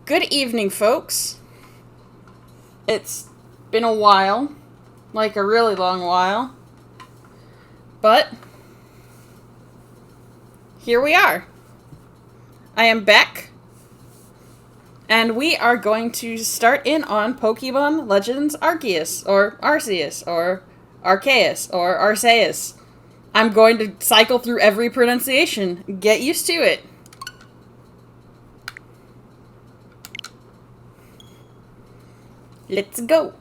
Good evening, folks. It's been a while, like a really long while, but here we are. I am Beck, and we are going to start in on Pokemon Legends Arceus, or Arceus, or Arceus, or Arceus. I'm going to cycle through every pronunciation. Get used to it. Let's go.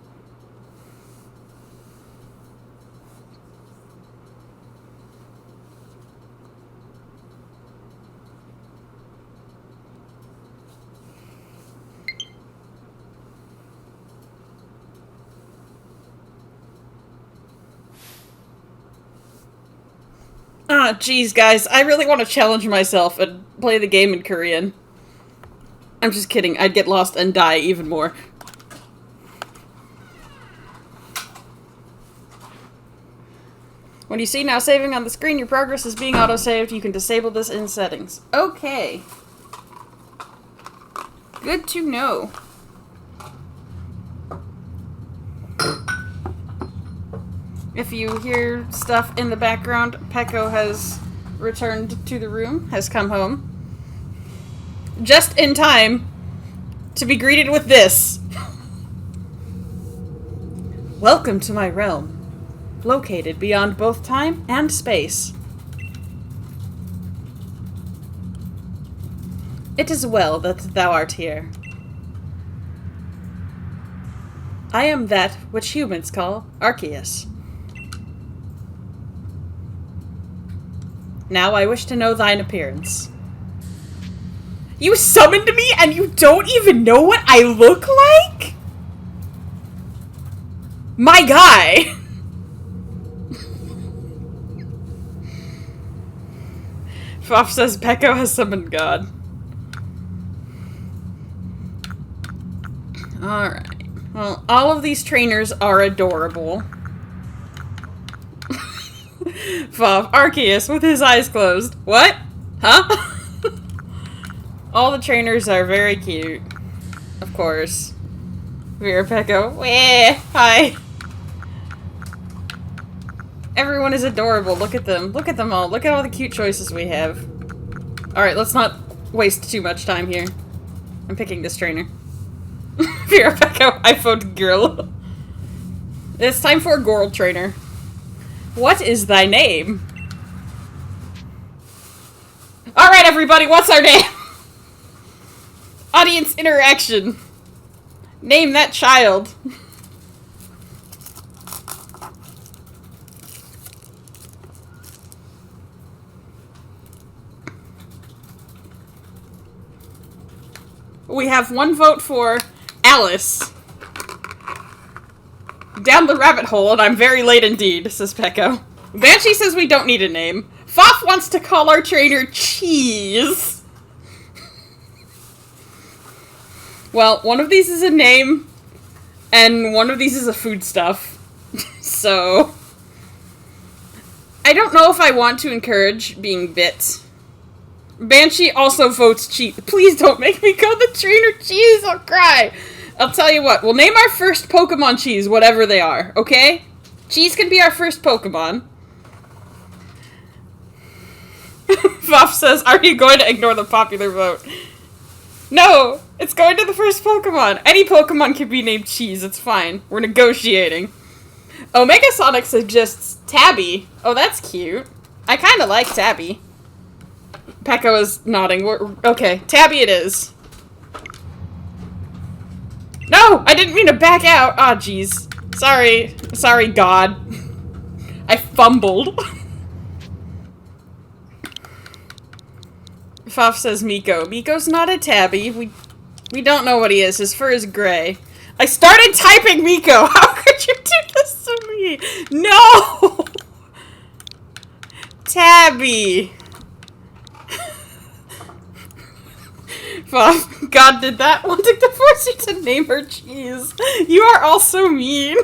Ah, geez, guys, I really want to challenge myself and play the game in Korean. I'm just kidding, I'd get lost and die even more. When you see now saving on the screen, your progress is being auto-saved. You can disable this in settings. Okay. Good to know. If you hear stuff in the background, Peko has returned to the room, has come home. Just in time to be greeted with this. Welcome to my realm. Located beyond both time and space. It is well that thou art here. I am that which humans call Arceus. Now I wish to know thine appearance. You summoned me and you don't even know what I look like? My guy! Foff says Peko has summoned God. Alright. Well, all of these trainers are adorable. Foff, Arceus with his eyes closed. What? Huh? All the trainers are very cute. Of course. Vera Peko. Weh! Hi. Everyone is adorable. Look at them. Look at them all. Look at all the cute choices we have. Alright, let's not waste too much time here. I'm picking this trainer. Vera Peko, iPhone girl. It's time for a Goral trainer. What is thy name? Alright, everybody, what's our name? Audience interaction. Name that child. We have one vote for Alice. Down the rabbit hole, and I'm very late indeed, says Peko. Banshee says we don't need a name. Foff wants to call our trainer Cheese. Well, one of these is a name, and one of these is a foodstuff. So, I don't know if I want to encourage being bit. Banshee also votes Cheese. Please don't make me call the trainer Cheese, I'll cry. I'll tell you what, we'll name our first Pokemon Cheese, whatever they are, okay? Cheese can be our first Pokemon. Foff says, are you going to ignore the popular vote? No, it's going to the first Pokemon. Any Pokemon can be named Cheese, it's fine. We're negotiating. Omega Sonic suggests Tabby. Oh, that's cute. I kind of like Tabby. Peko is nodding. Okay, Tabby it is. No! I didn't mean to back out! Ah, jeez. Sorry. Sorry, God. I fumbled. Foff says Miko. Miko's not a Tabby. We don't know what he is. His fur is gray. I started typing Miko! How could you do this to me? No! Tabby! Foff, God did that, wanting to force you to name her Cheese. You are all so mean.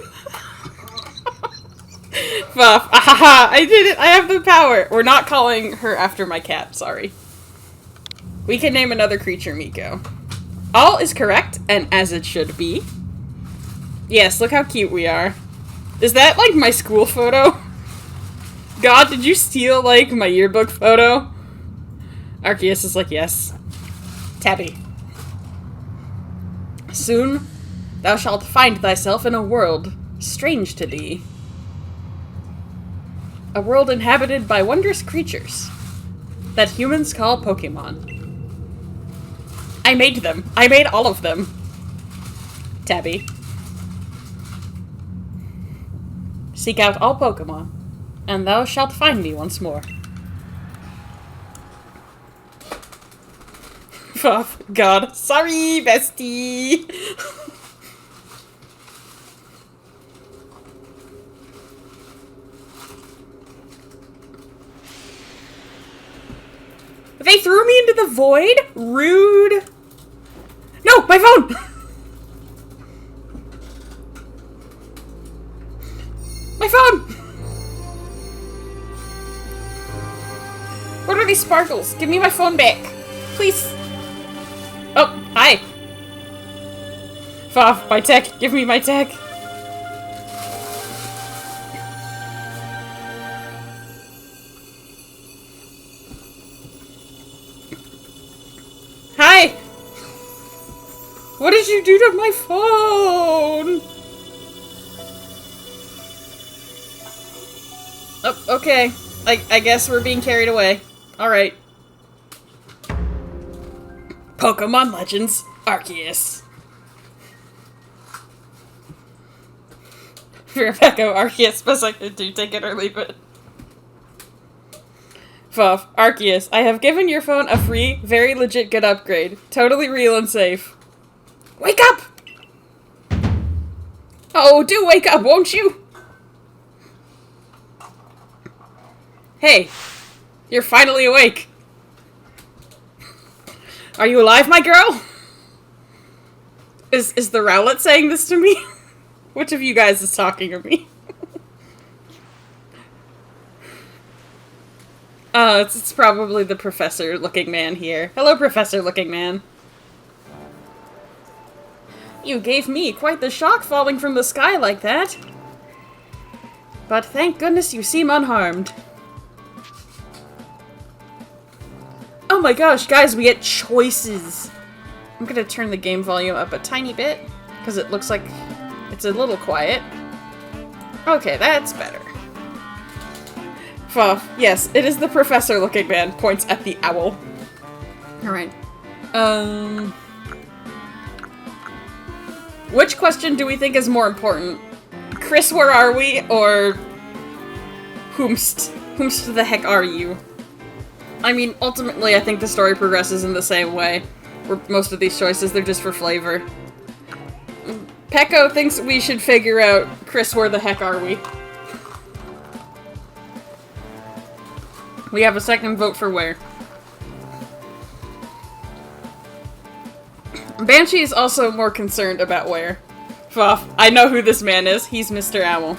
Foff, ahaha, I did it, I have the power. We're not calling her after my cat, sorry. We can name another creature Miko. All is correct, and as it should be. Yes, look how cute we are. Is that, like, my school photo? God, did you steal, like, my yearbook photo? Arceus is like, yes. Tabby. Soon, thou shalt find thyself in a world strange to thee. A world inhabited by wondrous creatures that humans call Pokemon. I made them. I made all of them. Tabby. Seek out all Pokemon, and thou shalt find me once more. Oh, God. Sorry, bestie. They threw me into the void? Rude. No, my phone! My phone! What are these sparkles? Give me my phone back. Please. Oh, hi. Foff, my tech. Give me my tech. Hi! What did you do to my phone? Oh, okay. I guess we're being carried away. Alright. Pokemon Legends Arceus. Rebecca, Arceus, best I could do. Take it or leave it. Fuff, Arceus, I have given your phone a free, very legit good upgrade. Totally real and safe. Wake up! Oh, do wake up, won't you? Hey, you're finally awake. Are you alive, my girl? Is the Rowlet saying this to me? Which of you guys is talking to me? It's probably the professor-looking man here. Hello, professor-looking man. You gave me quite the shock falling from the sky like that. But thank goodness you seem unharmed. Oh my gosh, guys, we get choices. I'm gonna turn the game volume up a tiny bit, because it looks like it's a little quiet. Okay, that's better. Fuff, yes, it is the professor-looking man, points at the owl. Alright. Which question do we think is more important? Chris, where are we? Or whomst the heck are you? I mean, ultimately, I think the story progresses in the same way. For most of these choices, they're just for flavor. Pecco thinks we should figure out, Chris, where the heck are we? We have a second vote for where. Banshee is also more concerned about where. Fuff, I know who this man is. He's Mr. Owl.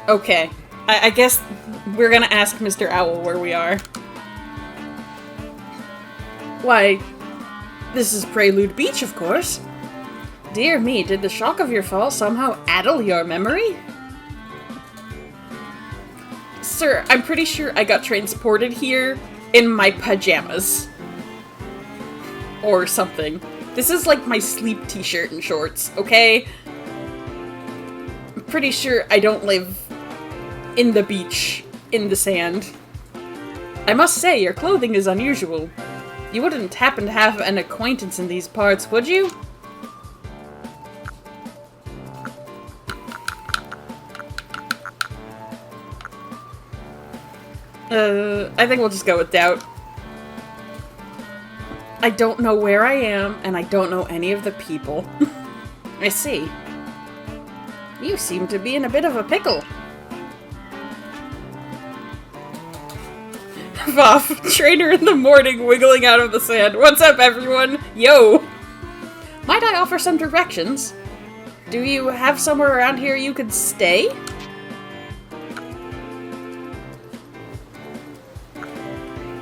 Okay. I guess we're gonna ask Mr. Owl where we are. Why, this is Prelude Beach, of course. Dear me, did the shock of your fall somehow addle your memory? Sir, I'm pretty sure I got transported here in my pajamas. Or something. This is like my sleep t-shirt and shorts, okay? I'm pretty sure I don't live in the beach, in the sand. I must say, your clothing is unusual. You wouldn't happen to have an acquaintance in these parts, would you? I think we'll just go with doubt. I don't know where I am, and I don't know any of the people. I see. You seem to be in a bit of a pickle. Voff, trainer in the morning, wiggling out of the sand. What's up, everyone? Yo! Might I offer some directions? Do you have somewhere around here you could stay?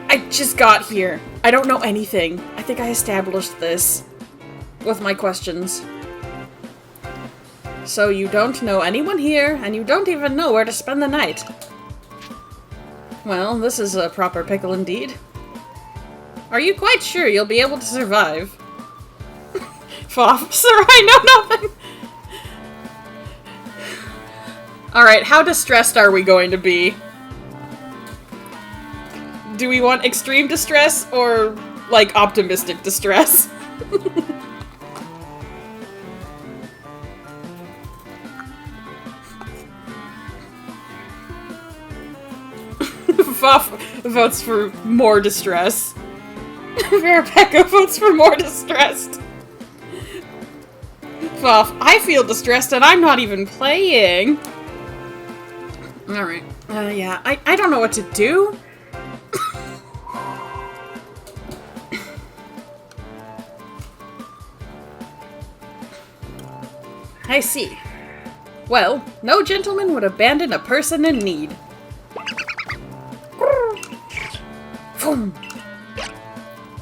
I just got here. I don't know anything. I think I established this. with my questions. So you don't know anyone here, and you don't even know where to spend the night. Well, this is a proper pickle indeed. Are you quite sure you'll be able to survive? Foff, sir, I know nothing! Alright, how distressed are we going to be? Do we want extreme distress, or, like, optimistic distress? Foff votes for more distress. Verapecco votes for more distressed. Foff, I feel distressed and I'm not even playing. Alright. Yeah, I don't know what to do. I see. Well, no gentleman would abandon a person in need.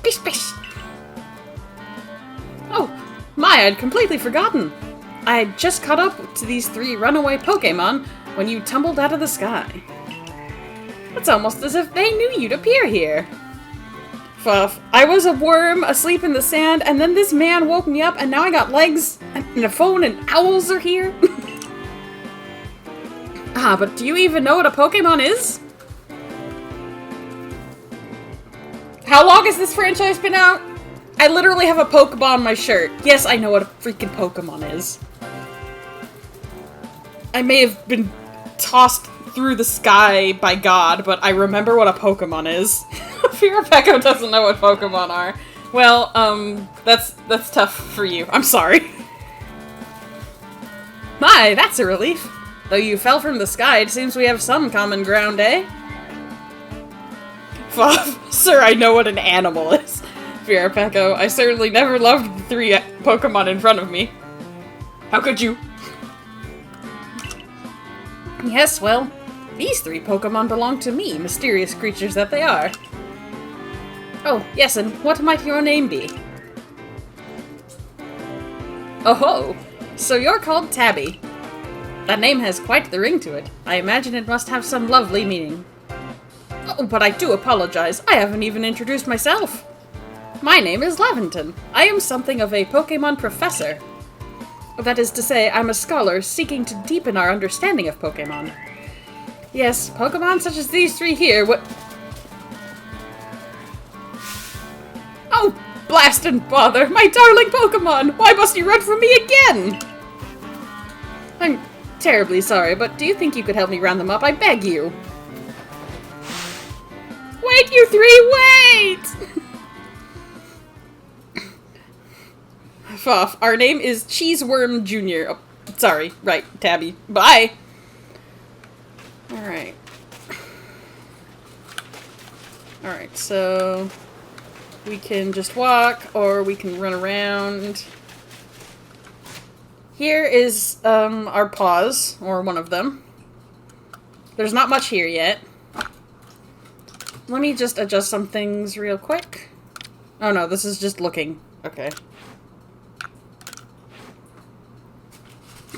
Bish bish. Oh, my, I'd completely forgotten. I had just caught up to these 3 runaway Pokemon when you tumbled out of the sky. It's almost as if they knew you'd appear here. Fuff, I was a worm asleep in the sand, and then this man woke me up, and now I got legs, and a phone, and owls are here. But do you even know what a Pokemon is? How long has this franchise been out? I literally have a Pokeball on my shirt. Yes, I know what a freaking Pokemon is. I may have been tossed through the sky by God, but I remember what a Pokemon is. Verapecco doesn't know what Pokemon are. Well, that's tough for you. I'm sorry. My, that's a relief. Though you fell from the sky, it seems we have some common ground, eh? Sir, I know what an animal is. Verapecco, I certainly never loved the 3 Pokemon in front of me. How could you? Yes, well, these 3 Pokemon belong to me, mysterious creatures that they are. Oh, yes, and what might your name be? Oh ho! So you're called Tabby. That name has quite the ring to it. I imagine it must have some lovely meaning. Oh, but I do apologize. I haven't even introduced myself. My name is Levinton. I am something of a Pokemon professor. That is to say, I'm a scholar seeking to deepen our understanding of Pokemon. Yes, Pokemon such as these 3 here would... Oh, blast and bother! My darling Pokemon! Why must you run from me again? I'm terribly sorry, but do you think you could help me round them up? I beg you. Wait, you 3, wait! Fuff, our name is Cheeseworm Jr. Oh, sorry, right, Tabby. Bye! Alright. Alright, so... we can just walk, or we can run around. Here is, our paws, or one of them. There's not much here yet. Let me just adjust some things real quick. Oh no, this is just looking. Okay.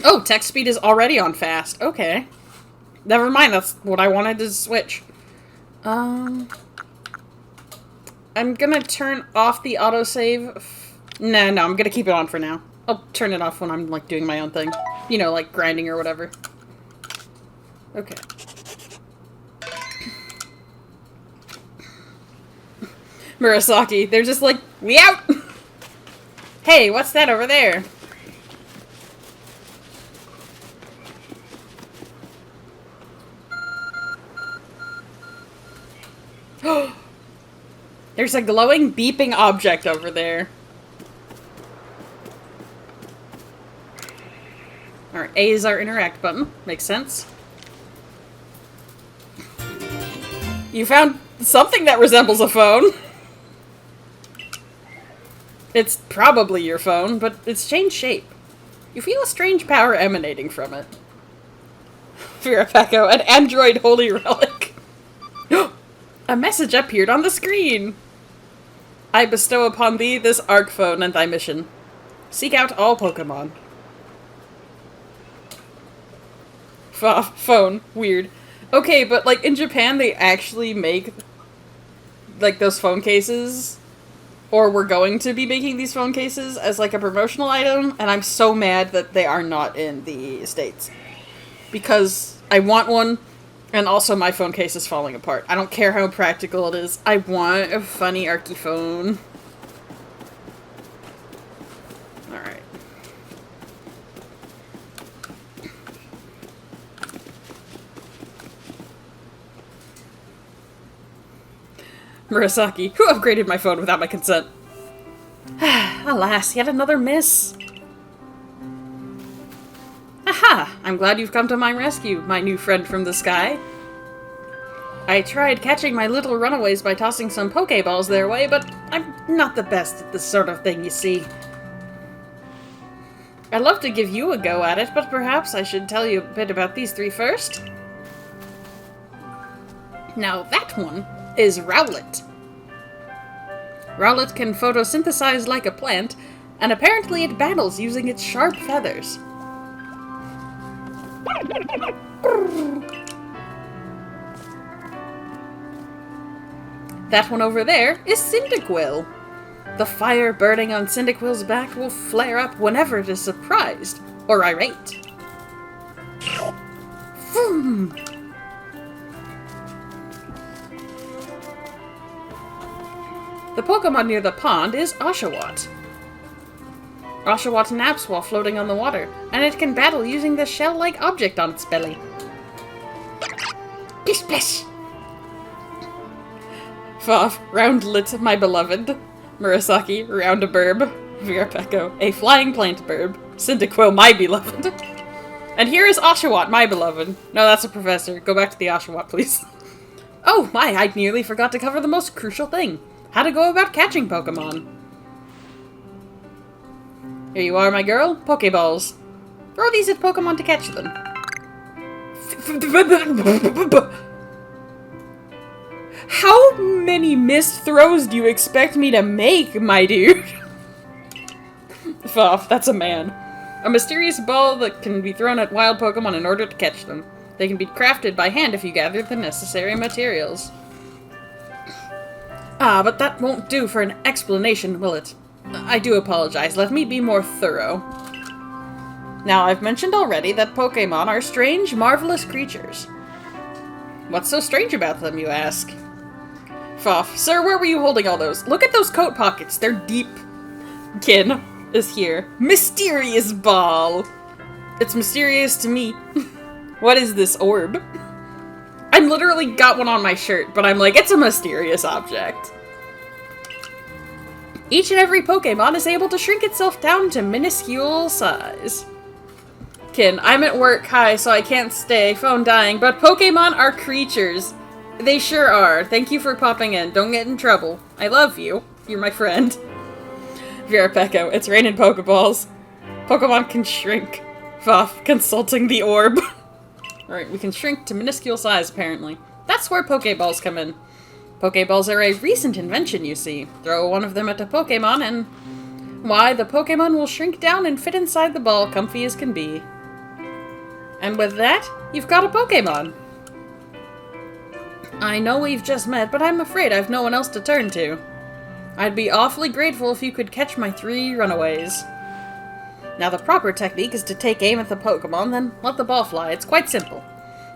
Oh, text speed is already on fast. Okay. Never mind, that's what I wanted to switch. I'm gonna turn off the autosave. No, I'm gonna keep it on for now. I'll turn it off when I'm, like, doing my own thing. You know, like grinding or whatever. Okay. Murasaki, they're just like, we out! Hey, what's that over there? There's a glowing, beeping object over there. Alright, A is our interact button. Makes sense. You found something that resembles a phone. It's probably your phone, but it's changed shape. You feel a strange power emanating from it. Verapecco, an android holy relic. A message appeared on the screen. I bestow upon thee this arc phone and thy mission. Seek out all Pokemon. Phone. Weird. Okay, but, like, in Japan, they actually make, like, those phone cases, or we're going to be making these phone cases as, like, a promotional item, and I'm so mad that they are not in the States. Because I want one, and also my phone case is falling apart. I don't care how practical it is. I want a funny Arky phone. Alright. Murasaki, who upgraded my phone without my consent? Alas, yet another miss. Aha! I'm glad you've come to my rescue, my new friend from the sky. I tried catching my little runaways by tossing some Pokeballs their way, but I'm not the best at this sort of thing, you see. I'd love to give you a go at it, but perhaps I should tell you a bit about these three first. Now that one is Rowlet. Rowlet can photosynthesize like a plant, and apparently it battles using its sharp feathers. That one over there is Cyndaquil. The fire burning on Cyndaquil's back will flare up whenever it is surprised or irate. Vroom. The Pokemon near the pond is Oshawott. Oshawott naps while floating on the water, and it can battle using the shell-like object on its belly. Blish blish! Foff, Roundlet, my beloved. Murasaki, Roundaburb. Virapeko, a flying plant burb. Cyndaquil, my beloved. And here is Oshawott, my beloved. No, that's a professor. Go back to the Oshawott, please. Oh my, I nearly forgot to cover the most crucial thing. How to go about catching Pokemon. Here you are, my girl. Pokeballs. Throw these at Pokemon to catch them. How many missed throws do you expect me to make, my dude? Foff, that's a man. A mysterious ball that can be thrown at wild Pokemon in order to catch them. They can be crafted by hand if you gather the necessary materials. Ah, but that won't do for an explanation, will it? I do apologize. Let me be more thorough. Now, I've mentioned already that Pokemon are strange, marvelous creatures. What's so strange about them, you ask? Foff, sir, where were you holding all those? Look at those coat pockets. They're deep. Kin is here. Mysterious ball. It's mysterious to me. What is this orb? I literally got one on my shirt, but I'm like, it's a mysterious object. Each and every Pokemon is able to shrink itself down to minuscule size. Kin, I'm at work, hi, so I can't stay, phone dying, but Pokemon are creatures. They sure are. Thank you for popping in. Don't get in trouble. I love you. You're my friend. Virapeko, it's raining Pokeballs. Pokemon can shrink. Foff, consulting the orb. Alright, we can shrink to minuscule size, apparently. That's where Pokeballs come in. Pokeballs are a recent invention, you see. Throw one of them at a Pokemon and... why, the Pokemon will shrink down and fit inside the ball, comfy as can be. And with that, you've got a Pokemon. I know we've just met, but I'm afraid I've no one else to turn to. I'd be awfully grateful if you could catch my 3 runaways. Now the proper technique is to take aim at the Pokemon, then let the ball fly. It's quite simple.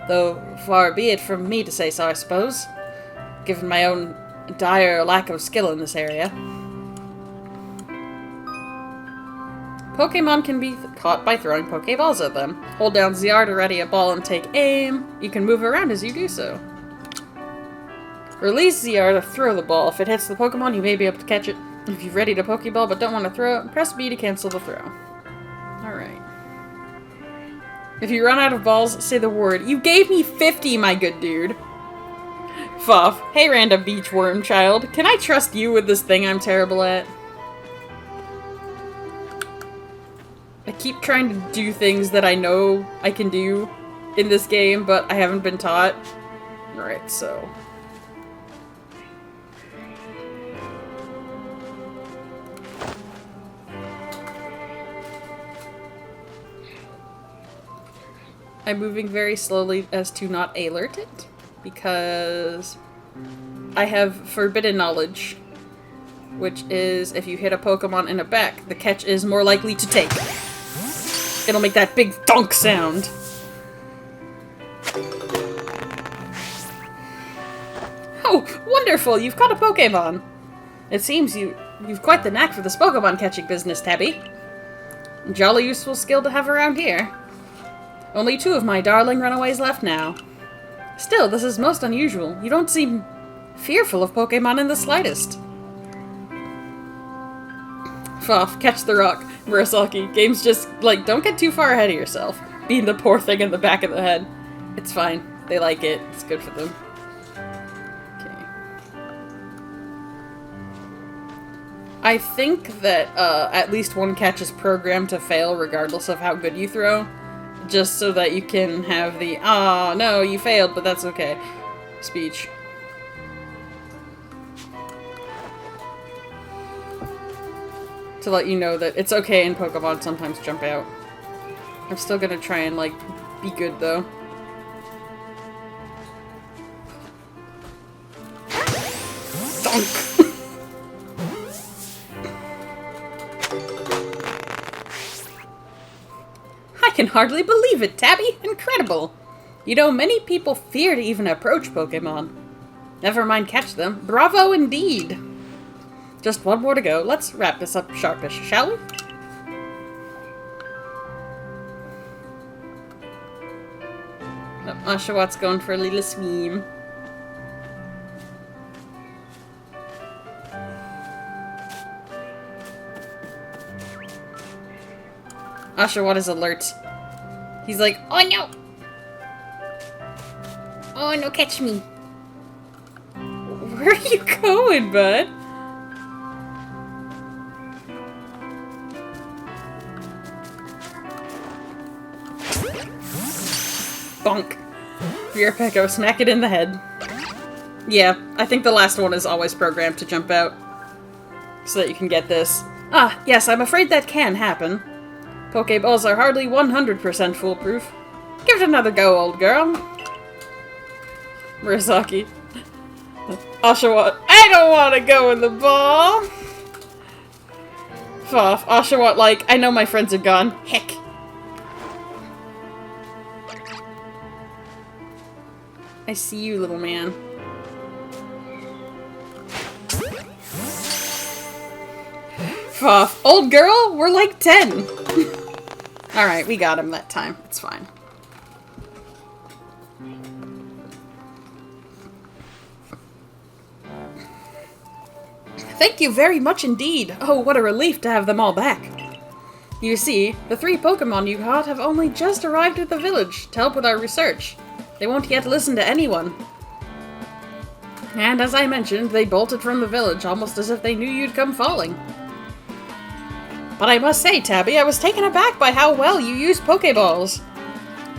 Though, far be it from me to say so, I suppose. Given my own dire lack of skill in this area. Pokemon can be caught by throwing Pokeballs at them. Hold down ZR to ready a ball and take aim. You can move around as you do so. Release ZR to throw the ball. If it hits the Pokemon, you may be able to catch it. If you've readied a Pokeball but don't want to throw it, press B to cancel the throw. Alright. If you run out of balls, say the word. You gave me 50, my good dude. Foff. Hey, random beach worm child. Can I trust you with this thing I'm terrible at? I keep trying to do things that I know I can do in this game, but I haven't been taught. Alright, so... I'm moving very slowly as to not alert it, because I have forbidden knowledge, which is if you hit a Pokemon in the back, the catch is more likely to take. It'll make that big thunk sound. Oh, wonderful! You've caught a Pokemon! It seems you've quite the knack for this Pokemon catching business, Tabby. Jolly useful skill to have around here. Only 2 of my darling runaways left now. Still, this is most unusual. You don't seem fearful of Pokemon in the slightest. Foff, catch the rock. Murasaki, game's just, like, don't get too far ahead of yourself. Being the poor thing in the back of the head. It's fine. They like it. It's good for them. Okay. I think that at least one catch is programmed to fail regardless of how good you throw. Just so that you can have the, "Ah, no, you failed, but that's okay" speech. To let you know that it's okay and Pokemon sometimes jump out. I'm still gonna try and, like, be good, though. Dunk! I can hardly believe it, Tabby! Incredible! You know, many people fear to even approach Pokemon. Never mind catch them. Bravo indeed! Just one more to go. Let's wrap this up sharpish, shall we? Oh, Oshawott going for a little swim. Oshawott is alert. He's like, "Oh no! Oh no, catch me!" Where are you going, bud? Bonk. Rear Pecco, smack it in the head. Yeah, I think the last one is always programmed to jump out. So that you can get this. Ah, yes, I'm afraid that can happen. Pokeballs are hardly 100% foolproof. Give it another go, old girl. Murasaki. Oshawott, I don't want to go in the ball! Foff, Oshawott like, I know my friends are gone. Heck. I see you, little man. Foff, old girl, we're like 10. Alright, we got him that time. It's fine. Thank you very much indeed. Oh, what a relief to have them all back. You see, the 3 Pokemon you caught have only just arrived at the village to help with our research. They won't yet listen to anyone. And as I mentioned, they bolted from the village almost as if they knew you'd come falling. But I must say, Tabby, I was taken aback by how well you use Pokeballs.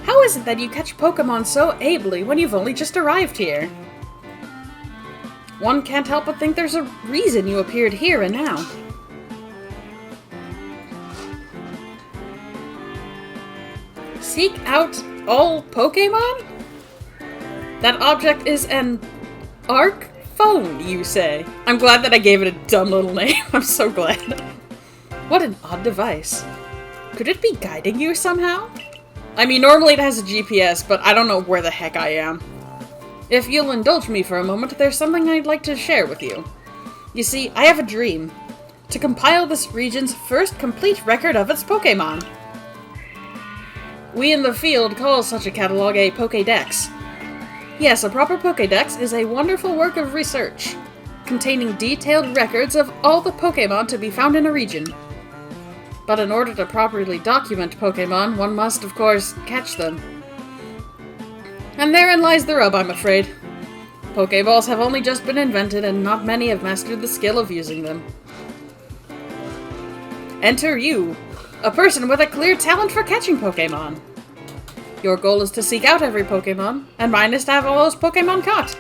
How is it that you catch Pokemon so ably when you've only just arrived here? One can't help but think there's a reason you appeared here and now. Seek out all Pokemon? That object is an Arc phone, you say? I'm glad that I gave it a dumb little name. I'm so glad. What an odd device. Could it be guiding you somehow? I mean, normally it has a GPS, but I don't know where the heck I am. If you'll indulge me for a moment, there's something I'd like to share with you. You see, I have a dream. To compile this region's first complete record of its Pokémon. We in the field call such a catalog a Pokédex. Yes, a proper Pokédex is a wonderful work of research, containing detailed records of all the Pokémon to be found in a region. But in order to properly document Pokémon, one must, of course, catch them. And therein lies the rub, I'm afraid. Pokeballs have only just been invented, and not many have mastered the skill of using them. Enter you, a person with a clear talent for catching Pokemon. Your goal is to seek out every Pokemon, and mine is to have all those Pokemon caught.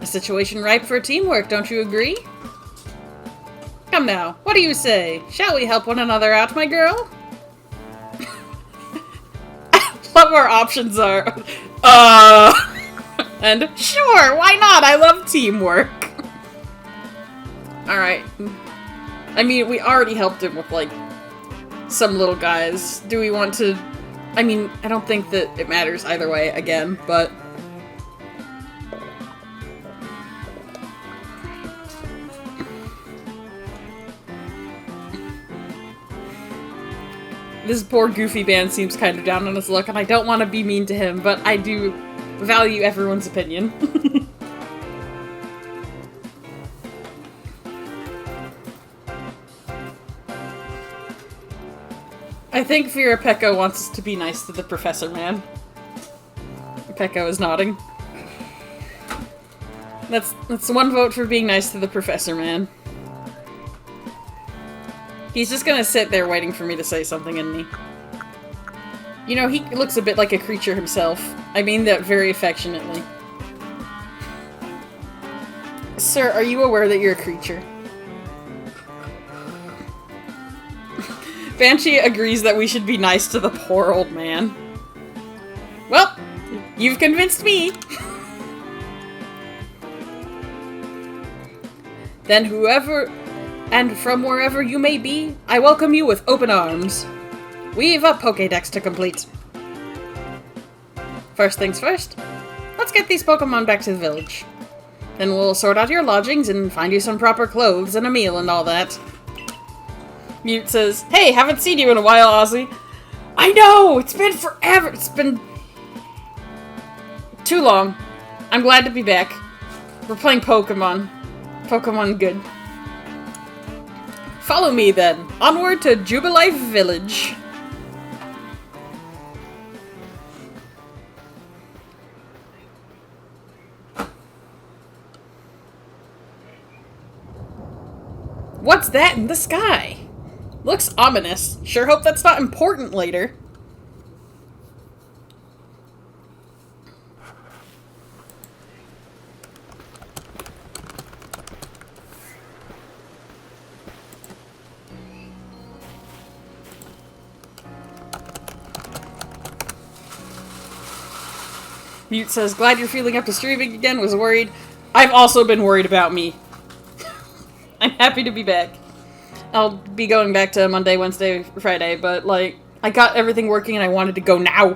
A situation ripe for teamwork, don't you agree? Come now, what do you say? Shall we help one another out, my girl? Ouch! What our options are. And sure, why not? I love teamwork. Alright. I mean, we already helped him with, like, some little guys. Do we want to... I mean, I don't think that it matters either way, again, but... This poor goofy band seems kind of down on his luck, and I don't want to be mean to him, but I do value everyone's opinion. I think Vera Pekka wants us to be nice to the Professor Man. Pekka is nodding. That's one vote for being nice to the Professor Man. He's just gonna sit there waiting for me to say something, isn't he? You know, he looks a bit like a creature himself. I mean that very affectionately. Sir, are you aware that you're a creature? Banshee agrees that we should be nice to the poor old man. Well, you've convinced me! Then whoever and from wherever you may be, I welcome you with open arms. We've a Pokédex to complete. First things first, let's get these Pokemon back to the village. Then we'll sort out your lodgings and find you some proper clothes and a meal and all that. Mute says, hey, haven't seen you in a while, Ozzy. I know! It's been forever! It's been... too long. I'm glad to be back. We're playing Pokemon. Pokemon good. Follow me, then. Onward to Jubilife Village. What's that in the sky? Looks ominous. Sure hope that's not important later. Mute says, glad you're feeling up to streaming again, was worried. I've also been worried about me. I'm happy to be back. I'll be going back to Monday, Wednesday, Friday, but, like, I got everything working and I wanted to go now.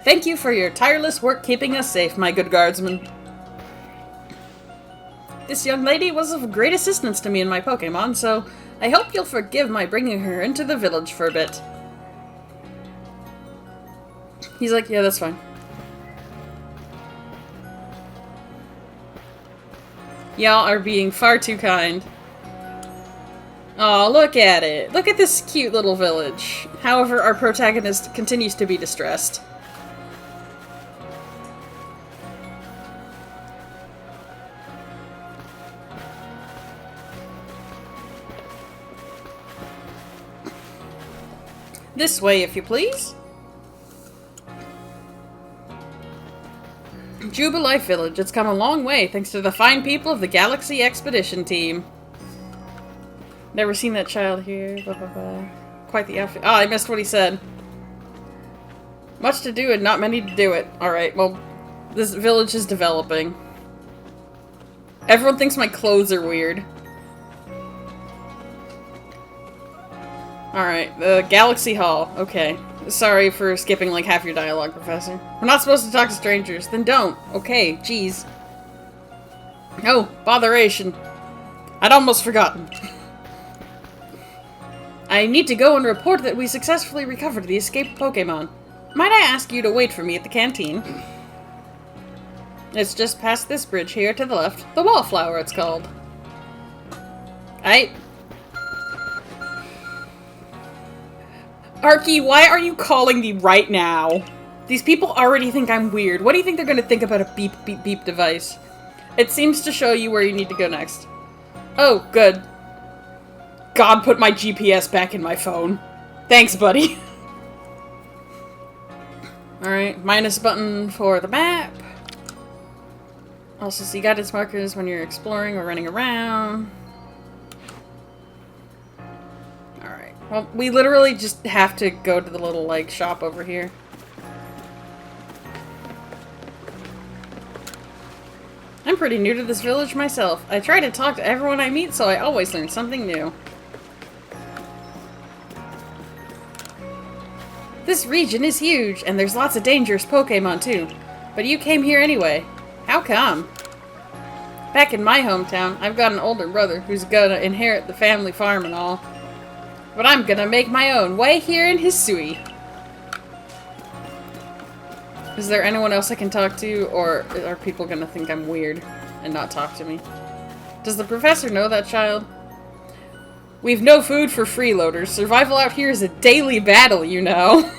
Thank you for your tireless work keeping us safe, my good guardsman. This young lady was of great assistance to me and my Pokemon, so I hope you'll forgive my bringing her into the village for a bit. He's like, yeah, that's fine. Y'all are being far too kind. Aw, look at it. Look at this cute little village. However, our protagonist continues to be distressed. This way, if you please. Jubilife Village. It's come a long way, thanks to the fine people of the Galaxy Expedition Team. Never seen that child here. Blah, blah, blah. Quite the outfit. Oh, I missed what he said. Much to do and not many to do it. Alright, well, this village is developing. Everyone thinks my clothes are weird. Alright, the Galaxy Hall. Okay. Sorry for skipping like half your dialogue, Professor. We're not supposed to talk to strangers. Then don't. Okay, jeez. Oh, botheration. I'd almost forgotten. I need to go and report that we successfully recovered the escaped Pokemon. Might I ask you to wait for me at the canteen? It's just past this bridge here to the left. The Wallflower, it's called. Arky, why are you calling me right now? These people already think I'm weird. What do you think they're gonna think about a beep beep beep device? It seems to show you where you need to go next. Oh, good. God put my GPS back in my phone. Thanks, buddy. Alright, minus button for the map. Also see guidance markers when you're exploring or running around. Alright. Well, we literally just have to go to the little, like, shop over here. I'm pretty new to this village myself. I try to talk to everyone I meet, so I always learn something new. This region is huge, and there's lots of dangerous Pokemon too. But you came here anyway. How come? Back in my hometown, I've got an older brother who's gonna inherit the family farm and all. But I'm gonna make my own way here in Hisui. Is there anyone else I can talk to, or are people gonna think I'm weird and not talk to me? Does the professor know that child? We've no food for freeloaders. Survival out here is a daily battle, you know.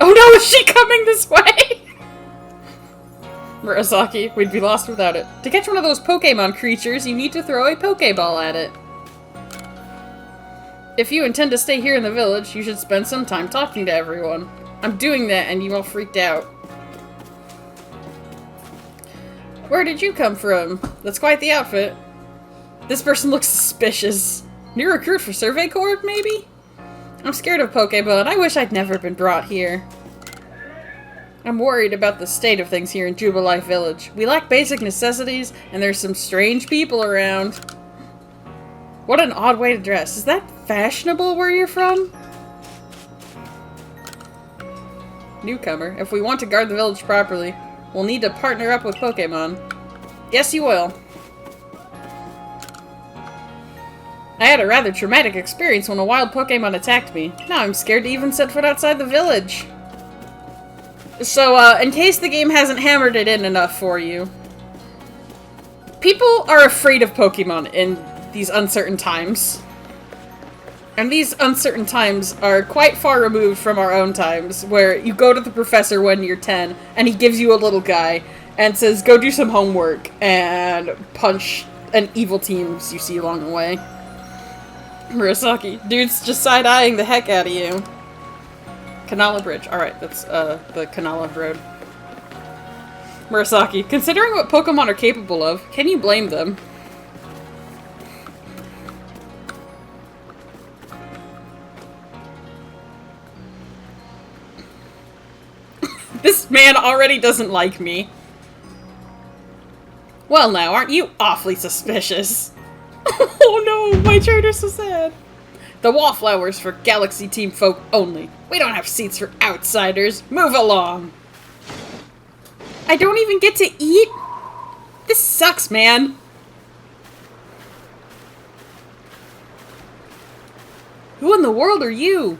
Oh no, is she coming this way? Murasaki, we'd be lost without it. To catch one of those Pokemon creatures, you need to throw a Pokeball at it. If you intend to stay here in the village, you should spend some time talking to everyone. I'm doing that and you all freaked out. Where did you come from? That's quite the outfit. This person looks suspicious. New recruit for Survey Corps, maybe? I'm scared of Pokemon. I wish I'd never been brought here. I'm worried about the state of things here in Jubilife Village. We lack basic necessities, and there's some strange people around. What an odd way to dress. Is that fashionable where you're from? Newcomer. If we want to guard the village properly, we'll need to partner up with Pokemon. Yes, you will. I had a rather traumatic experience when a wild Pokemon attacked me. Now I'm scared to even set foot outside the village. So, in case the game hasn't hammered it in enough for you, people are afraid of Pokemon in these uncertain times. And these uncertain times are quite far removed from our own times, where you go to the professor when you're 10, and he gives you a little guy, and says, go do some homework, and punch an evil teams you see along the way. Murasaki, dude's just side-eyeing the heck out of you. Kanala Bridge. Alright, that's, the Kanala Road. Murasaki, considering what Pokemon are capable of, can you blame them? This man already doesn't like me. Well now, aren't you awfully suspicious? Oh no, my charter's so sad. The wallflowers for Galaxy Team folk only. We don't have seats for outsiders. Move along. I don't even get to eat? This sucks, man. Who in the world are you?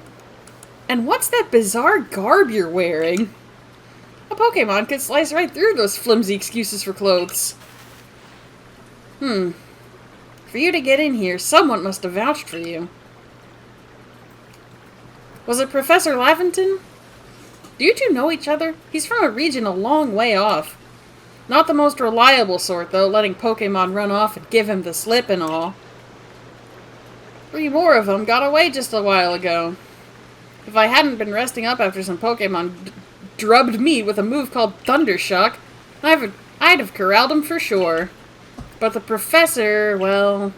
And what's that bizarre garb you're wearing? A Pokemon could slice right through those flimsy excuses for clothes. For you to get in here, someone must have vouched for you. Was it Professor Laventon? Do you two know each other? He's from a region a long way off. Not the most reliable sort, though, letting Pokemon run off and give him the slip and all. 3 more of them got away just a while ago. If I hadn't been resting up after some Pokemon drubbed me with a move called Thundershock, I'd have corralled him for sure. But the professor, well...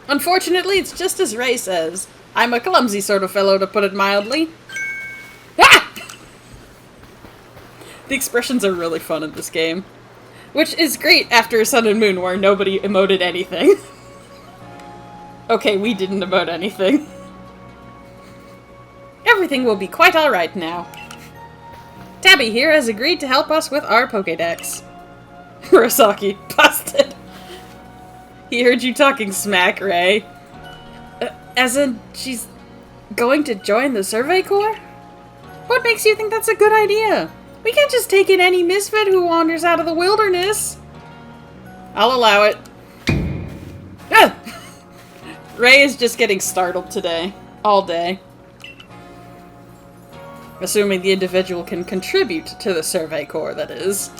Unfortunately, it's just as Ray says. I'm a clumsy sort of fellow, to put it mildly. Ah! The expressions are really fun in this game. Which is great after Sun and Moon, where nobody emoted anything. Okay, we didn't emote anything. Everything will be quite alright now. Tabby here has agreed to help us with our Pokédex. Murasaki, busted. He heard you talking smack, Ray. As in, she's going to join the Survey Corps? What makes you think that's a good idea? We can't just take in any misfit who wanders out of the wilderness. I'll allow it. Ah! Ray is just getting startled today. All day. Assuming the individual can contribute to the Survey Corps, that is.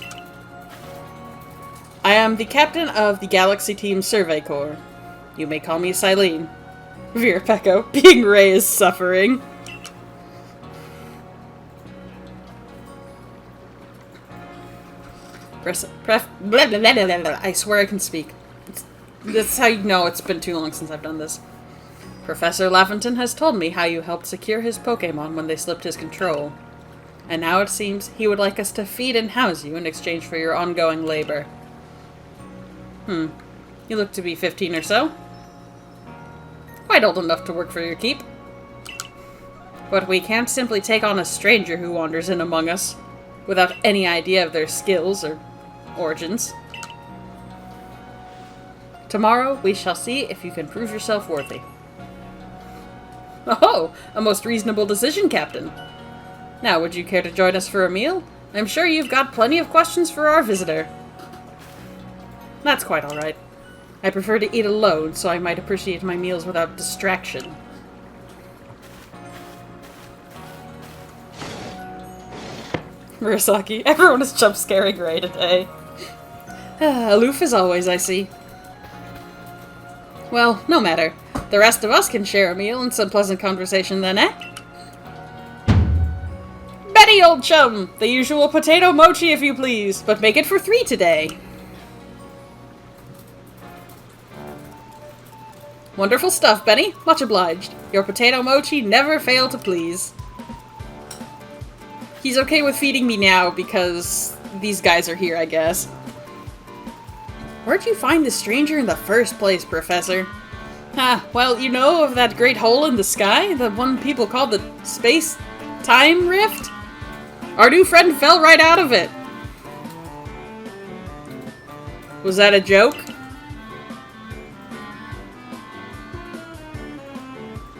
I am the captain of the Galaxy Team Survey Corps. You may call me Silene. Virapecco, being Ray is suffering. Blah, blah, blah, blah, blah. I swear I can speak. That's how you know it's been too long since I've done this. Professor Laventon has told me how you helped secure his Pokémon when they slipped his control. And now it seems he would like us to feed and house you in exchange for your ongoing labor. You look to be 15 or so. Quite old enough to work for your keep. But we can't simply take on a stranger who wanders in among us, without any idea of their skills or origins. Tomorrow we shall see if you can prove yourself worthy. Oh, a most reasonable decision, Captain. Now, would you care to join us for a meal? I'm sure you've got plenty of questions for our visitor. That's quite alright. I prefer to eat alone, so I might appreciate my meals without distraction. Murasaki, everyone is jump-scaring Ray today. Aloof as always, I see. Well, no matter. The rest of us can share a meal and some pleasant conversation then, eh? Betty, old chum! The usual potato mochi, if you please, but make it for 3 today. Wonderful stuff, Benny. Much obliged. Your potato mochi never fail to please. He's okay with feeding me now because these guys are here, I guess. Where'd you find the stranger in the first place, Professor? Well, you know of that great hole in the sky? The one people call the space-time rift? Our new friend fell right out of it. Was that a joke?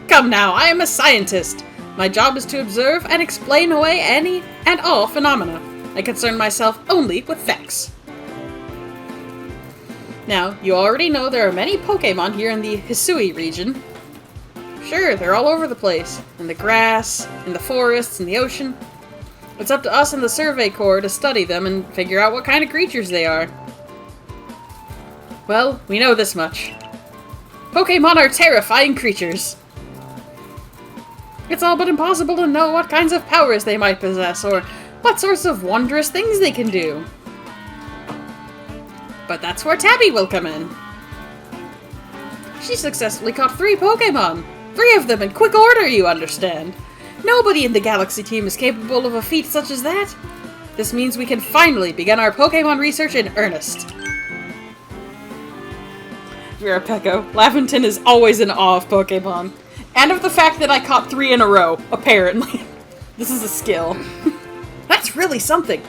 Come now, I am a scientist. My job is to observe and explain away any and all phenomena. I concern myself only with facts. Now, you already know there are many Pokémon here in the Hisui region. Sure, they're all over the place. In the grass, in the forests, in the ocean. It's up to us in the Survey Corps to study them and figure out what kind of creatures they are. Well, we know this much. Pokémon are terrifying creatures. It's all but impossible to know what kinds of powers they might possess, or what sorts of wondrous things they can do. But that's where Tabby will come in. She successfully caught 3 Pokémon. 3 of them in quick order, you understand. Nobody in the Galaxy team is capable of a feat such as that. This means we can finally begin our Pokémon research in earnest. Verapeko, Laventon is always in awe of Pokémon. And of the fact that I caught 3 in a row, apparently. This is a skill. That's really something.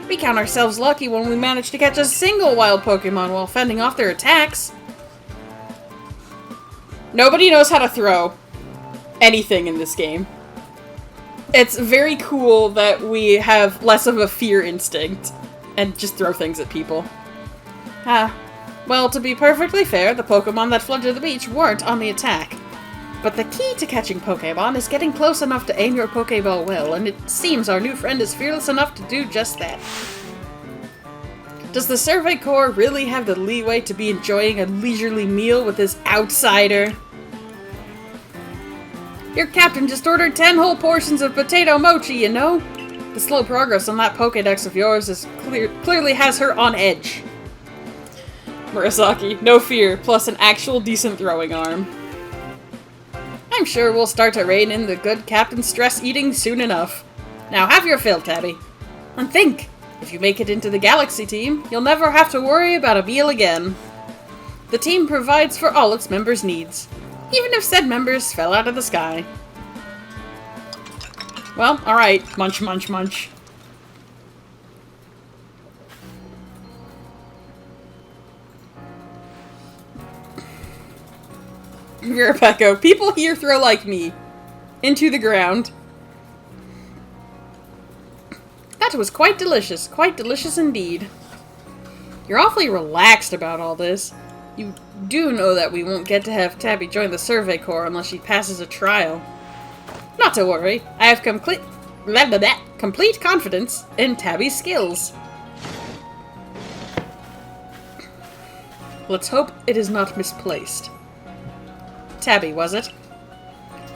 We count ourselves lucky when we manage to catch a single wild Pokémon while fending off their attacks. Nobody knows how to throw anything in this game. It's very cool that we have less of a fear instinct and just throw things at people. Well, to be perfectly fair, the Pokémon that fled to the beach weren't on the attack. But the key to catching Pokémon is getting close enough to aim your Pokéball well, and it seems our new friend is fearless enough to do just that. Does the Survey Corps really have the leeway to be enjoying a leisurely meal with this outsider? Your captain just ordered 10 whole portions of potato mochi, you know? The slow progress on that Pokédex of yours is clearly has her on edge. Murasaki, no fear, plus an actual decent throwing arm. I'm sure we'll start to rein in the good captain's stress eating soon enough. Now have your fill, Tabby. And think, if you make it into the Galaxy team, you'll never have to worry about a meal again. The team provides for all its members' needs, even if said members fell out of the sky. Well, alright, munch, munch, munch. Verapeko, people here throw like me. Into the ground. That was quite delicious indeed. You're awfully relaxed about all this. You do know that we won't get to have Tabby join the Survey Corps unless she passes a trial. Not to worry, I have complete confidence in Tabby's skills. Let's hope it is not misplaced. Tabby, was it?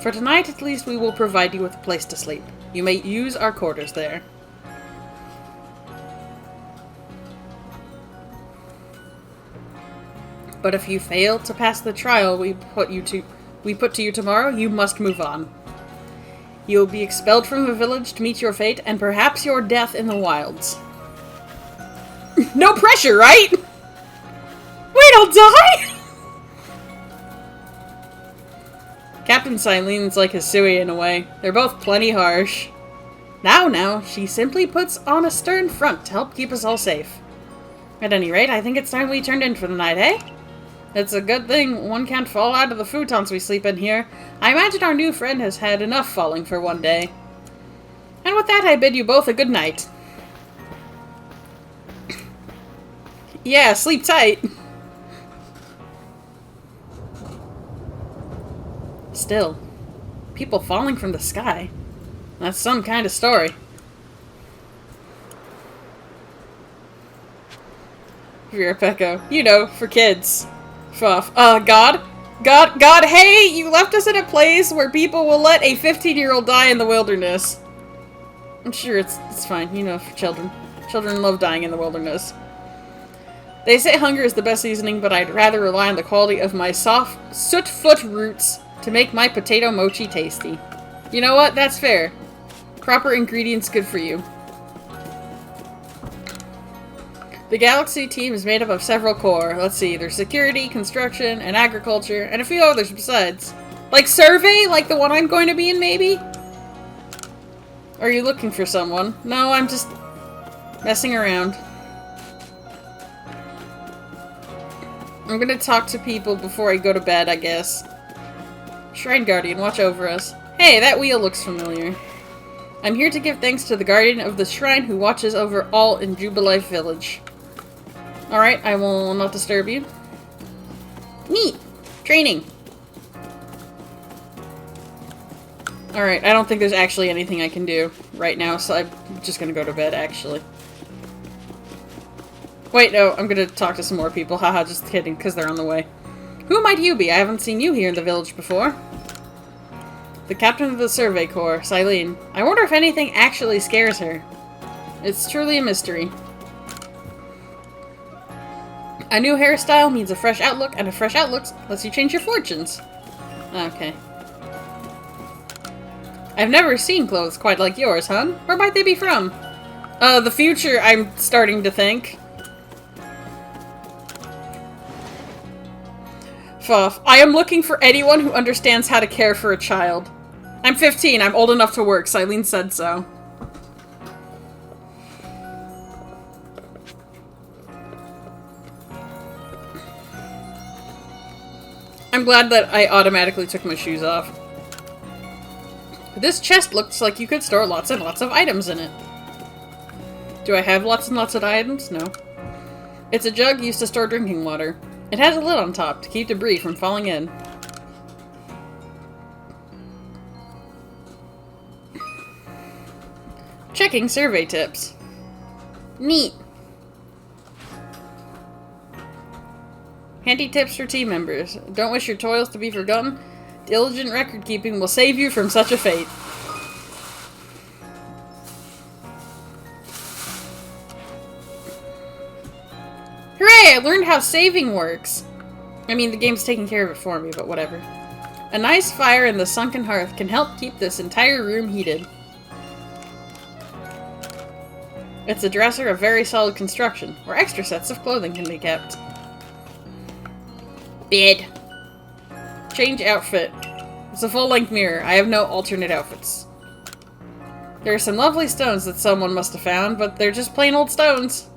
For tonight, at least, we will provide you with a place to sleep. You may use our quarters there. But if you fail to pass the trial we put to you tomorrow, you must move on. You will be expelled from the village to meet your fate, and perhaps your death in the wilds. No pressure, right? Wait, I'll die? Captain Silene's like Hisui in a way. They're both plenty harsh. Now, she simply puts on a stern front to help keep us all safe. At any rate, I think it's time we turned in for the night, eh? It's a good thing one can't fall out of the futons we sleep in here. I imagine our new friend has had enough falling for one day. And with that, I bid you both a good night. Yeah, sleep tight. Still, people falling from the sky. That's some kind of story. Virapeko, you know, for kids. Fuff. God, hey! You left us in a place where people will let a 15-year-old die in the wilderness. I'm sure it's fine, you know, for children. Children love dying in the wilderness. They say hunger is the best seasoning, but I'd rather rely on the quality of my soft soot-foot roots to make my potato mochi tasty. You know what? That's fair. Proper ingredients good for you. The Galaxy team is made up of several corps. Let's see, there's security, construction, and agriculture, and a few others besides. Like survey? Like the one I'm going to be in, maybe? Are you looking for someone? No, I'm just messing around. I'm gonna talk to people before I go to bed, I guess. Shrine Guardian, watch over us. Hey, that wheel looks familiar. I'm here to give thanks to the Guardian of the Shrine who watches over all in Jubilife Village. Alright, I will not disturb you. Neat! Training! Alright, I don't think there's actually anything I can do right now, so I'm just gonna go to bed, actually. Wait, no, I'm gonna talk to some more people. Haha, just kidding, because they're on the way. Who might you be? I haven't seen you here in the village before. The captain of the Survey Corps, Silene. I wonder if anything actually scares her. It's truly a mystery. A new hairstyle means a fresh outlook, and a fresh outlook lets you change your fortunes. Okay. I've never seen clothes quite like yours, huh? Where might they be from? The future, I'm starting to think. Fuff. I am looking for anyone who understands how to care for a child. I'm 15. I'm old enough to work. Silene said so. I'm glad that I automatically took my shoes off. This chest looks like you could store lots and lots of items in it. Do I have lots and lots of items? No. It's a jug used to store drinking water. It has a lid on top to keep debris from falling in. Checking survey tips. Neat. Handy tips for team members. Don't wish your toils to be forgotten. Diligent record keeping will save you from such a fate. Hooray! I learned how saving works. I mean, the game's taking care of it for me, but whatever. A nice fire in the sunken hearth can help keep this entire room heated. It's a dresser of very solid construction, where extra sets of clothing can be kept. Bed. Change outfit. It's a full-length mirror. I have no alternate outfits. There are some lovely stones that someone must have found, but they're just plain old stones.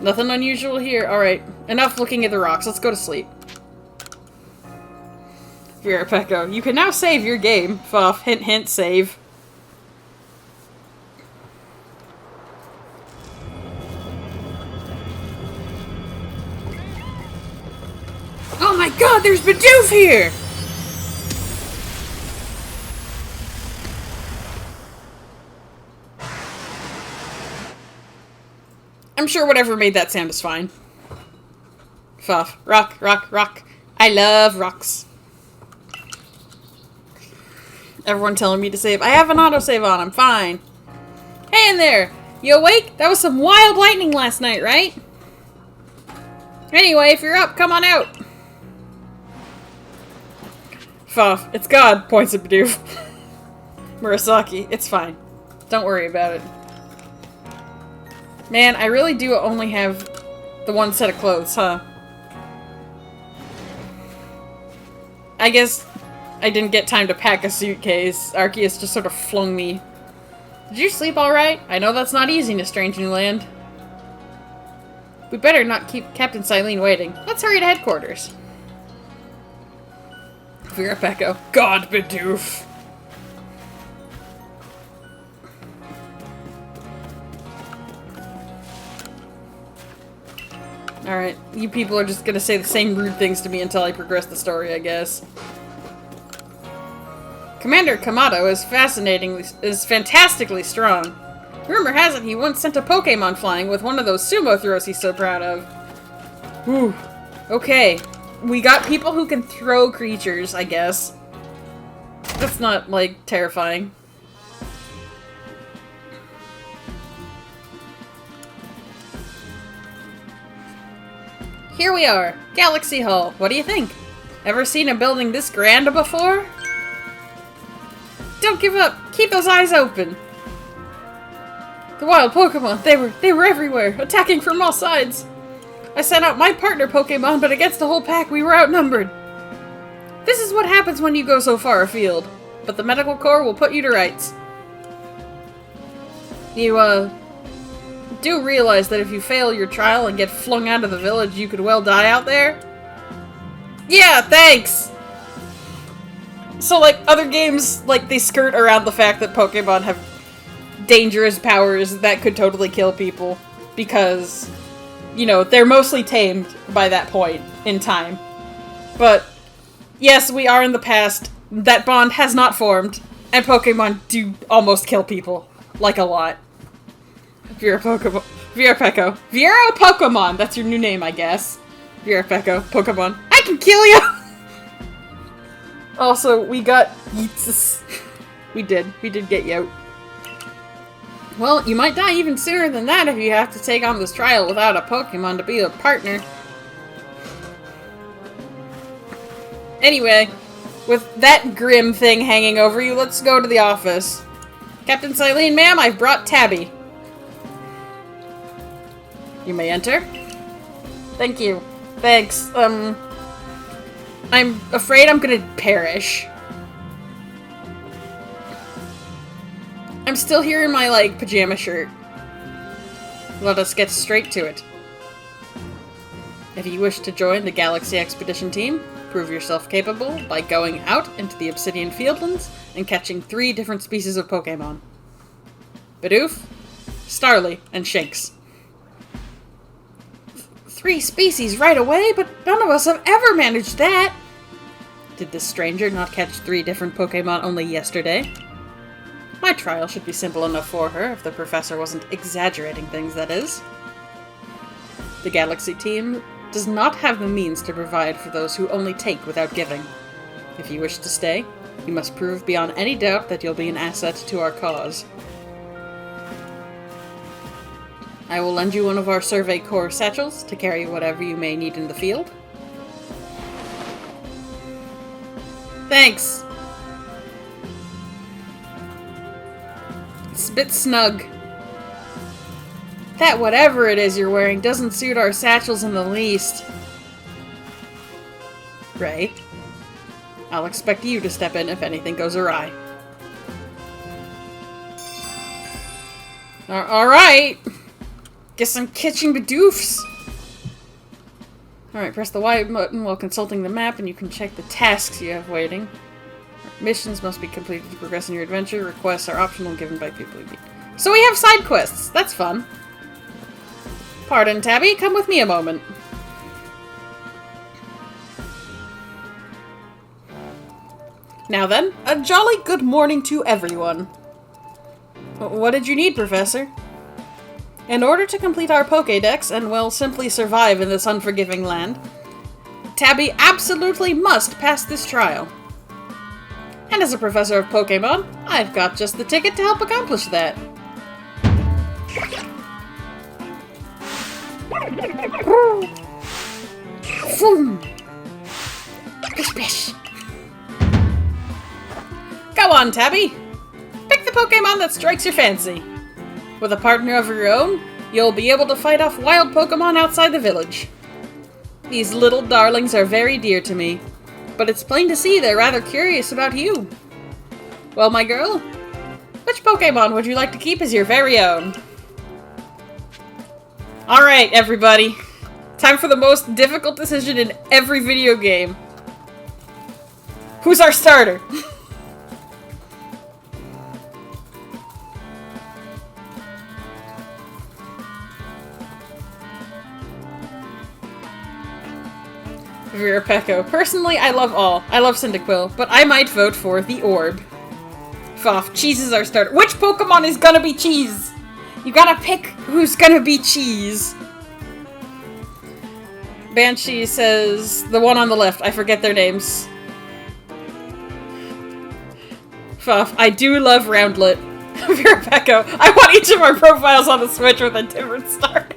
Nothing unusual here. Alright, enough looking at the rocks. Let's go to sleep. Virapeko, you can now save your game. Fuff. Hint, hint, save. Oh my god, there's Bidoof here! I'm sure whatever made that sound is fine. Fuff. Rock, rock, rock. I love rocks. Everyone telling me to save. I have an autosave on, I'm fine. Hey in there! You awake? That was some wild lightning last night, right? Anyway, if you're up, come on out. Fuff, it's God, points at Bidoof. Murasaki, it's fine. Don't worry about it. Man, I really do only have the one set of clothes, huh? I guess I didn't get time to pack a suitcase. Arceus just sort of flung me. Did you sleep alright? I know that's not easy in a strange new land. We better not keep Captain Silene waiting. Let's hurry to headquarters. Vera Pecco. God, Bidoof. Alright, you people are just gonna say the same rude things to me until I progress the story, I guess. Commander Kamato is fantastically strong. Rumor has it he once sent a Pokemon flying with one of those sumo throws he's so proud of. Whew. Okay. We got people who can throw creatures, I guess. That's not, like, terrifying. Here we are. Galaxy Hall. What do you think? Ever seen a building this grand before? Don't give up! Keep those eyes open! The wild Pokemon, they were everywhere, attacking from all sides. I sent out my partner Pokemon, but against the whole pack we were outnumbered. This is what happens when you go so far afield. But the medical corps will put you to rights. You, do realize that if you fail your trial and get flung out of the village, you could well die out there? Yeah, thanks! So, like, other games, like, they skirt around the fact that Pokemon have dangerous powers that could totally kill people. Because, you know, they're mostly tamed by that point in time. But, yes, we are in the past. That bond has not formed. And Pokemon do almost kill people. Like, a lot. Vera Pecco. Vera Pokemon! That's your new name, I guess. Vera Pecco. Pokemon. I can kill you! Also, we got Yeetsus. We did get Yout. Well, you might die even sooner than that if you have to take on this trial without a Pokemon to be a partner. Anyway, with that grim thing hanging over you, let's go to the office. Captain Silene, ma'am, I've brought Tabby. You may enter. Thank you. Thanks. I'm afraid I'm gonna perish. I'm still here in my, like, pajama shirt. Let us get straight to it. If you wish to join the Galaxy Expedition team, prove yourself capable by going out into the Obsidian Fieldlands and catching 3 different species of Pokemon. Bidoof, Starly, and Shinx. 3 species right away, but none of us have ever managed that! Did this stranger not catch 3 different Pokemon only yesterday? My trial should be simple enough for her, if the professor wasn't exaggerating things, that is. The Galaxy team does not have the means to provide for those who only take without giving. If you wish to stay, you must prove beyond any doubt that you'll be an asset to our cause. I will lend you one of our Survey Corps satchels to carry whatever you may need in the field. Thanks! It's a bit snug. That whatever it is you're wearing doesn't suit our satchels in the least. Ray, I'll expect you to step in if anything goes awry. Alright! Guess I'm catching Bidoofs! Alright, press the Y button while consulting the map and you can check the tasks you have waiting. Missions must be completed to progress in your adventure. Requests are optional given by people you meet. So we have side quests! That's fun. Pardon, Tabby. Come with me a moment. Now then, a jolly good morning to everyone. What did you need, Professor? In order to complete our Pokédex and, well, simply survive in this unforgiving land, Tabby absolutely must pass this trial. And as a professor of Pokémon, I've got just the ticket to help accomplish that. Boom! Bish bish! Go on, Tabby! Pick the Pokemon that strikes your fancy. With a partner of your own, you'll be able to fight off wild Pokemon outside the village. These little darlings are very dear to me, but it's plain to see they're rather curious about you. Well, my girl, which Pokemon would you like to keep as your very own? Alright, everybody. Time for the most difficult decision in every video game. Who's our starter? Virapeko. Personally, I love all. I love Cyndaquil, but I might vote for the Orb. Foff. Cheese is our starter. Which Pokemon is gonna be Cheese? You gotta pick who's gonna be Cheese. Banshee says the one on the left. I forget their names. Foff. I do love Roundlet. Virapeko. I want each of our profiles on the Switch with a different starter.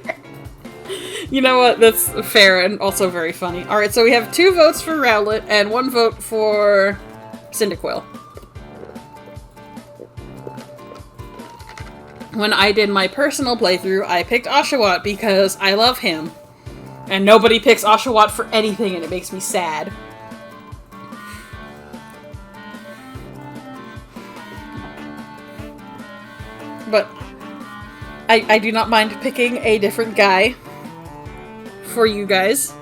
You know what? That's fair and also very funny. Alright, so we have 2 votes for Rowlet and 1 vote for Cyndaquil. When I did my personal playthrough, I picked Oshawott because I love him. And nobody picks Oshawott for anything and it makes me sad. But I do not mind picking a different guy for you guys.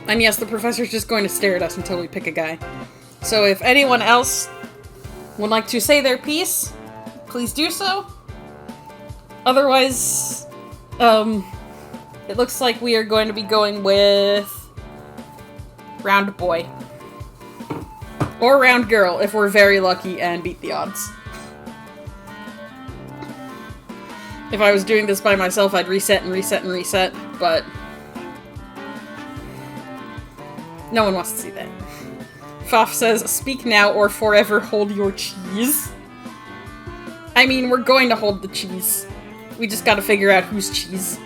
And yes, the professor's just going to stare at us until we pick a guy. So if anyone else would like to say their piece, please do so. Otherwise, it looks like we are going to be going with Round Boy. Or Round Girl, if we're very lucky and beat the odds. If I was doing this by myself, I'd reset and reset and reset, but no one wants to see that. Foff says, speak now or forever hold your cheese. I mean, we're going to hold the cheese. We just gotta figure out who's Cheese.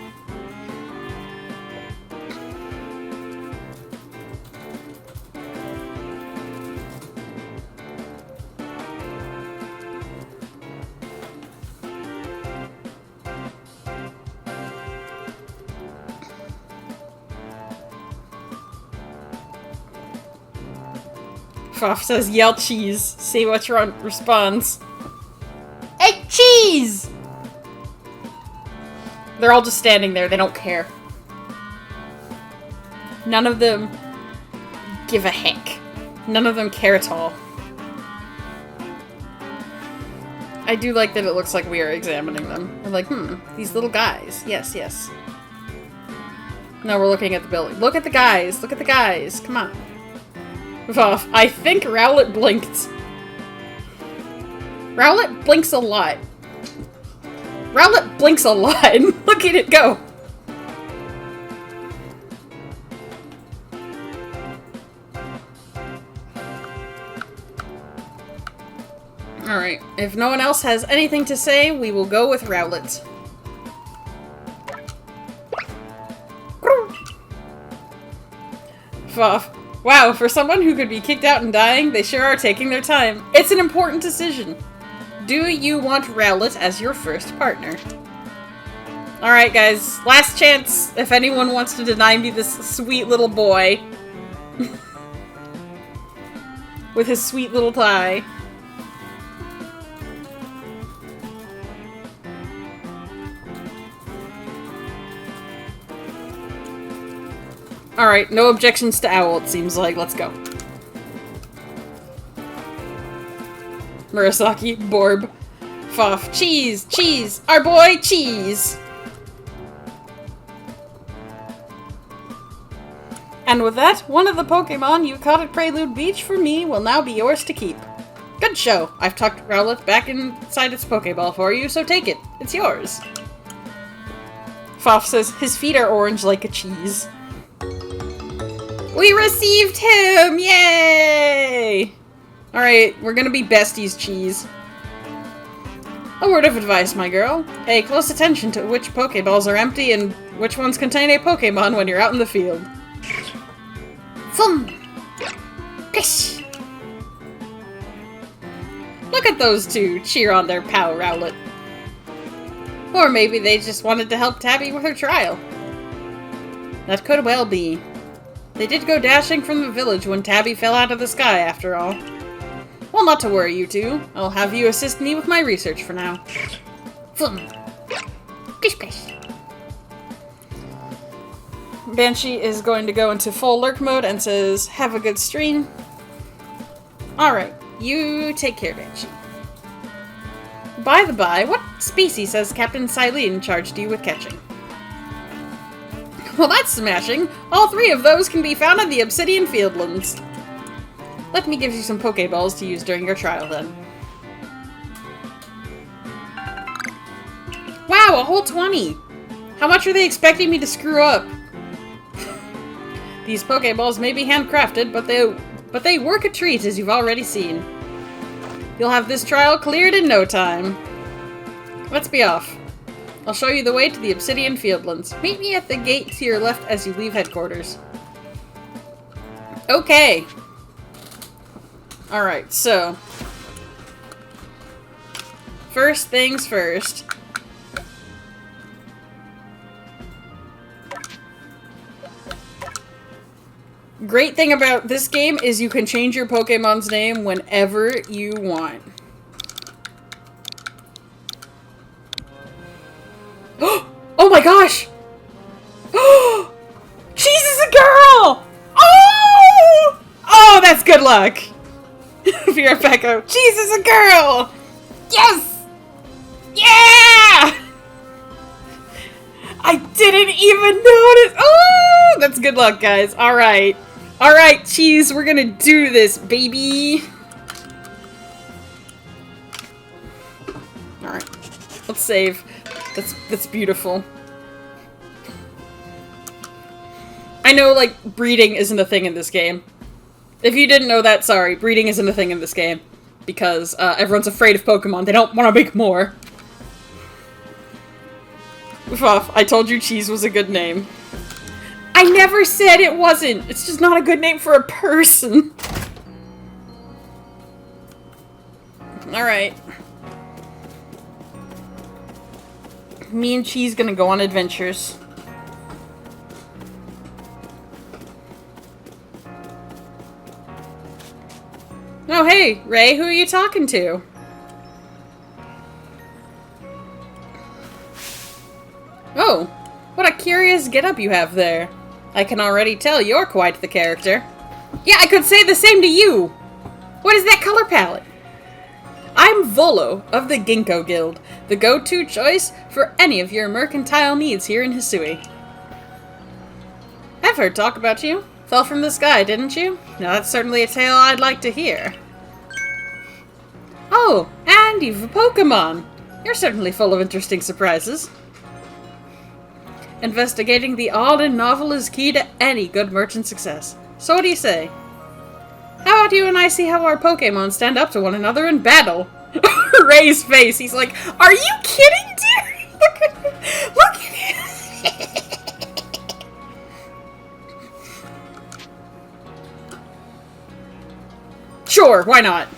Foff says, yell cheese. See which one responds. Hey, cheese! They're all just standing there. They don't care. None of them give a heck. None of them care at all. I do like that it looks like we are examining them. We're like, these little guys. Yes, yes. No, we're looking at the building. Look at the guys. Look at the guys. Come on. Off. I think Rowlet blinked. Rowlet blinks a lot. Rowlet blinks a lot. Look at it go. Alright, if no one else has anything to say, we will go with Rowlet. Foff. Wow, for someone who could be kicked out and dying, they sure are taking their time. It's an important decision. Do you want Rowlet as your first partner? Alright guys, last chance if anyone wants to deny me this sweet little boy. With his sweet little tie. Alright, no objections to Owl, it seems like. Let's go. Murasaki, Borb, Foff, Cheese, Cheese, our boy Cheese! And with that, one of the Pokemon you caught at Prelude Beach for me will now be yours to keep. Good show. I've tucked Rowlet back inside its Pokeball for you, so take it. It's yours. Foff says, his feet are orange like a cheese. We received him! Yay! Alright, we're gonna be besties, cheese. A word of advice, my girl. Pay close attention to which Pokeballs are empty and which ones contain a Pokemon when you're out in the field. Thump! Pish! Look at those two cheer on their pal Rowlet. Or maybe they just wanted to help Tabby with her trial. That could well be. They did go dashing from the village when Tabby fell out of the sky, after all. Well, not to worry, you two. I'll have you assist me with my research for now. Pish pish. Banshee is going to go into full lurk mode and says, have a good stream. Alright, you take care, Banshee. By the by, what species has Captain Silene charged you with catching? Well, that's smashing. All three of those can be found in the Obsidian Fieldlands. Let me give you some Pokeballs to use during your trial, then. Wow, a whole 20! How much are they expecting me to screw up? These Pokeballs may be handcrafted, but they work a treat, as you've already seen. You'll have this trial cleared in no time. Let's be off. I'll show you the way to the Obsidian Fieldlands. Meet me at the gate to your left as you leave headquarters. Okay. Alright, so. First things first. Great thing about this game is you can change your Pokemon's name whenever you want. Oh my gosh! Cheese is a girl! Oh! Oh, that's good luck! Virapeko, Cheese is a girl! Yes! Yeah! I didn't even notice! Oh! That's good luck, guys. Alright. Alright, Cheese, we're gonna do this, baby! Alright. Let's save. That's beautiful. I know, like, breeding isn't a thing in this game. If you didn't know that, sorry. Breeding isn't a thing in this game. Because, everyone's afraid of Pokemon. They don't want to make more. Oof off. I told you Cheese was a good name. I never said it wasn't! It's just not a good name for a person. Alright. Me and Cheese gonna go on adventures. Oh, hey, Ray, who are you talking to? Oh, what a curious getup you have there. I can already tell you're quite the character. Yeah, I could say the same to you! What is that color palette? I'm Volo of the Ginkgo Guild, the go-to choice for any of your mercantile needs here in Hisui. I've heard talk about you. Fell from the sky, didn't you? Now that's certainly a tale I'd like to hear. Oh, and you've a Pokemon! You're certainly full of interesting surprises. Investigating the odd and novel is key to any good merchant success. So what do you say? How about you and I see how our Pokemon stand up to one another in battle? Ray's face, he's like, are you kidding, dude? Look at him! Sure, why not?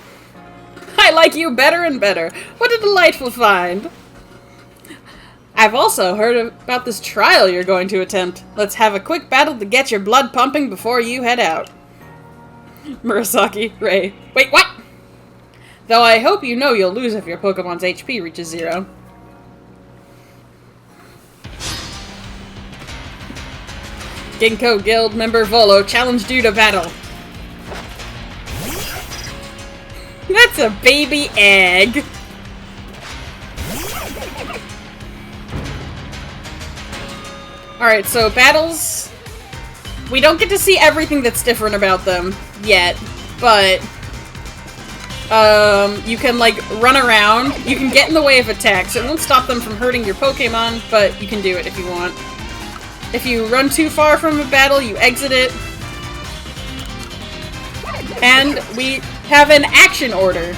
I like you better and better. What a delightful find. I've also heard about this trial you're going to attempt. Let's have a quick battle to get your blood pumping before you head out. Murasaki, Ray. Wait, what? Though I hope you know you'll lose if your Pokemon's HP reaches 0. Ginkgo Guild member Volo challenged you to battle. That's a baby egg. Alright, so battles... We don't get to see everything that's different about them yet, but... You can, like, run around. You can get in the way of attacks. It won't stop them from hurting your Pokemon, but you can do it if you want. If you run too far from a battle, you exit it. And we have an action order.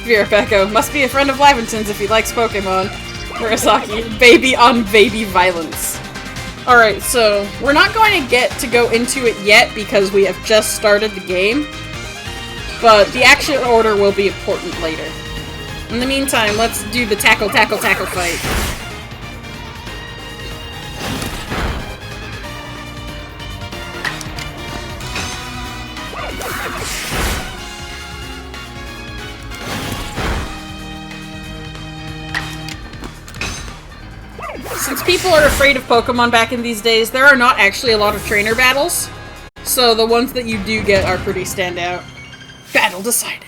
Virapeko must be a friend of Laventon's if he likes Pokemon. Murasaki, baby on baby violence. Alright, so we're not going to get to go into it yet because we have just started the game. But the action order will be important later. In the meantime, let's do the tackle fight. Since people are afraid of Pokemon back in these days, there are not actually a lot of trainer battles. So the ones that you do get are pretty standout. Battle decided.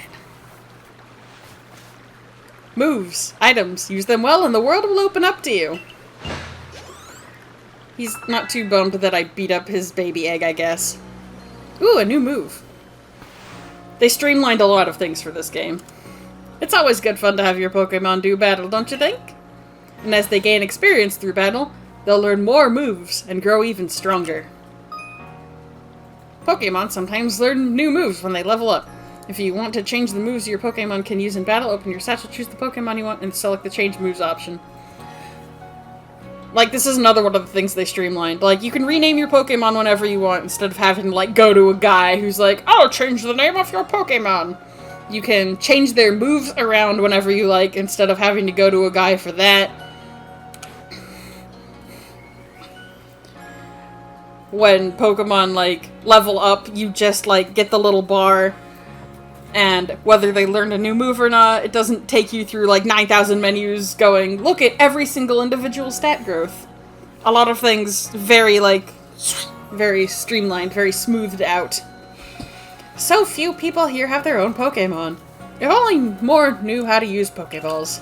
Moves. Items. Use them well and the world will open up to you. He's not too bummed that I beat up his baby egg, I guess. Ooh, a new move. They streamlined a lot of things for this game. It's always good fun to have your Pokemon do battle, don't you think? And as they gain experience through battle, they'll learn more moves and grow even stronger. Pokemon sometimes learn new moves when they level up. If you want to change the moves your Pokemon can use in battle, open your satchel, choose the Pokemon you want, and select the change moves option. Like, this is another one of the things they streamlined. Like, you can rename your Pokemon whenever you want, instead of having to, like, go to a guy who's like, "I'll change the name of your Pokemon." You can change their moves around whenever you like, instead of having to go to a guy for that. When Pokemon, like, level up, you just, like, get the little bar, and whether they learned a new move or not, it doesn't take you through, like, 9,000 menus going, look at every single individual stat growth. A lot of things very, like, very streamlined, very smoothed out. So few people here have their own Pokemon. If only more knew how to use Pokeballs.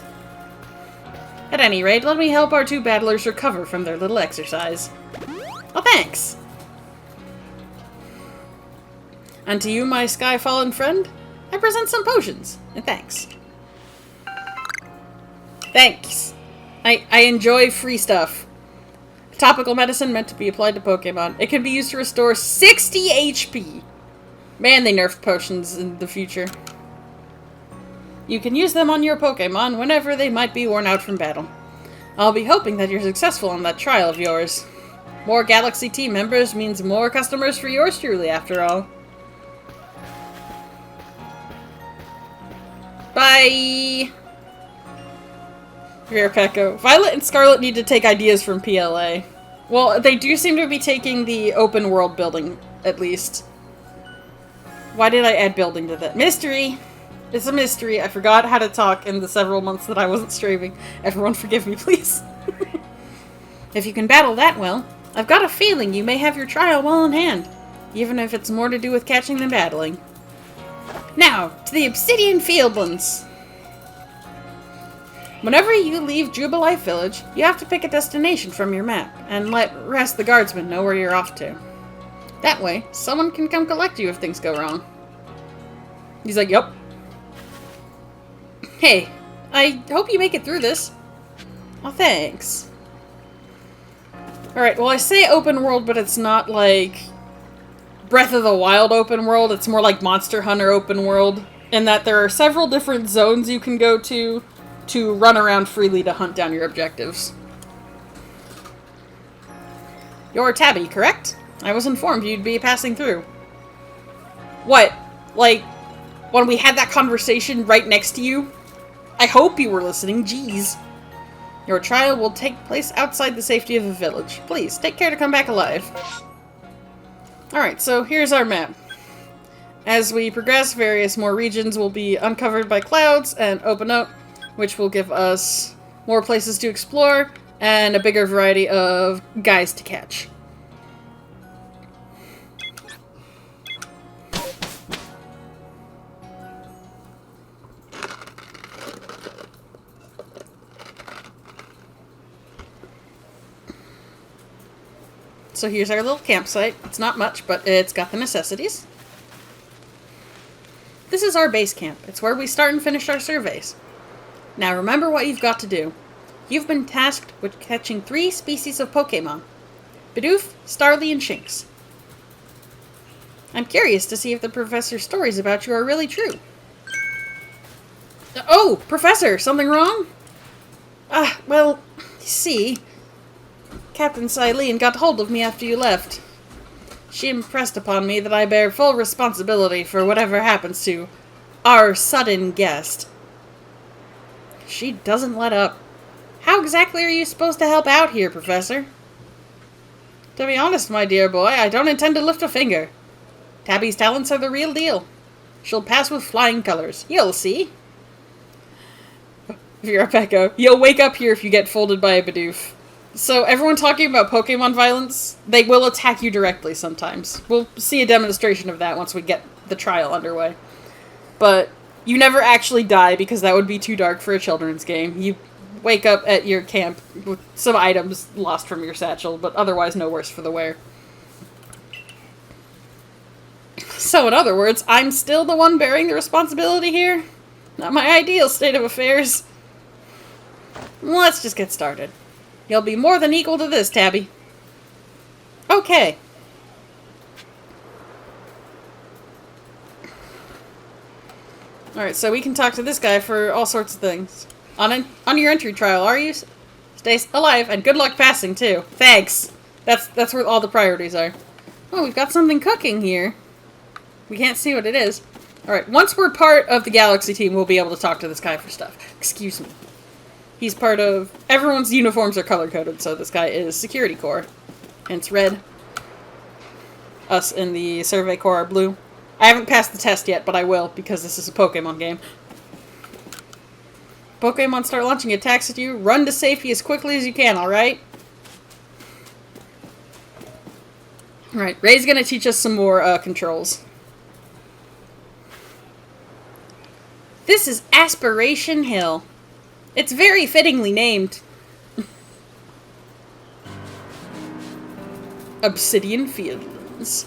At any rate, let me help our two battlers recover from their little exercise. Oh, thanks! And to you, my sky-fallen friend, I present some potions, and thanks. Thanks. I enjoy free stuff. Topical medicine meant to be applied to Pokemon. It can be used to restore 60 HP. Man, they nerfed potions in the future. You can use them on your Pokemon whenever they might be worn out from battle. I'll be hoping that you're successful on that trial of yours. More Galaxy team members means more customers for yours truly, after all. Bye! Virapeko. Violet and Scarlet need to take ideas from PLA. Well, they do seem to be taking the open world building, at least. Why did I add building to that? Mystery! It's a mystery. I forgot how to talk in the several months that I wasn't streaming. Everyone forgive me, please. If you can battle that well, I've got a feeling you may have your trial well in hand, even if it's more to do with catching than battling. Now, to the Obsidian Fieldlands. Whenever you leave Jubilife Village, you have to pick a destination from your map, and let rest the guardsmen know where you're off to. That way, someone can come collect you if things go wrong. He's like, yup. Hey, I hope you make it through this. Oh, thanks. Alright, well I say open world, but it's not like Breath of the Wild open world. It's more like Monster Hunter open world, in that there are several different zones you can go to run around freely to hunt down your objectives. You're Tabby, correct? I was informed you'd be passing through. What? Like, when we had that conversation right next to you? I hope you were listening, jeez. Your trial will take place outside the safety of a village. Please, take care to come back alive. Alright, so here's our map. As we progress, various more regions will be uncovered by clouds and open up, which will give us more places to explore and a bigger variety of guys to catch. So here's our little campsite. It's not much, but it's got the necessities. This is our base camp. It's where we start and finish our surveys. Now remember what you've got to do. You've been tasked with catching 3 species of Pokemon. Bidoof, Starly, and Shinx. I'm curious to see if the professor's stories about you are really true. Oh, Professor, something wrong? Well, you see, Captain Silene got hold of me after you left. She impressed upon me that I bear full responsibility for whatever happens to our sudden guest. She doesn't let up. How exactly are you supposed to help out here, Professor? To be honest, my dear boy, I don't intend to lift a finger. Tabby's talents are the real deal. She'll pass with flying colors. You'll see. If you're a Pecco, you'll wake up here if you get folded by a Bidoof. So everyone talking about Pokemon violence, they will attack you directly sometimes. We'll see a demonstration of that once we get the trial underway. But you never actually die because that would be too dark for a children's game. You wake up at your camp with some items lost from your satchel, but otherwise no worse for the wear. So in other words, I'm still the one bearing the responsibility here? Not my ideal state of affairs. Let's just get started. You'll be more than equal to this, Tabby. Okay. Alright, so we can talk to this guy for all sorts of things. On your entry trial, are you? Stay alive, and good luck passing, too. Thanks! That's where all the priorities are. Oh, we've got something cooking here. We can't see what it is. Alright, once we're part of the Galaxy team, we'll be able to talk to this guy for stuff. Excuse me. He's part of... Everyone's uniforms are color-coded, so this guy is Security Corps. And it's red. Us in the Survey Corps are blue. I haven't passed the test yet, but I will, because this is a Pokemon game. Pokemon start launching attacks at you, run to safety as quickly as you can, alright? Alright, Ray's gonna teach us some more controls. This is Aspiration Hill. It's very fittingly named. Obsidian Fields.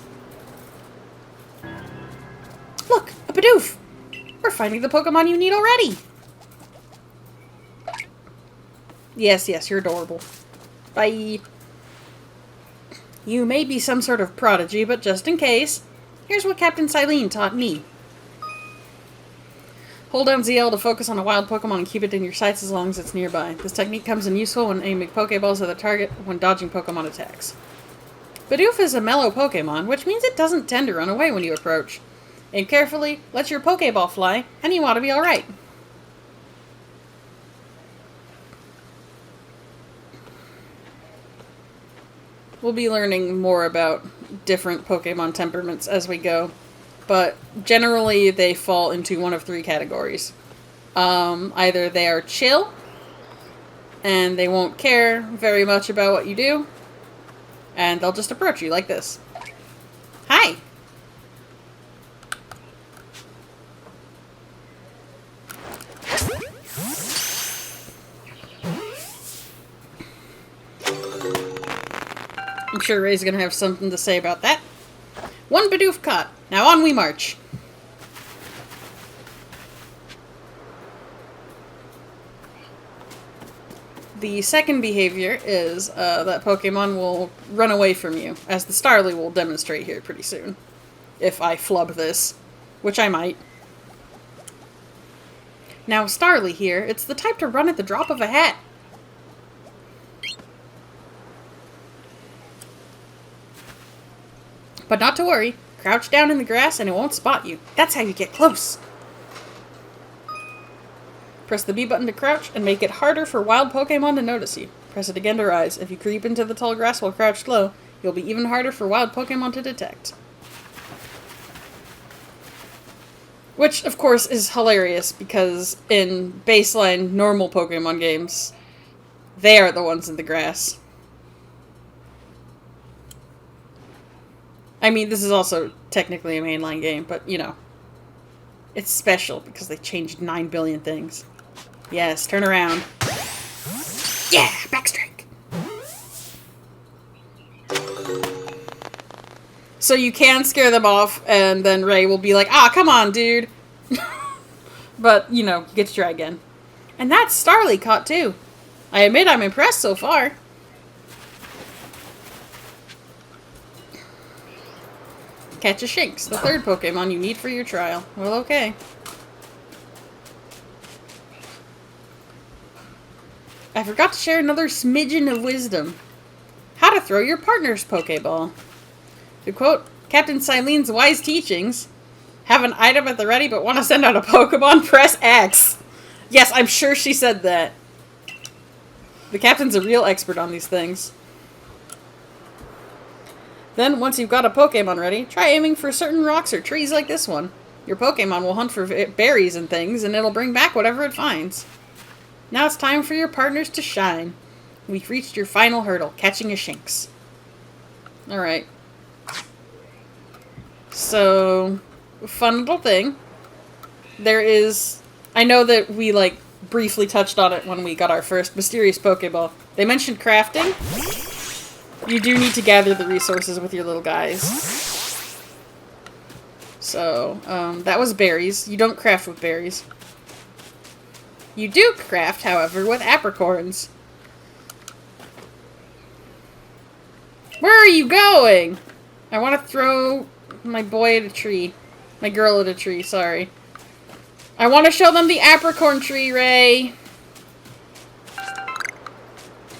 Look, a Bidoof! We're finding the Pokemon you need already! Yes, you're adorable. Bye! You may be some sort of prodigy, but just in case, here's what Captain Silene taught me. Hold down ZL to focus on a wild Pokemon and keep it in your sights as long as it's nearby. This technique comes in useful when aiming Pokeballs at the target when dodging Pokemon attacks. Bidoof is a mellow Pokemon, which means it doesn't tend to run away when you approach. Aim carefully, let your Pokeball fly, and you ought to be alright. We'll be learning more about different Pokemon temperaments as we go. But generally, they fall into one of 3 categories. Either they are chill, and they won't care very much about what you do, and they'll just approach you like this. Hi! I'm sure Ray's gonna have something to say about that. 1 Bidoof caught. Now on we march. The second behavior is that Pokemon will run away from you, as the Starly will demonstrate here pretty soon. If I flub this, which I might. Now Starly here, it's the type to run at the drop of a hat. But not to worry. Crouch down in the grass and it won't spot you. That's how you get close. Press the B button to crouch and make it harder for wild Pokemon to notice you. Press it again to rise. If you creep into the tall grass while crouched low, you'll be even harder for wild Pokemon to detect. Which, of course, is hilarious because in baseline normal Pokemon games, they are the ones in the grass. I mean, this is also technically a mainline game, but, you know. It's special because they changed 9 billion things. Yes, turn around. Yeah, backstrike! So you can scare them off, and then Ray will be like, ah, come on, dude! But, you know, you get to try again. And that's Starly caught too. I admit I'm impressed so far. Catch a Shinx, the third Pokemon you need for your trial. Well, okay. I forgot to share another smidgen of wisdom. How to throw your partner's Pokeball. To quote Captain Silene's wise teachings, have an item at the ready but want to send out a Pokemon, press X. Yes, I'm sure she said that. The captain's a real expert on these things. Then, once you've got a Pokemon ready, try aiming for certain rocks or trees like this one. Your Pokemon will hunt for berries and things, and it'll bring back whatever it finds. Now it's time for your partners to shine. We've reached your final hurdle, catching a Shinx. Alright. So, fun little thing. There is... I know that we, like, briefly touched on it when we got our first mysterious Pokeball. They mentioned crafting. You do need to gather the resources with your little guys. So, that was berries. You don't craft with berries. You do craft, however, with apricorns. Where are you going? I want to throw my boy at a tree. My girl at a tree, sorry. I want to show them the apricorn tree, Ray.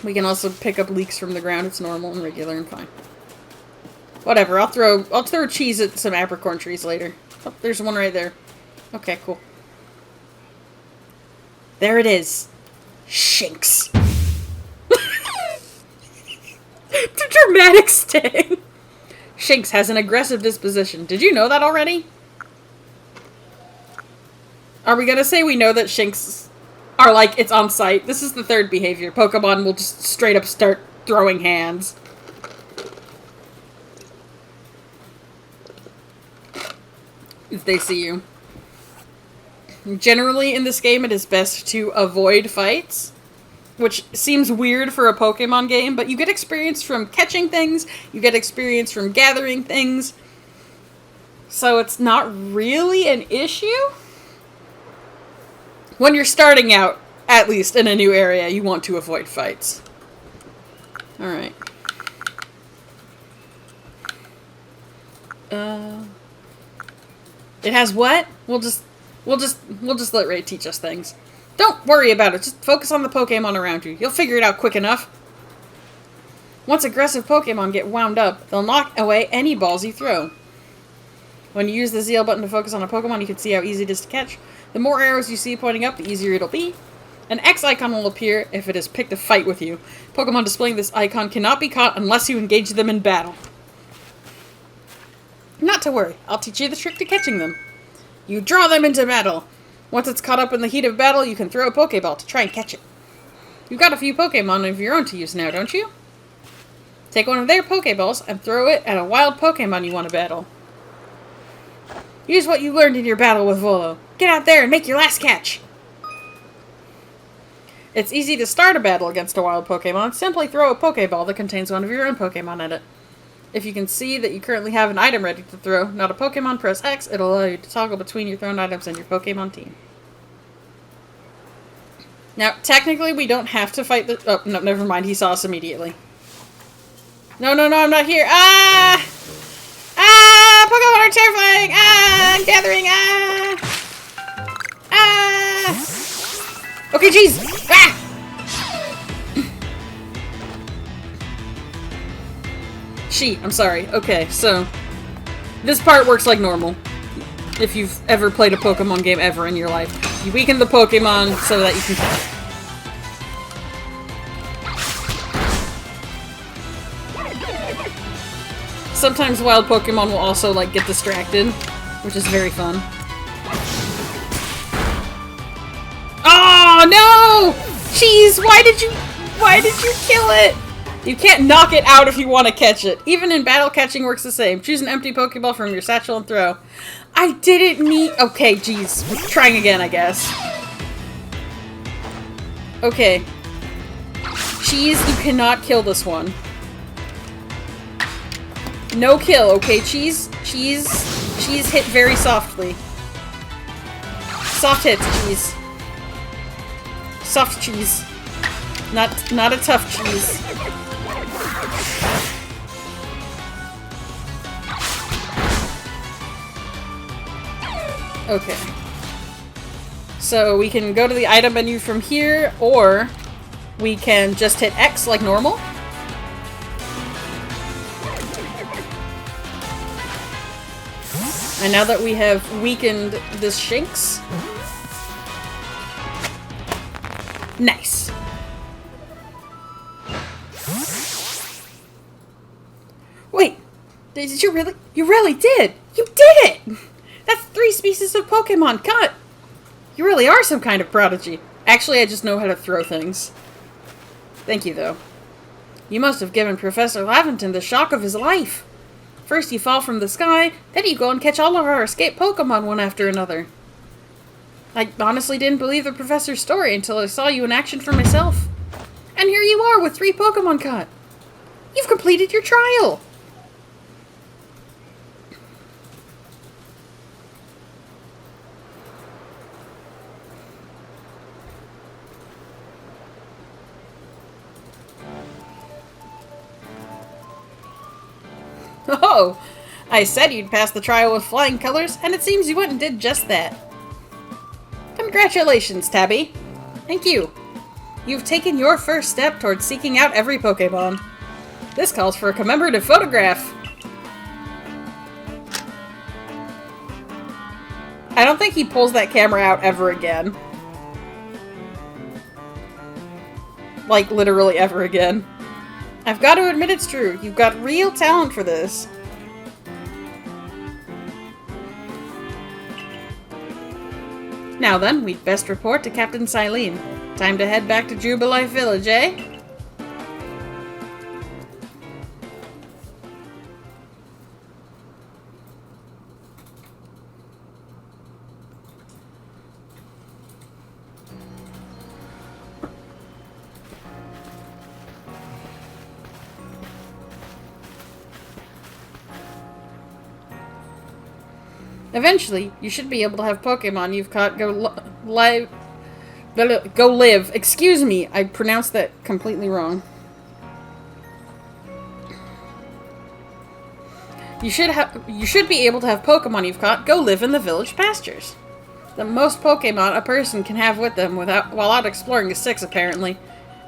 We can also pick up leeks from the ground. It's normal and regular and fine. Whatever, I'll throw cheese at some apricorn trees later. Oh, there's one right there. Okay, cool. There it is. Shinx. The dramatic sting. Shinx has an aggressive disposition. Did you know that already? Are we gonna say we know that Shinx are like, it's on site? This is the third behavior. Pokemon will just straight up start throwing hands. If they see you. Generally in this game it is best to avoid fights, which seems weird for a Pokemon game, but you get experience from catching things, you get experience from gathering things, so it's not really an issue. When you're starting out, at least in a new area, you want to avoid fights. Alright. It has what? We'll just let Ray teach us things. Don't worry about it, just focus on the Pokemon around you. You'll figure it out quick enough. Once aggressive Pokemon get wound up, they'll knock away any balls you throw. When you use the ZL button to focus on a Pokemon, you can see how easy it is to catch. The more arrows you see pointing up, the easier it'll be. An X icon will appear if it has picked a fight with you. Pokemon displaying this icon cannot be caught unless you engage them in battle. Not to worry, I'll teach you the trick to catching them. You draw them into battle. Once it's caught up in the heat of battle, you can throw a Pokeball to try and catch it. You've got a few Pokemon of your own to use now, don't you? Take one of their Pokeballs and throw it at a wild Pokemon you want to battle. Use what you learned in your battle with Volo. Get out there and make your last catch! It's easy to start a battle against a wild Pokemon. Simply throw a Pokeball that contains one of your own Pokemon at it. If you can see that you currently have an item ready to throw, not a Pokemon, press X. It'll allow you to toggle between your thrown items and your Pokemon team. Now, technically, we don't have to fight the... Oh, no, never mind. He saw us immediately. No, no, no, I'm not here. Ah! Ah! Pokemon are terrifying! Ah! I'm gathering! Ah! Ah! Okay, jeez! Ah! I'm sorry. Okay, so... This part works like normal. If you've ever played a Pokemon game ever in your life. You weaken the Pokemon so that you can catch it. Sometimes wild Pokemon will also, like, get distracted, which is very fun. Oh, no! Jeez, why did you kill it? You can't knock it out if you want to catch it. Even in battle, catching works the same. Choose an empty Pokeball from your satchel and throw. I didn't mean... Okay, jeez. We're trying again, I guess. Okay. Cheese, you cannot kill this one. No kill, okay, Cheese? Cheese hit very softly. Soft hits, cheese. Soft cheese. Not a tough cheese. Okay. So we can go to the item menu from here, or we can just hit X like normal. And now that we have weakened this Shinx... Nice. Wait! Did you really? You really did! You did it! That's 3 species of Pokemon cut! You really are some kind of prodigy. Actually, I just know how to throw things. Thank you, though. You must have given Professor Laventon the shock of his life. First you fall from the sky, then you go and catch all of our escaped Pokemon one after another. I honestly didn't believe the professor's story until I saw you in action for myself. And here you are with 3 Pokemon caught. You've completed your trial! Oh! I said you'd pass the trial with flying colors, and it seems you went and did just that. Congratulations, Tabby. Thank you. You've taken your first step towards seeking out every Pokemon. This calls for a commemorative photograph. I don't think he pulls that camera out ever again. Like, literally ever again. I've got to admit it's true. You've got real talent for this. Now then, we'd best report to Captain Silene. Time to head back to Jubilife Village, eh? Eventually, you should be able to have Pokemon you've caught go live. Excuse me, I pronounced that completely wrong. You should be able to have Pokemon you've caught go live in the village pastures. The most Pokemon a person can have with them while out exploring is 6, apparently.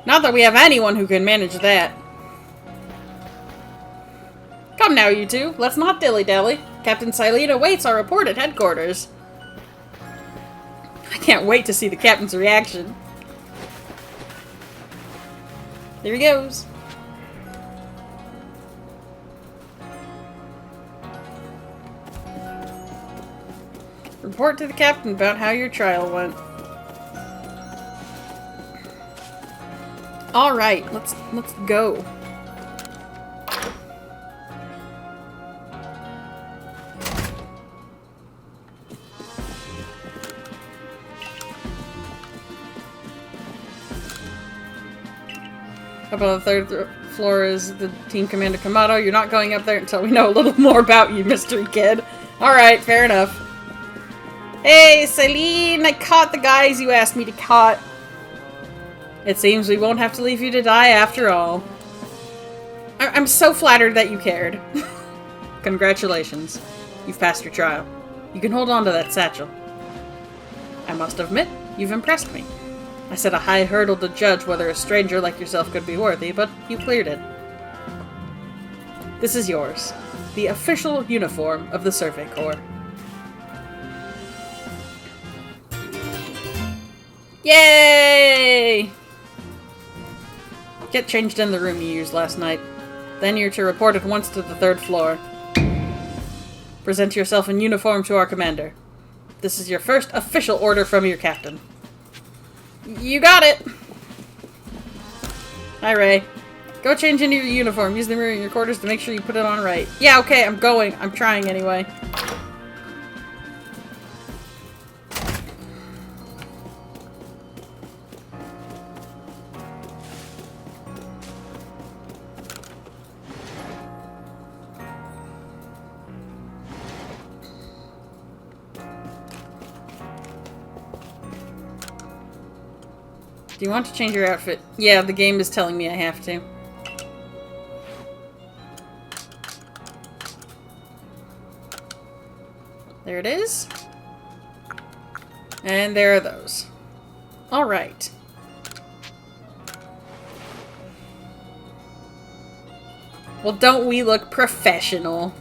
Not that we have anyone who can manage that. Come now, you two. Let's not dilly-dally. Captain Silene awaits our report at headquarters. I can't wait to see the captain's reaction. There he goes. Report to the captain about how your trial went. All right, let's go. Up on the 3rd floor is the team commander Kamado. You're not going up there until we know a little more about you, mystery kid. Alright, fair enough. Hey, Celine, I caught the guys you asked me to caught. It seems we won't have to leave you to die after all. I'm so flattered that you cared. Congratulations. You've passed your trial. You can hold on to that satchel. I must admit, you've impressed me. I set a high hurdle to judge whether a stranger like yourself could be worthy, but you cleared it. This is yours. The official uniform of the Survey Corps. Yay! Get changed in the room you used last night. Then you're to report at once to the 3rd floor. Present yourself in uniform to our commander. This is your first official order from your captain. You got it! Hi, Ray. Go change into your uniform. Use the mirror in your quarters to make sure you put it on right. Yeah, okay, I'm going. I'm trying anyway. Do you want to change your outfit? Yeah, the game is telling me I have to. There it is. And there are those. Alright. Well, don't we look professional?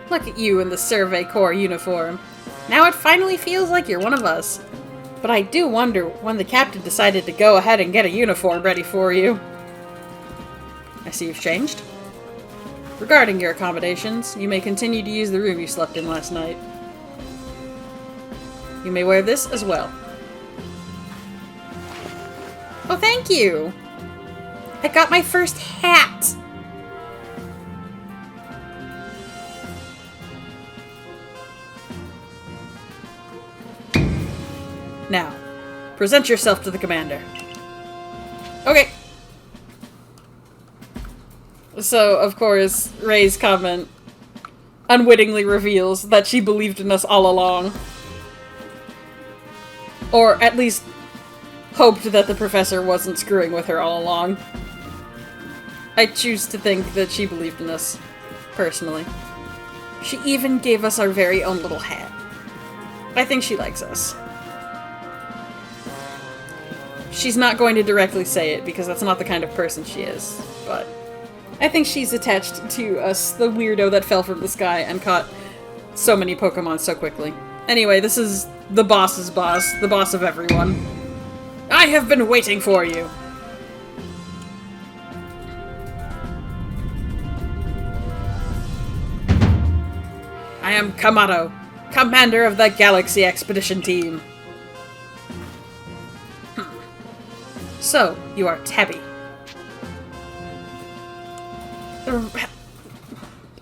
Look at you in the Survey Corps uniform. Now it finally feels like you're one of us. But I do wonder when the captain decided to go ahead and get a uniform ready for you. I see you've changed. Regarding your accommodations, you may continue to use the room you slept in last night. You may wear this as well. Oh, thank you! I got my first hat! Now, present yourself to the commander. Okay. So, of course, Ray's comment unwittingly reveals that she believed in us all along. Or at least hoped that the professor wasn't screwing with her all along. I choose to think that she believed in us, personally. She even gave us our very own little hat. I think she likes us. She's not going to directly say it, because that's not the kind of person she is, but I think she's attached to us, the weirdo that fell from the sky and caught so many Pokemon so quickly. Anyway, this is the boss's boss, the boss of everyone. I have been waiting for you! I am Kamato, commander of the Galaxy Expedition Team. So, you are Tabby.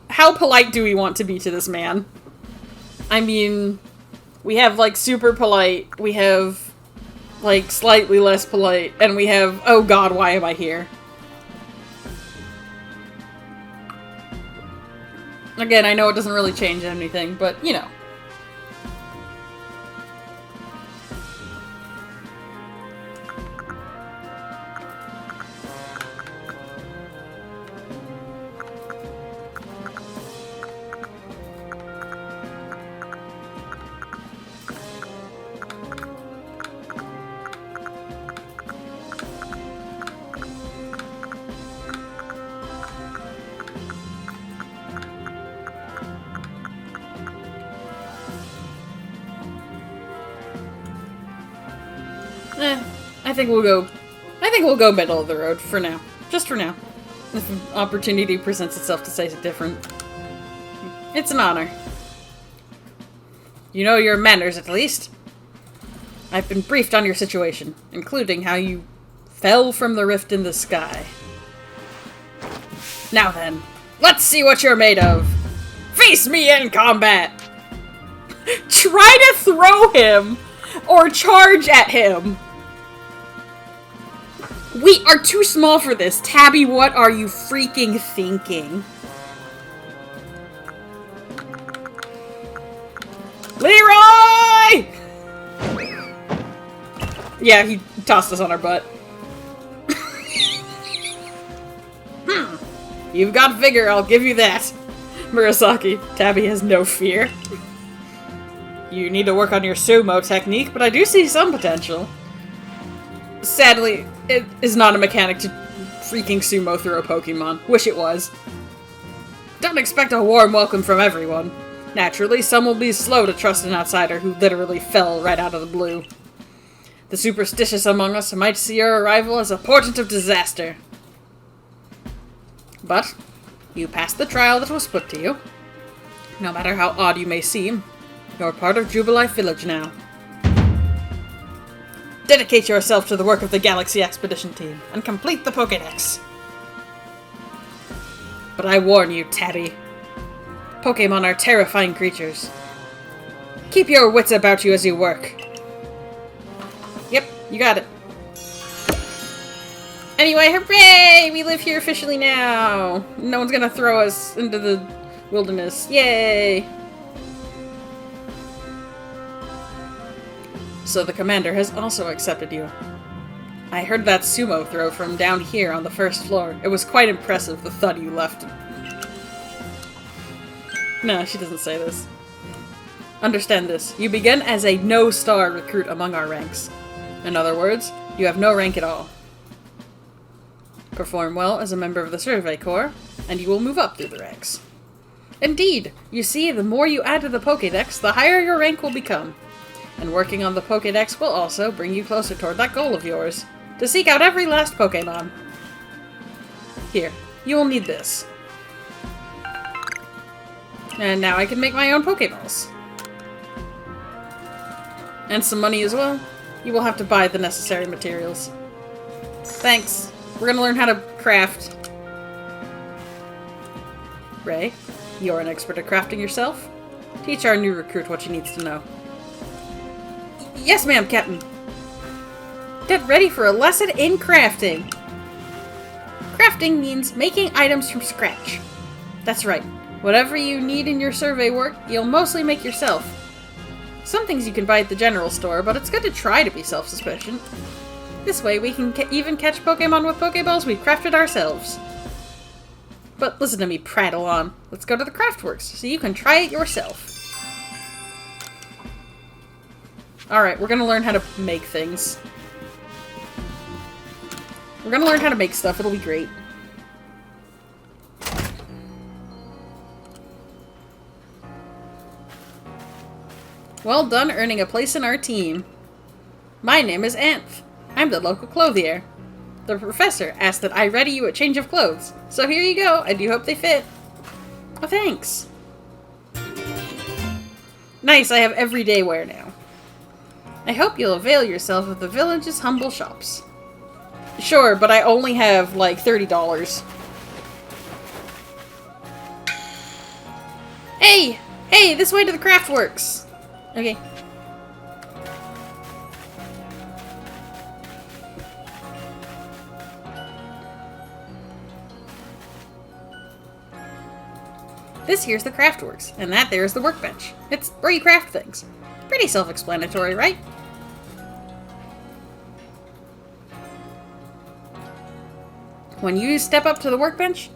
How polite do we want to be to this man? I mean, we have, like, super polite, we have, like, slightly less polite, and we have, oh god, why am I here? Again, I know it doesn't really change anything, but, you know. I think we'll go middle of the road for now. Just for now. If an opportunity presents itself to say it different. It's an honor. You know your manners, at least. I've been briefed on your situation, including how you fell from the rift in the sky. Now then, let's see what you're made of. Face me in combat! Try to throw him! Or charge at him! We are too small for this. Tabby, what are you freaking thinking? Leroy! Yeah, he tossed us on our butt. You've got vigor, I'll give you that. Murasaki, Tabby has no fear. You need to work on your sumo technique, but I do see some potential. Sadly, it is not a mechanic to freaking sumo through a Pokemon. Wish it was. Don't expect a warm welcome from everyone. Naturally, some will be slow to trust an outsider who literally fell right out of the blue. The superstitious among us might see your arrival as a portent of disaster. But, you passed the trial that was put to you. No matter how odd you may seem, you're part of Jubilife Village now. Dedicate yourself to the work of the Galaxy Expedition Team, and complete the Pokédex. But I warn you, Tabby. Pokémon are terrifying creatures. Keep your wits about you as you work. Yep, you got it. Anyway, hooray! We live here officially now! No one's gonna throw us into the wilderness. Yay! So the commander has also accepted you. I heard that sumo throw from down here on the first floor. It was quite impressive, the thud you left. No, she doesn't say this. Understand this. You begin as a no-star recruit among our ranks. In other words, you have no rank at all. Perform well as a member of the Survey Corps, and you will move up through the ranks. Indeed! You see, the more you add to the Pokédex, the higher your rank will become. And working on the Pokédex will also bring you closer toward that goal of yours, to seek out every last Pokémon. Here, you will need this. And now I can make my own Pokéballs. And some money as well. You will have to buy the necessary materials. Thanks. We're gonna learn how to craft. Ray, you're an expert at crafting yourself. Teach our new recruit what she needs to know. Yes, ma'am, Captain. Get ready for a lesson in crafting. Crafting means making items from scratch. That's right. Whatever you need in your survey work, you'll mostly make yourself. Some things you can buy at the general store, but it's good to try to be self-sufficient. This way we can even catch Pokemon with Pokeballs we've crafted ourselves. But listen to me prattle on. Let's go to the Craftworks so you can try it yourself. Alright, we're gonna learn how to make things. We're gonna learn how to make stuff, it'll be great. Well done earning a place in our team. My name is Anth. I'm the local clothier. The professor asked that I ready you a change of clothes, so here you go. I do hope they fit. Oh, thanks. Nice, I have everyday wear now. I hope you'll avail yourself of the village's humble shops. Sure, but I only have, like, $30. Hey! Hey, this way to the Craftworks! Okay. This here's the Craftworks, and that there is the workbench. It's where you craft things. Pretty self-explanatory, right? When you step up to the workbench,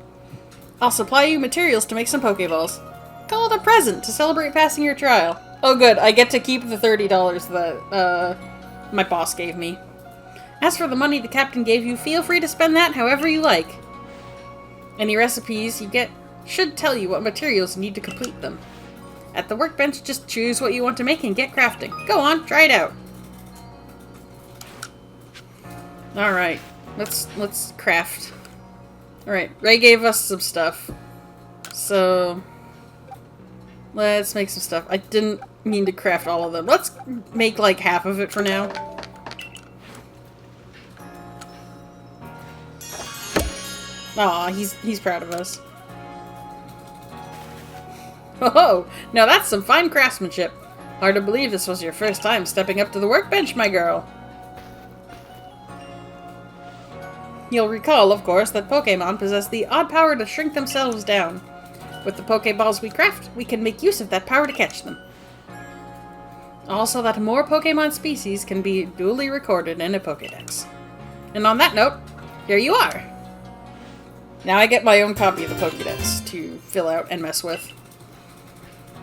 I'll supply you materials to make some Pokeballs. Call it a present to celebrate passing your trial. Oh good, I get to keep the $30 that, my boss gave me. As for the money the captain gave you, feel free to spend that however you like. Any recipes you get should tell you what materials you need to complete them. At the workbench, just choose what you want to make and get crafting. Go on, try it out. Alright, let's craft. Alright, Ray gave us some stuff. So let's make some stuff. I didn't mean to craft all of them. Let's make like half of it for now. Aw, he's proud of us. Oh, now that's some fine craftsmanship. Hard to believe this was your first time stepping up to the workbench, my girl. You'll recall, of course, that Pokémon possess the odd power to shrink themselves down. With the Pokéballs we craft, we can make use of that power to catch them. Also, that more Pokémon species can be duly recorded in a Pokédex. And on that note, here you are! Now I get my own copy of the Pokédex to fill out and mess with.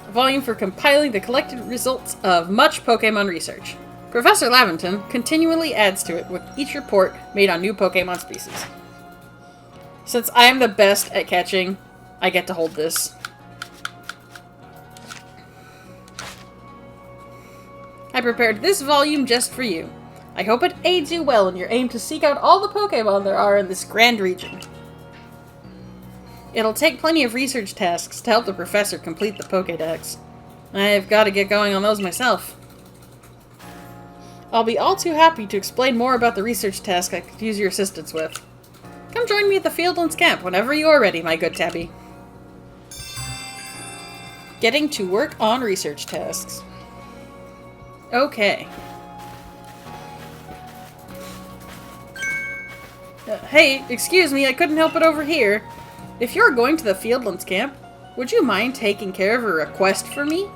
A volume for compiling the collected results of much Pokémon research. Professor Laventon continually adds to it with each report made on new Pokémon species. Since I am the best at catching, I get to hold this. I prepared this volume just for you. I hope it aids you well in your aim to seek out all the Pokémon there are in this grand region. It'll take plenty of research tasks to help the professor complete the Pokédex. I've got to get going on those myself. I'll be all too happy to explain more about the research task I could use your assistance with. Come join me at the Fieldlands camp whenever you are ready, my good Tabby. Getting to work on research tasks. Okay. Hey, excuse me, I couldn't help it over here. If you're going to the Fieldlands camp, would you mind taking care of a request for me?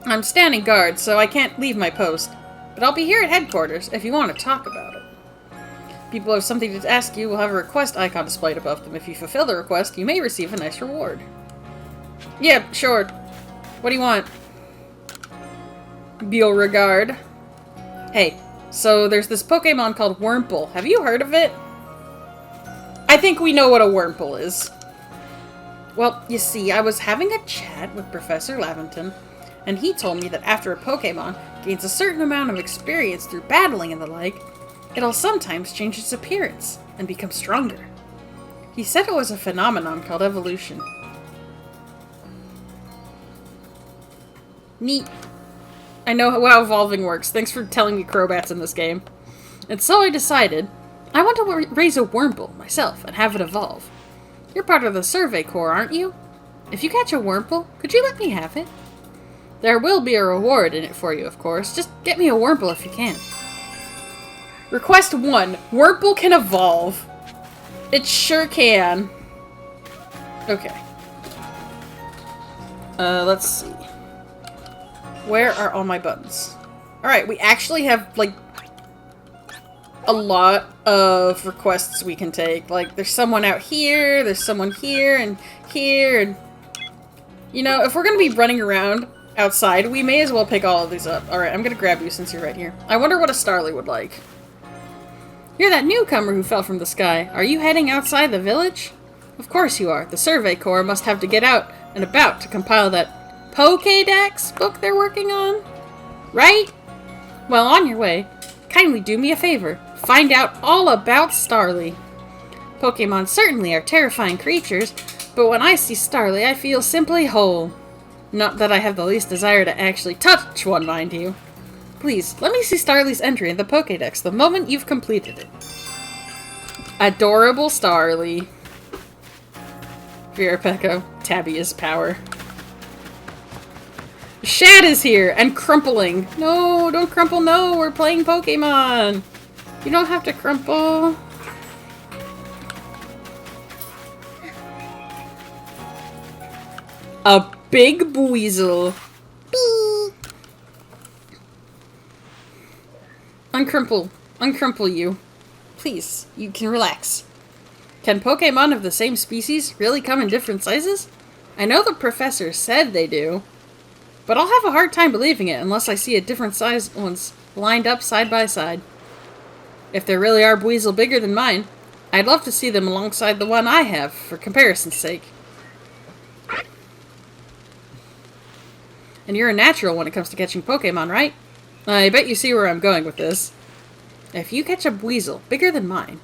I'm standing guard, so I can't leave my post, but I'll be here at headquarters if you want to talk about it. People who have something to ask you will have a request icon displayed above them. If you fulfill the request, you may receive a nice reward. Yeah, sure. What do you want? Beauregard. Hey, so there's this Pokemon called Wurmple. Have you heard of it? I think we know what a Wurmple is. Well, you see, I was having a chat with Professor Lavington, and he told me that after a Pokemon gains a certain amount of experience through battling and the like, it'll sometimes change its appearance and become stronger. He said it was a phenomenon called evolution. Neat. I know how evolving works. Thanks for telling me Crobats in this game. And so I decided, I want to raise a Wurmple myself and have it evolve. You're part of the Survey Corps, aren't you? If you catch a Wurmple, could you let me have it? There will be a reward in it for you, of course. Just get me a Wurmple if you can. Request 1. Wurmple can evolve. It sure can. Okay. Let's see. Where are all my buttons? Alright, we actually have, like, a lot of requests we can take. Like, there's someone out here, there's someone here, and... You know, if we're gonna be running around outside, we may as well pick all of these up. Alright, I'm gonna grab you since you're right here. I wonder what a Starly would like. You're that newcomer who fell from the sky. Are you heading outside the village? Of course you are. The Survey Corps must have to get out and about to compile that Pokédex book they're working on. Right? Well, on your way, kindly do me a favor. Find out all about Starly. Pokemon certainly are terrifying creatures, but when I see Starly, I feel simply whole. Not that I have the least desire to actually touch one, mind you. Please, let me see Starly's entry in the Pokédex the moment you've completed it. Adorable Starly. Virapeko, Tabby's power. Shad is here, and crumpling. No, don't crumple, no, we're playing Pokemon. You don't have to crumple. A big Buizel. Uncrumple. Uncrumple you. Please, you can relax. Can Pokemon of the same species really come in different sizes? I know the professor said they do, but I'll have a hard time believing it unless I see a different size ones lined up side by side. If there really are Buizel bigger than mine, I'd love to see them alongside the one I have, for comparison's sake. And you're a natural when it comes to catching Pokemon, right? I bet you see where I'm going with this. If you catch a Buizel bigger than mine,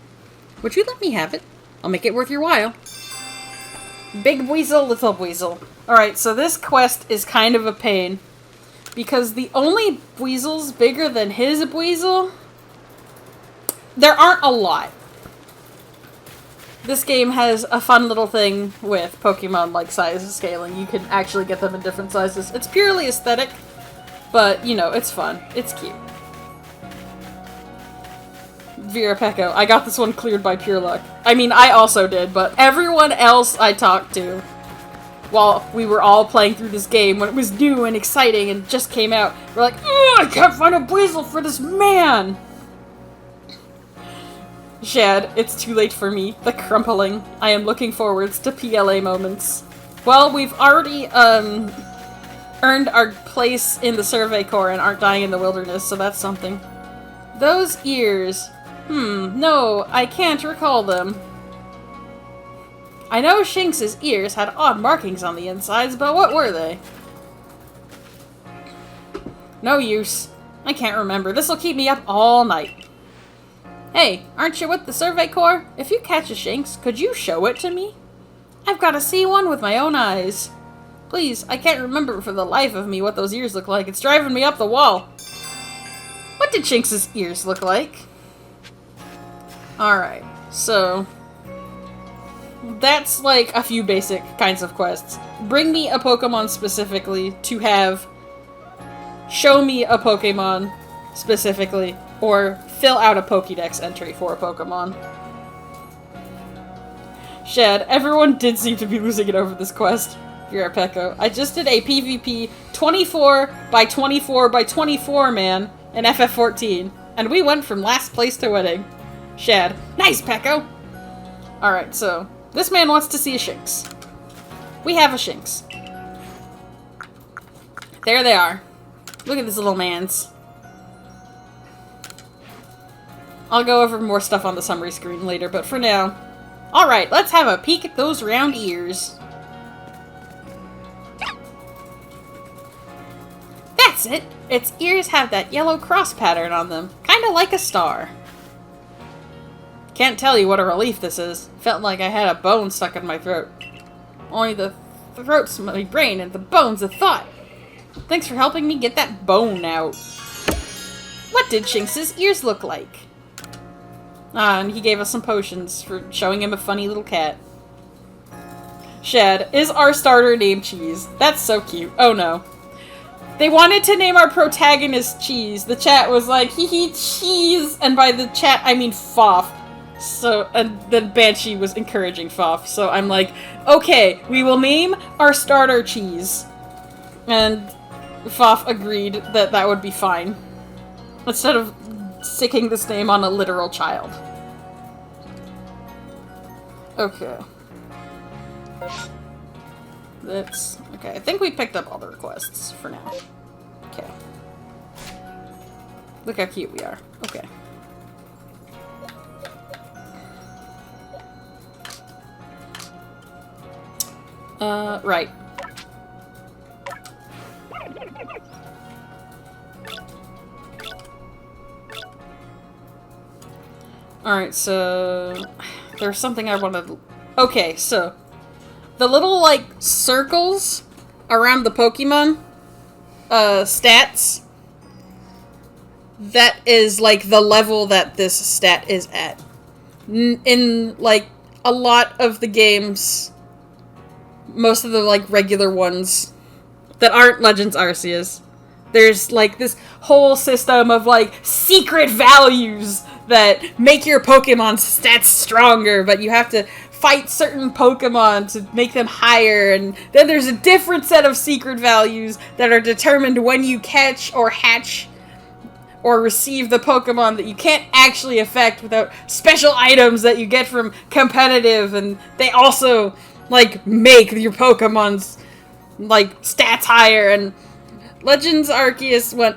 would you let me have it? I'll make it worth your while. Big Buizel, little Buizel. Alright, so this quest is kind of a pain. Because the only Buizels bigger than his Buizel, there aren't a lot. This game has a fun little thing with Pokemon like size scaling. You can actually get them in different sizes. It's purely aesthetic, but, you know, it's fun. It's cute. Virapeko. I got this one cleared by pure luck. I mean, I also did, but everyone else I talked to while we were all playing through this game, when it was new and exciting and just came out, we're like, I can't find a Buizel for this man! Shad, it's too late for me. The crumpling. I am looking forwards to PLA moments. Well, we've already, earned our place in the Survey Corps and aren't dying in the wilderness, so that's something. Those ears. No, I can't recall them. I know Shinx's ears had odd markings on the insides, but what were they? No use. I can't remember. This'll keep me up all night. Hey, aren't you with the Survey Corps? If you catch a Shinx, could you show it to me? I've got to see one with my own eyes. Please, I can't remember for the life of me what those ears look like. It's driving me up the wall. What did Shinx's ears look like? Alright, so that's like a few basic kinds of quests. Bring me a Pokemon specifically to have, show me a Pokemon specifically, or fill out a Pokédex entry for a Pokemon. Shed, everyone did seem to be losing it over this quest. Peko. I just did a PvP 24 by 24 by 24 man in FF14, and we went from last place to winning. Shad, nice, Peko! Alright, so, this man wants to see a Shinx. We have a Shinx. There they are. Look at this little mans. I'll go over more stuff on the summary screen later, but for now... Alright, let's have a peek at those round ears. That's it! Its ears have that yellow cross pattern on them, kinda like a star. Can't tell you what a relief this is. Felt like I had a bone stuck in my throat. Only the throat's my brain and the bone's a thought. Thanks for helping me get that bone out. What did Shinx's ears look like? Ah, and he gave us some potions for showing him a funny little cat. Shed, is our starter named Cheese? That's so cute. Oh no. They wanted to name our protagonist Cheese. The chat was like, hee hee, cheese! And by the chat, I mean Foff. So, and then Banshee was encouraging Foff. So I'm like, okay, we will name our starter Cheese. And Foff agreed that that would be fine. Instead of sticking this name on a literal child. Okay. Okay, I think we picked up all the requests for now. Okay. Look how cute we are. Okay. Right. Alright, so... There's something I wanted... Okay, so... The little, like, circles around the Pokemon, stats, that is, like, the level that this stat is at. In, like, a lot of the games, most of the, like, regular ones that aren't Legends Arceus, there's, like, this whole system of, like, secret values that make your Pokemon's stats stronger, but you have to fight certain Pokemon to make them higher, and then there's a different set of secret values that are determined when you catch or hatch or receive the Pokemon that you can't actually affect without special items that you get from competitive, and they also, like, make your Pokemon's, like, stats higher, and Legends Arceus went,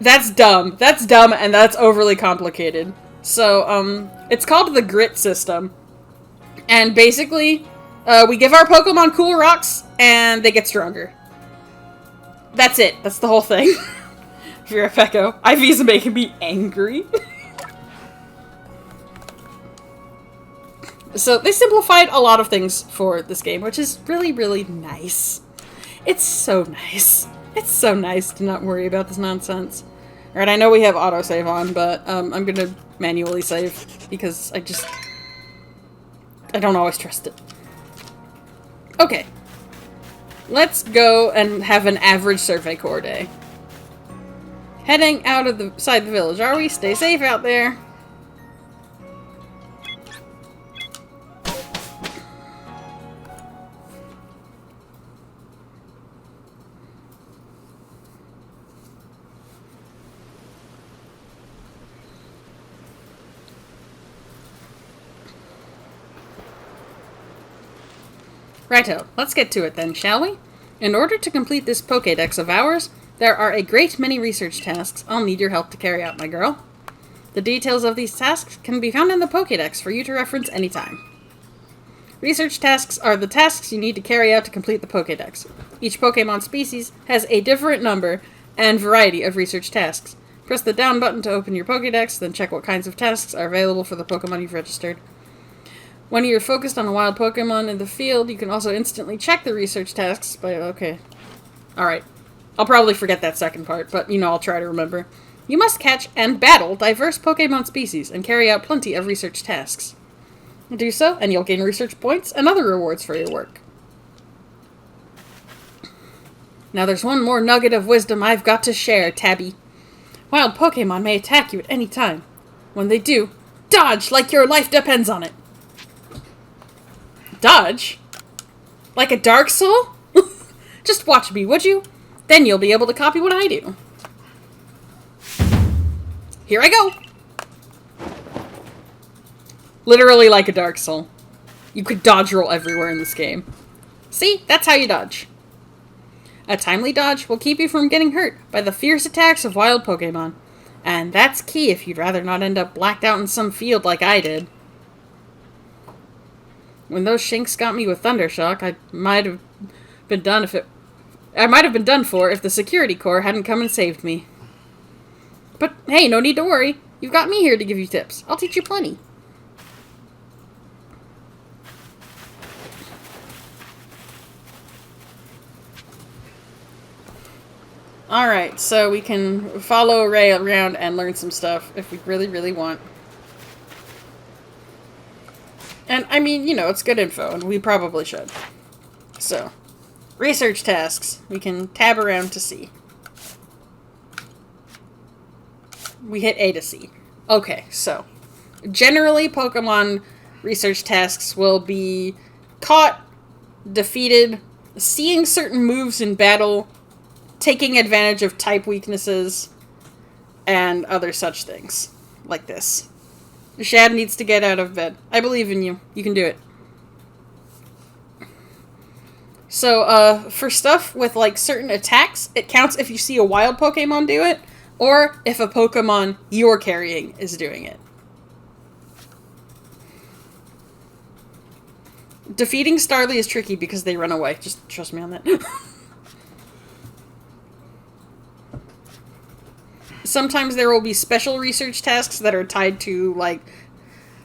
that's dumb, and that's overly complicated. So, it's called the Grit system. And basically, we give our Pokemon cool rocks, and they get stronger. That's it. That's the whole thing. Peko. IV's making me angry. So, they simplified a lot of things for this game, which is really, really nice. It's so nice. It's so nice to not worry about this nonsense. Alright, I know we have autosave on, but I'm gonna manually save, because I don't always trust it. Okay. Let's go and have an average Survey Corps day. Heading out of the side of the village, are we? Stay safe out there. Righto, let's get to it then, shall we? In order to complete this Pokédex of ours, there are a great many research tasks I'll need your help to carry out, my girl. The details of these tasks can be found in the Pokédex for you to reference anytime. Research tasks are the tasks you need to carry out to complete the Pokédex. Each Pokémon species has a different number and variety of research tasks. Press the down button to open your Pokédex, then check what kinds of tasks are available for the Pokémon you've registered. When you're focused on a wild Pokemon in the field, you can also instantly check the research tasks by... Okay. Alright. I'll probably forget that second part, but, I'll try to remember. You must catch and battle diverse Pokemon species and carry out plenty of research tasks. Do so, and you'll gain research points and other rewards for your work. Now there's one more nugget of wisdom I've got to share, Tabby. Wild Pokemon may attack you at any time. When they do, dodge like your life depends on it. Dodge? Like a Dark Soul? Just watch me, would you? Then you'll be able to copy what I do. Here I go! Literally like a Dark Soul. You could dodge roll everywhere in this game. See? That's how you dodge. A timely dodge will keep you from getting hurt by the fierce attacks of wild Pokemon. And that's key if you'd rather not end up blacked out in some field like I did. When those Shinx got me with Thundershock, I might have been done for if the security corps hadn't come and saved me. But hey, no need to worry. You've got me here to give you tips. I'll teach you plenty. Alright, so we can follow Ray around and learn some stuff if we really, really want. And, I mean, you know, it's good info, and we probably should. So, research tasks. We can tab around to see. We hit A to see. Okay, so, generally, Pokemon research tasks will be caught, defeated, seeing certain moves in battle, taking advantage of type weaknesses, and other such things. Like this. Shad needs to get out of bed. I believe in you. You can do it. So, for stuff with, like, certain attacks, it counts if you see a wild Pokemon do it, or if a Pokemon you're carrying is doing it. Defeating Starly is tricky because they run away. Just trust me on that. Sometimes there will be special research tasks that are tied to, like,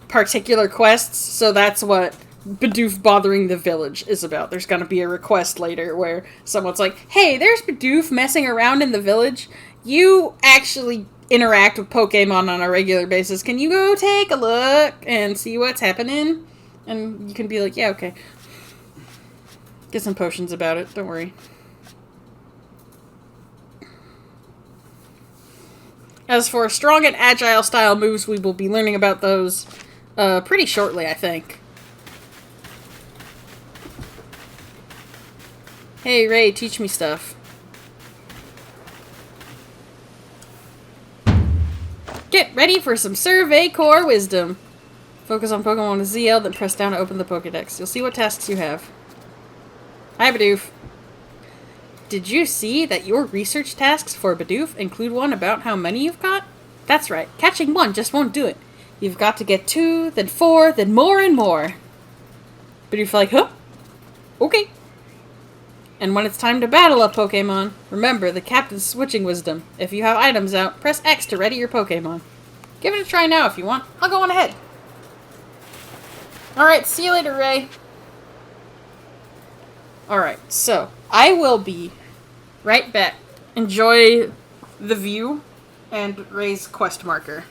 particular quests, so that's what Bidoof bothering the village is about. There's gonna be a request later where someone's like, hey, there's Bidoof messing around in the village. You actually interact with Pokemon on a regular basis. Can you go take a look and see what's happening? And you can be like, yeah, okay. Get some potions about it, don't worry. As for strong and agile style moves, we will be learning about those pretty shortly, I think. Hey, Ray, teach me stuff. Get ready for some Survey Core Wisdom. Focus on Pokemon with ZL, then press down to open the Pokedex. You'll see what tasks you have. Hi, Bidoof. Did you see that your research tasks for Bidoof include one about how many you've got? That's right, catching one just won't do it. You've got to get 2, then 4, then more and more. Bidoof like, huh? Okay. And when it's time to battle a Pokemon, remember the captain's switching wisdom. If you have items out, press X to ready your Pokemon. Give it a try now if you want. I'll go on ahead. Alright, see you later, Ray. Alright, so I will be right back. Enjoy the view and Ray's quest marker.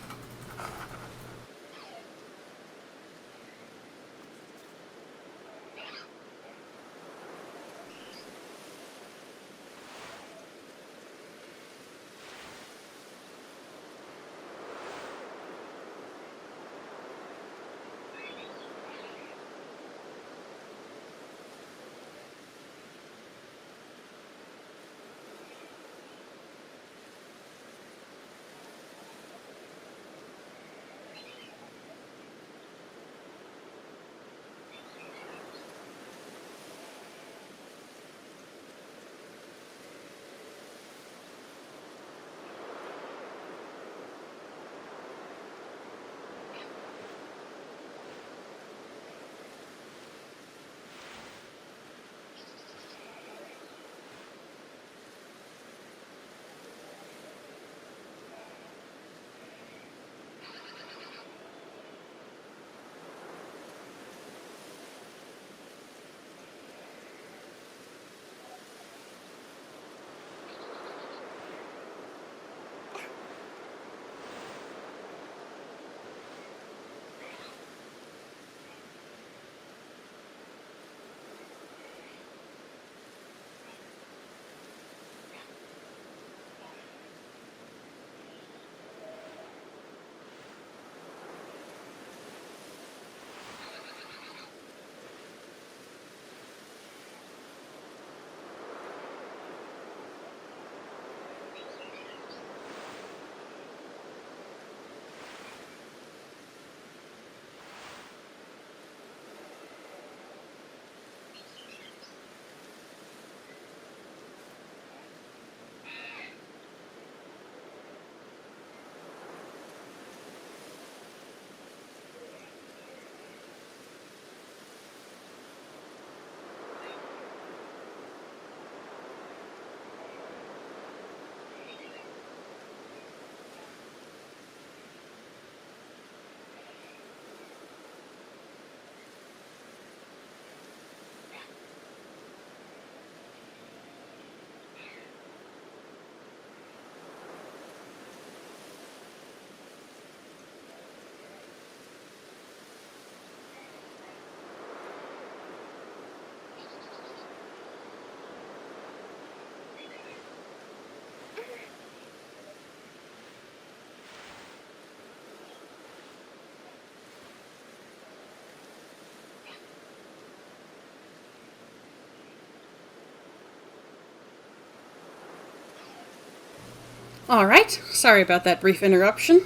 Alright, sorry about that brief interruption.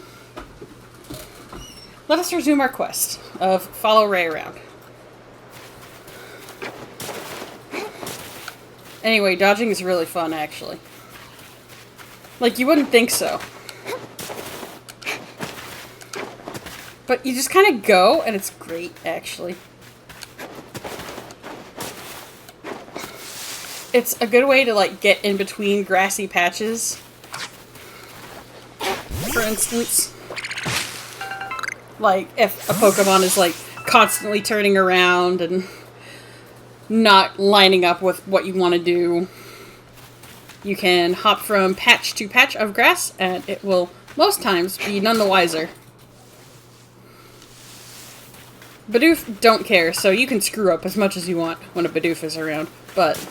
Let us resume our quest of follow Ray around. Anyway, dodging is really fun, actually. Like, you wouldn't think so. But you just kind of go, and it's great, actually. It's a good way to, like, get in between grassy patches. For instance, like, if a Pokemon is, like, constantly turning around and not lining up with what you want to do, you can hop from patch to patch of grass, and it will, most times, be none the wiser. Bidoof don't care, so you can screw up as much as you want when a Bidoof is around, but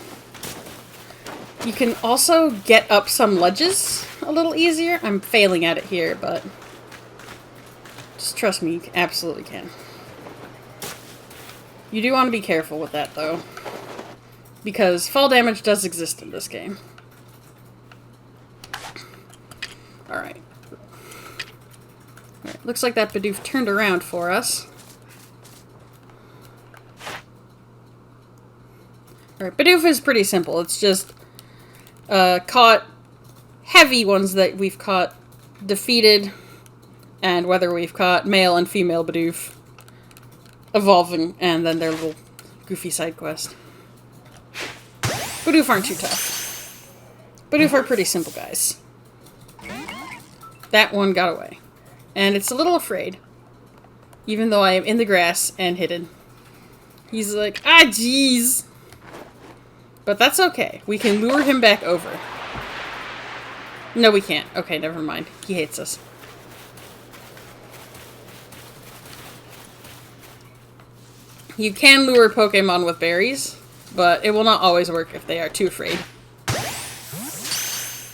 you can also get up some ledges a little easier. I'm failing at it here, but just trust me, you absolutely can. You do want to be careful with that, though, because fall damage does exist in this game. Alright. Looks like that Bidoof turned around for us. Alright, Bidoof is pretty simple. It's just caught heavy ones that we've caught, defeated, and whether we've caught male and female Bidoof evolving, and then their little goofy side quest. Bidoof aren't too tough. Bidoof are pretty simple guys. That one got away. And it's a little afraid. Even though I am in the grass and hidden. He's like, ah, jeez. But that's okay. We can lure him back over. No, we can't. Okay, never mind. He hates us. You can lure Pokemon with berries, but it will not always work if they are too afraid.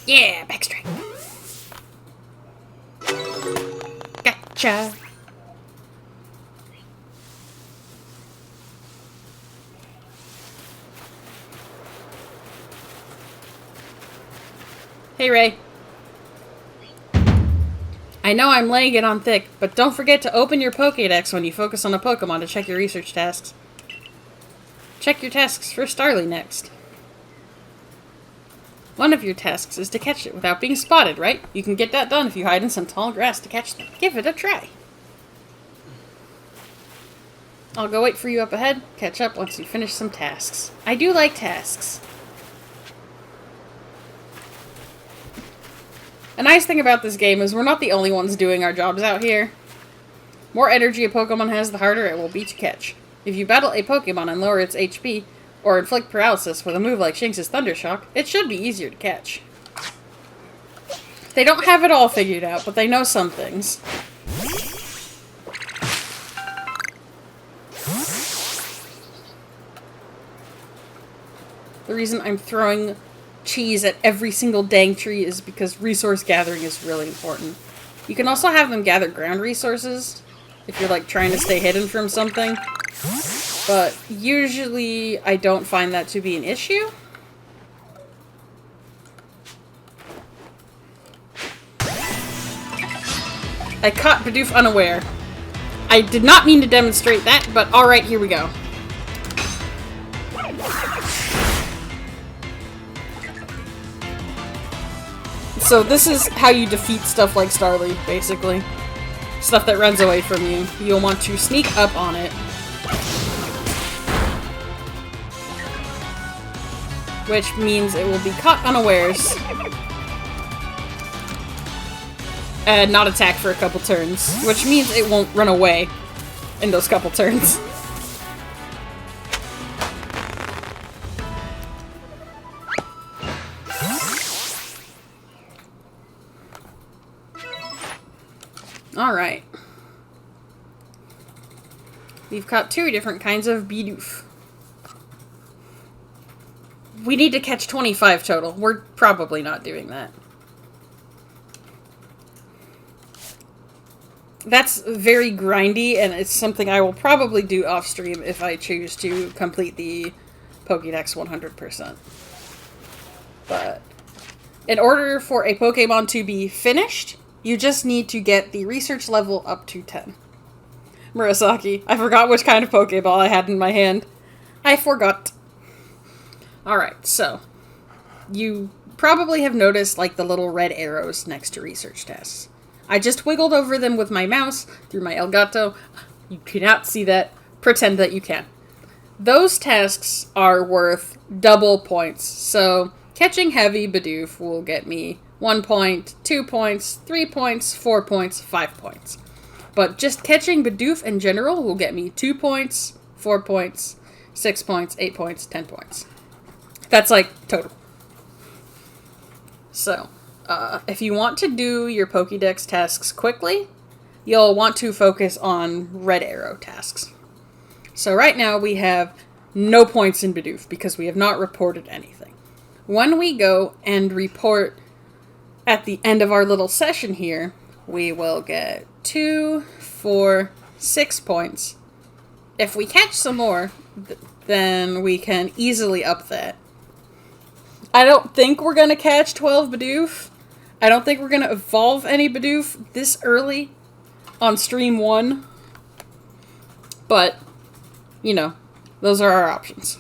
Yeah, backstrike. Gotcha. Hey, Ray. I know I'm laying it on thick, but don't forget to open your Pokédex when you focus on a Pokemon to check your research tasks. Check your tasks for Starly next. One of your tasks is to catch it without being spotted, right? You can get that done if you hide in some tall grass to catch them. Give it a try. I'll go wait for you up ahead. Catch up once you finish some tasks. I do like tasks. A nice thing about this game is we're not the only ones doing our jobs out here. More energy a Pokemon has, the harder it will be to catch. If you battle a Pokemon and lower its HP, or inflict paralysis with a move like Shinx's Thunder Shock, it should be easier to catch. They don't have it all figured out, but they know some things. The reason I'm throwing cheese at every single dang tree is because resource gathering is really important. You can also have them gather ground resources if you're like trying to stay hidden from something, but usually I don't find that to be an issue. I caught Bidoof unaware. I did not mean to demonstrate that, but alright, here we go. So this is how you defeat stuff like Starly, basically. Stuff that runs away from you. You'll want to sneak up on it. Which means it will be caught unawares. And not attack for a couple turns. Which means it won't run away in those couple turns. Alright. We've caught 2 different kinds of Bidoof. We need to catch 25 total. We're probably not doing that. That's very grindy, and it's something I will probably do off-stream if I choose to complete the Pokédex 100%. But In order for a Pokemon to be finished, you just need to get the research level up to 10. Murasaki, I forgot which kind of Pokeball I had in my hand. I forgot. Alright, so. You probably have noticed, like, the little red arrows next to research tasks. I just wiggled over them with my mouse through my Elgato. You cannot see that. Pretend that you can. Those tasks are worth double points, so catching Heavy Bidoof will get me 1 point, 2 points, 3 points, 4 points, 5 points. But just catching Bidoof in general will get me 2 points, 4 points, 6 points, 8 points, 10 points. That's like total. So, if you want to do your Pokédex tasks quickly, you'll want to focus on red arrow tasks. So right now we have no points in Bidoof because we have not reported anything. When we go and report at the end of our little session here, we will get 2, 4, 6 points. If we catch some more, then we can easily up that. I don't think we're going to catch 12 Bidoof. I don't think we're going to evolve any Bidoof this early on stream 1. But, you know, those are our options.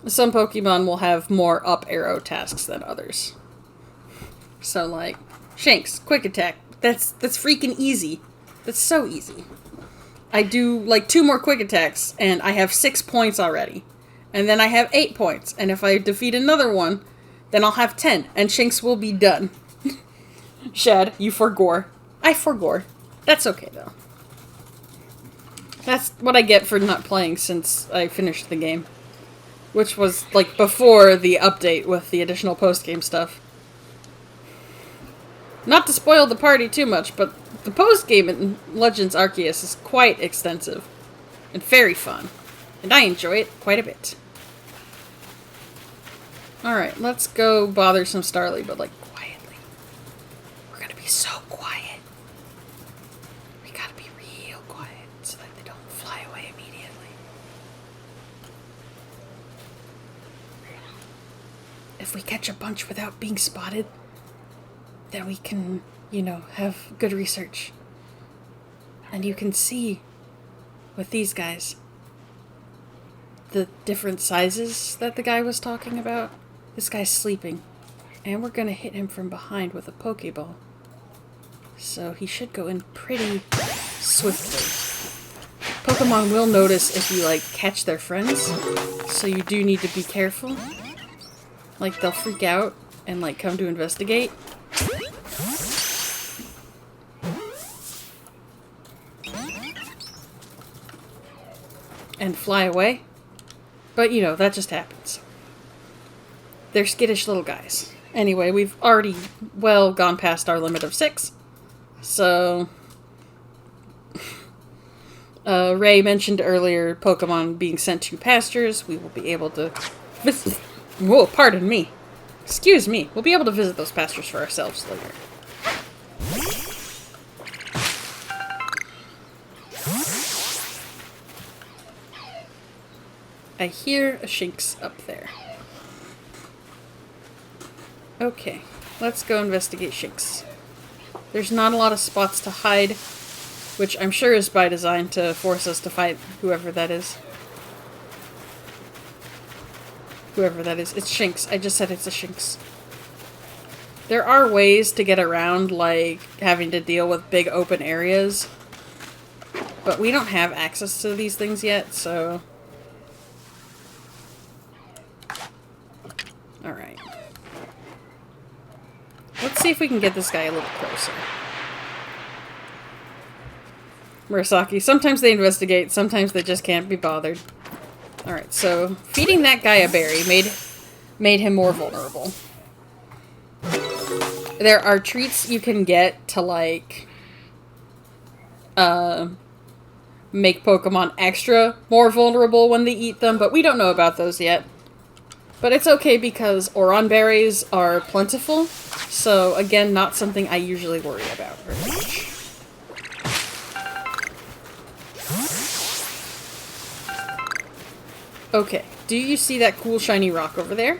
Some Pokemon will have more up arrow tasks than others. So, like, Shanks, Quick Attack. That's freaking easy. That's so easy. I do, like, 2 more Quick Attacks, and I have 6 points already. And then I have 8 points. And if I defeat another one, then I'll have 10. And Shanks will be done. Shad, you forgore. I forgore. That's okay, though. That's what I get for not playing since I finished the game. Which was, like, before the update with the additional post-game stuff. Not to spoil the party too much, but the post-game in Legends Arceus is quite extensive. And very fun. And I enjoy it quite a bit. Alright, let's go bother some Starly, but, like, quietly. We're gonna be so quiet. We gotta be real quiet so that they don't fly away immediately. If we catch a bunch without being spotted, then we can, you know, have good research. And you can see, with these guys, the different sizes that the guy was talking about. This guy's sleeping, and we're gonna hit him from behind with a Pokeball. So he should go in pretty swiftly. Pokemon will notice if you, like, catch their friends, so you do need to be careful. Like, they'll freak out and, like, come to investigate. And fly away. But, you know, that just happens. They're skittish little guys. Anyway, we've already well gone past our limit of 6. So, Ray mentioned earlier Pokemon being sent to pastures. We will be able to visit... Whoa, pardon me. Excuse me. We'll be able to visit those pastures for ourselves later. I hear a Shinx up there. Okay, let's go investigate Shinx. There's not a lot of spots to hide, which I'm sure is by design to force us to fight whoever that is. Whoever that is. It's Shinx. I just said it's a Shinx. There are ways to get around, like having to deal with big open areas. But we don't have access to these things yet, so... Alright. Let's see if we can get this guy a little closer. Murasaki, sometimes they investigate, sometimes they just can't be bothered. Alright, so feeding that guy a berry made him more vulnerable. There are treats you can get to, like, make Pokemon extra more vulnerable when they eat them, but we don't know about those yet. But it's okay because Oron berries are plentiful, so again, not something I usually worry about very much. Okay, do you see that cool shiny rock over there?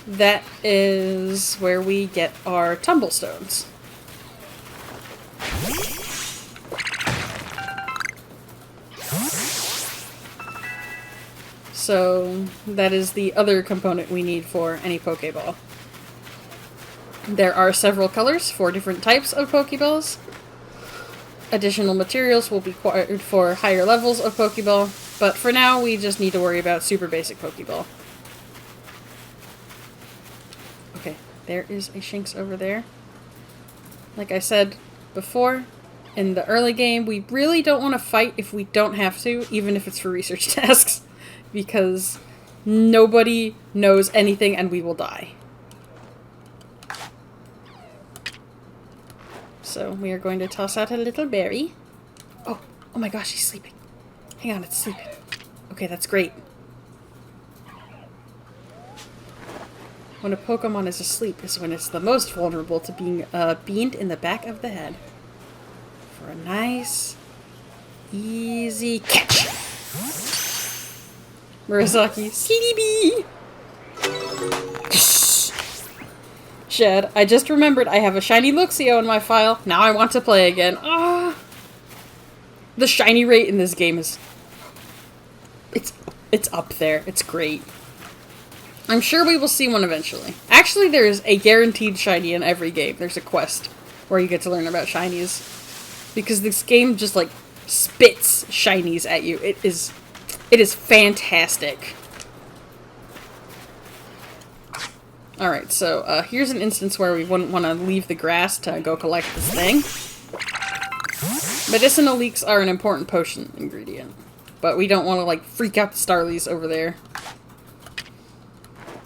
That is where we get our tumblestones. So that is the other component we need for any Pokeball. There are several colors for different types of Pokeballs. Additional materials will be required for higher levels of Pokeball, but for now we just need to worry about super basic Pokeball. Okay, there is a Shinx over there. Like I said before, in the early game, we really don't want to fight if we don't have to, even if it's for research tasks, because nobody knows anything and we will die. So we are going to toss out a little berry. Oh my gosh, he's sleeping. Hang on, it's sleeping. Okay, that's great. When a Pokemon is asleep is when it's the most vulnerable to being beamed in the back of the head. For a nice, easy catch. Murasaki, CDB! Shed, I just remembered I have a shiny Luxio in my file. Now I want to play again. Ah! The shiny rate in this game is... It's up there. It's great. I'm sure we will see one eventually. Actually, there's a guaranteed shiny in every game. There's a quest where you get to learn about shinies. Because this game just, like, spits shinies at you. It is fantastic. Alright, so here's an instance where we wouldn't want to leave the grass to go collect this thing. Medicinal leeks are an important potion ingredient. But we don't want to, like, freak out the Starlies over there.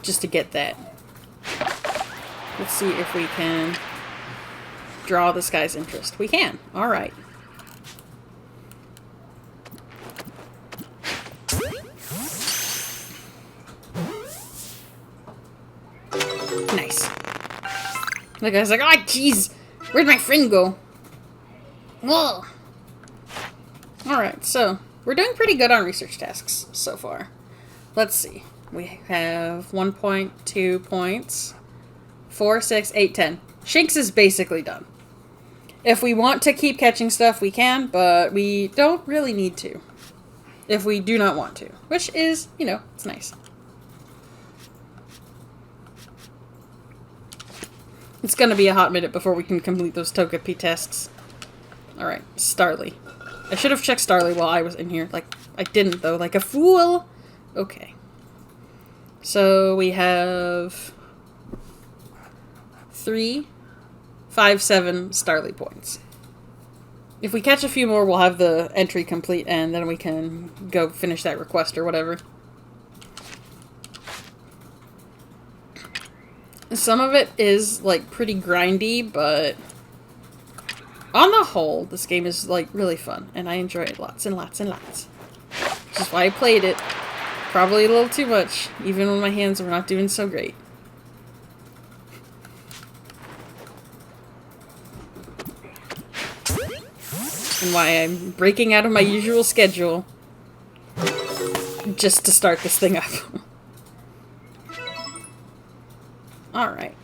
Just to get that. Let's see if we can draw this guy's interest. We can. Alright. Nice. The guy's like, oh, jeez. Where'd my friend go? Whoa. Alright, so we're doing pretty good on research tasks so far. Let's see. We have 1 point, 2 points, 4, 6, 8, 10. Shinx is basically done. If we want to keep catching stuff, we can, but we don't really need to. If we do not want to. Which is, you know, it's nice. It's gonna be a hot minute before we can complete those Togepi tests. Alright, Starly. I should have checked Starly while I was in here. Like, I didn't, though. Like a fool! Okay. So, we have 3, 5, 7 Starly points. If we catch a few more, we'll have the entry complete, and then we can go finish that request or whatever. Some of it is, like, pretty grindy, but on the whole, this game is, like, really fun, and I enjoy it lots and lots and lots. Which is why I played it. Probably a little too much, even when my hands were not doing so great. And why I'm breaking out of my usual schedule just to start this thing up. Alright.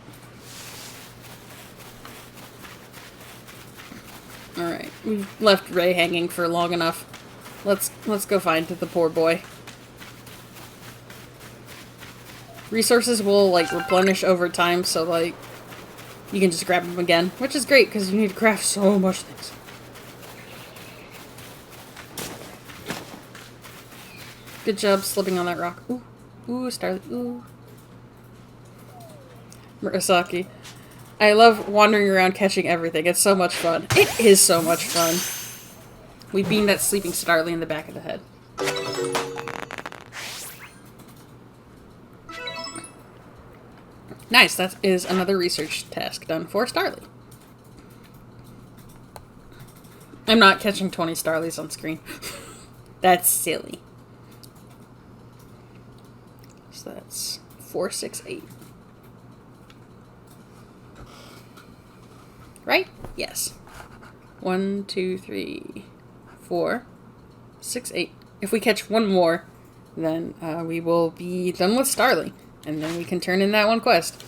Alright, we've left Ray hanging for long enough. Let's go find the poor boy. Resources will, like, replenish over time, so, like, you can just grab them again. Which is great, because you need to craft so much things. Good job slipping on that rock. Ooh. Ooh, Starly. Ooh. Murasaki. I love wandering around catching everything. It's so much fun. It is so much fun. We beamed that sleeping Starly in the back of the head. Nice, that is another research task done for Starly. I'm not catching 20 Starlies on screen. That's silly. So that's 4, 6, 8. Right? Yes. 1, 2, 3, 4, 6, 8. If we catch one more, then we will be done with Starly. And then we can turn in that one quest.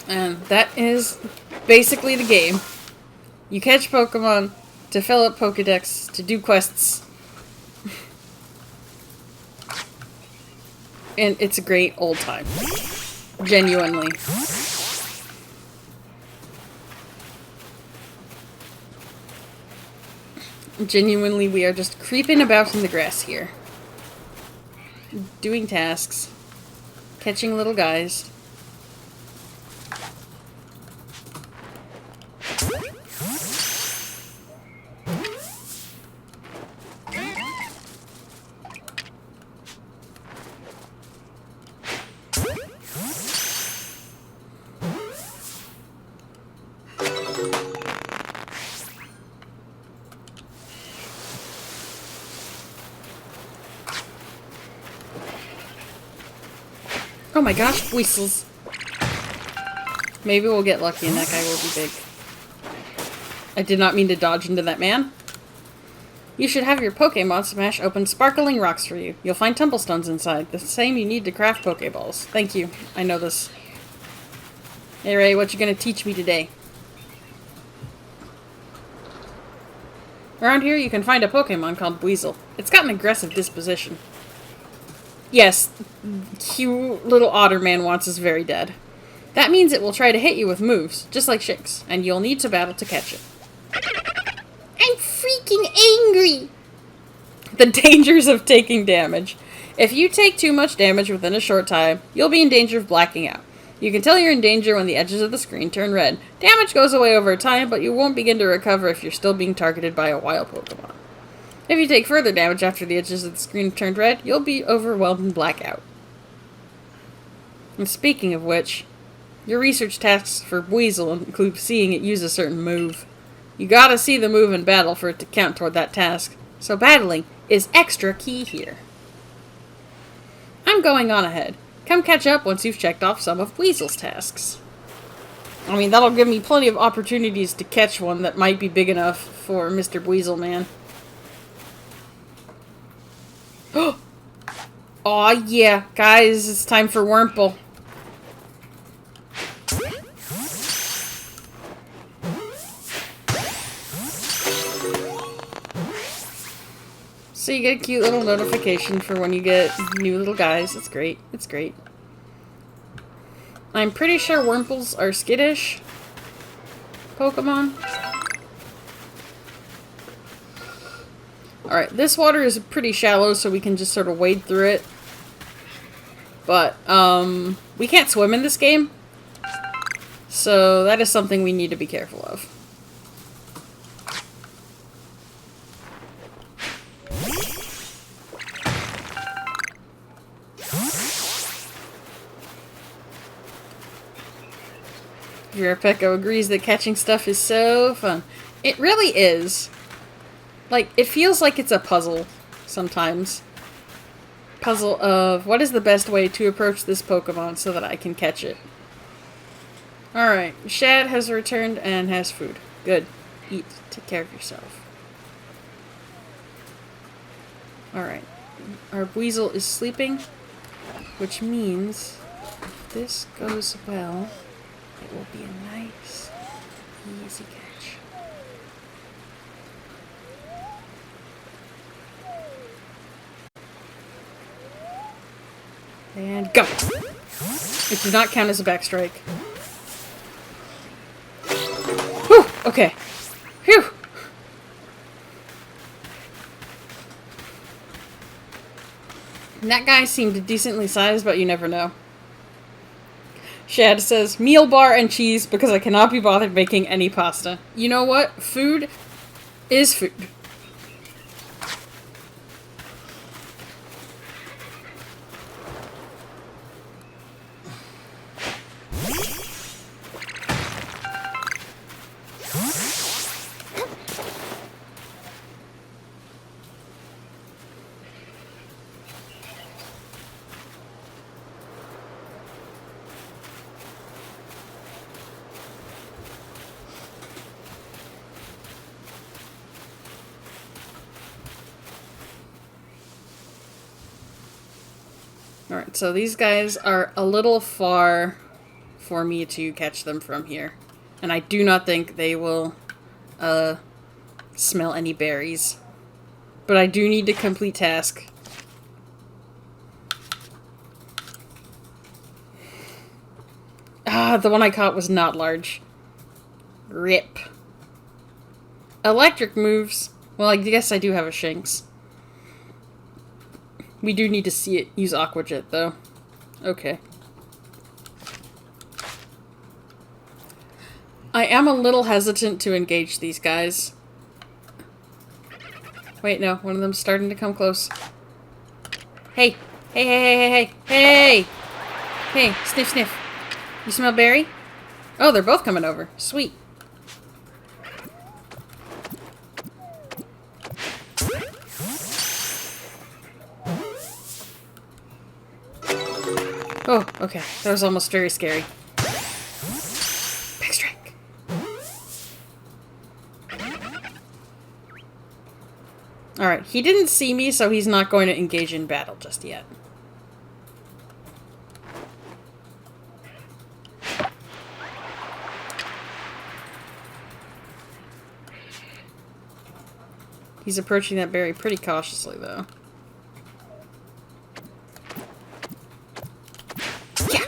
And that is basically the game. You catch Pokemon to fill up Pokedex, to do quests. And it's a great old time. Genuinely. Genuinely, we are just creeping about in the grass here. Doing tasks. Catching little guys. Oh my gosh, weasels. Maybe we'll get lucky and that guy will be big. I did not mean to dodge into that man. You should have your Pokemon Smash open sparkling rocks for you. You'll find tumblestones inside, the same you need to craft Pokeballs. Thank you. I know this. Hey Ray, what you gonna teach me today? Around here you can find a Pokemon called Weasel. It's got an aggressive disposition. Yes, cute little otter man wants us very dead. That means it will try to hit you with moves, just like Shinx, and you'll need to battle to catch it. I'm freaking angry! The dangers of taking damage. If you take too much damage within a short time, you'll be in danger of blacking out. You can tell you're in danger when the edges of the screen turn red. Damage goes away over time, but you won't begin to recover if you're still being targeted by a wild Pokemon. If you take further damage after the edges of the screen turned red, you'll be overwhelmed and black out. And speaking of which, your research tasks for Weasel include seeing it use a certain move. You gotta see the move in battle for it to count toward that task, so battling is extra key here. I'm going on ahead. Come catch up once you've checked off some of Weasel's tasks. I mean, that'll give me plenty of opportunities to catch one that might be big enough for Mr. Weasel Man. Aw, yeah. Guys, it's time for Wurmple. So you get a cute little notification for when you get new little guys. It's great. It's great. I'm pretty sure Wurmples are skittish Pokemon. Alright, this water is pretty shallow, so we can just sort of wade through it. But, we can't swim in this game. So that is something we need to be careful of. Verapeko agrees that catching stuff is so fun. It really is. Like, it feels like it's a puzzle sometimes. Puzzle of what is the best way to approach this Pokemon so that I can catch it. Alright, Shad has returned and has food. Good. Eat. Take care of yourself. Alright. Our Weasel is sleeping, which means if this goes well, it will be a nice, easy catch. And go! It did not count as a backstrike. Whew! Okay. Phew! That guy seemed decently sized, but you never know. Shad says, meal bar and cheese because I cannot be bothered making any pasta. You know what? Food is food. Alright, so these guys are a little far for me to catch them from here. And I do not think they will smell any berries. But I do need to complete task. Ah, the one I caught was not large. Rip. Electric moves. Well, I guess I do have a Shinx. We do need to see it use Aqua Jet, though. Okay. I am a little hesitant to engage these guys. Wait, no. One of them's starting to come close. Hey! Hey, hey, hey, hey, hey! Hey! Hey, sniff, sniff. You smell berry? Oh, they're both coming over. Sweet. Oh, okay. That was almost very scary. Backstrike. Alright, he didn't see me, so he's not going to engage in battle just yet. He's approaching that berry pretty cautiously, though. Yeah!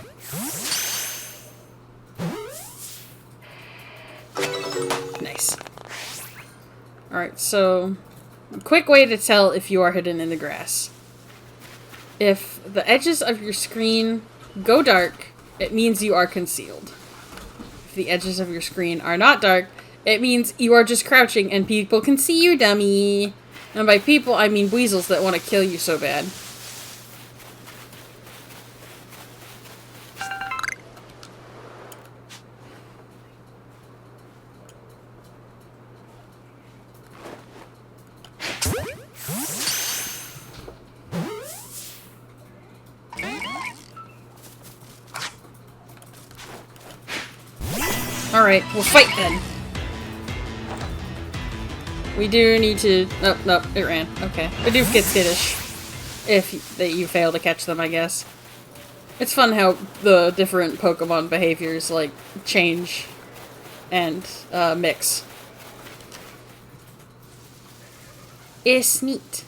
Nice. Alright, so... a quick way to tell if you are hidden in the grass. If the edges of your screen go dark, it means you are concealed. If the edges of your screen are not dark, it means you are just crouching and people can see you, dummy. And by people, I mean weasels that want to kill you so bad. Alright, we'll fight then. We do need to... oh, no, it ran. Okay. Bidoof gets skittish. If you fail to catch them, I guess. It's fun how the different Pokemon behaviors, like, change and mix. It's neat.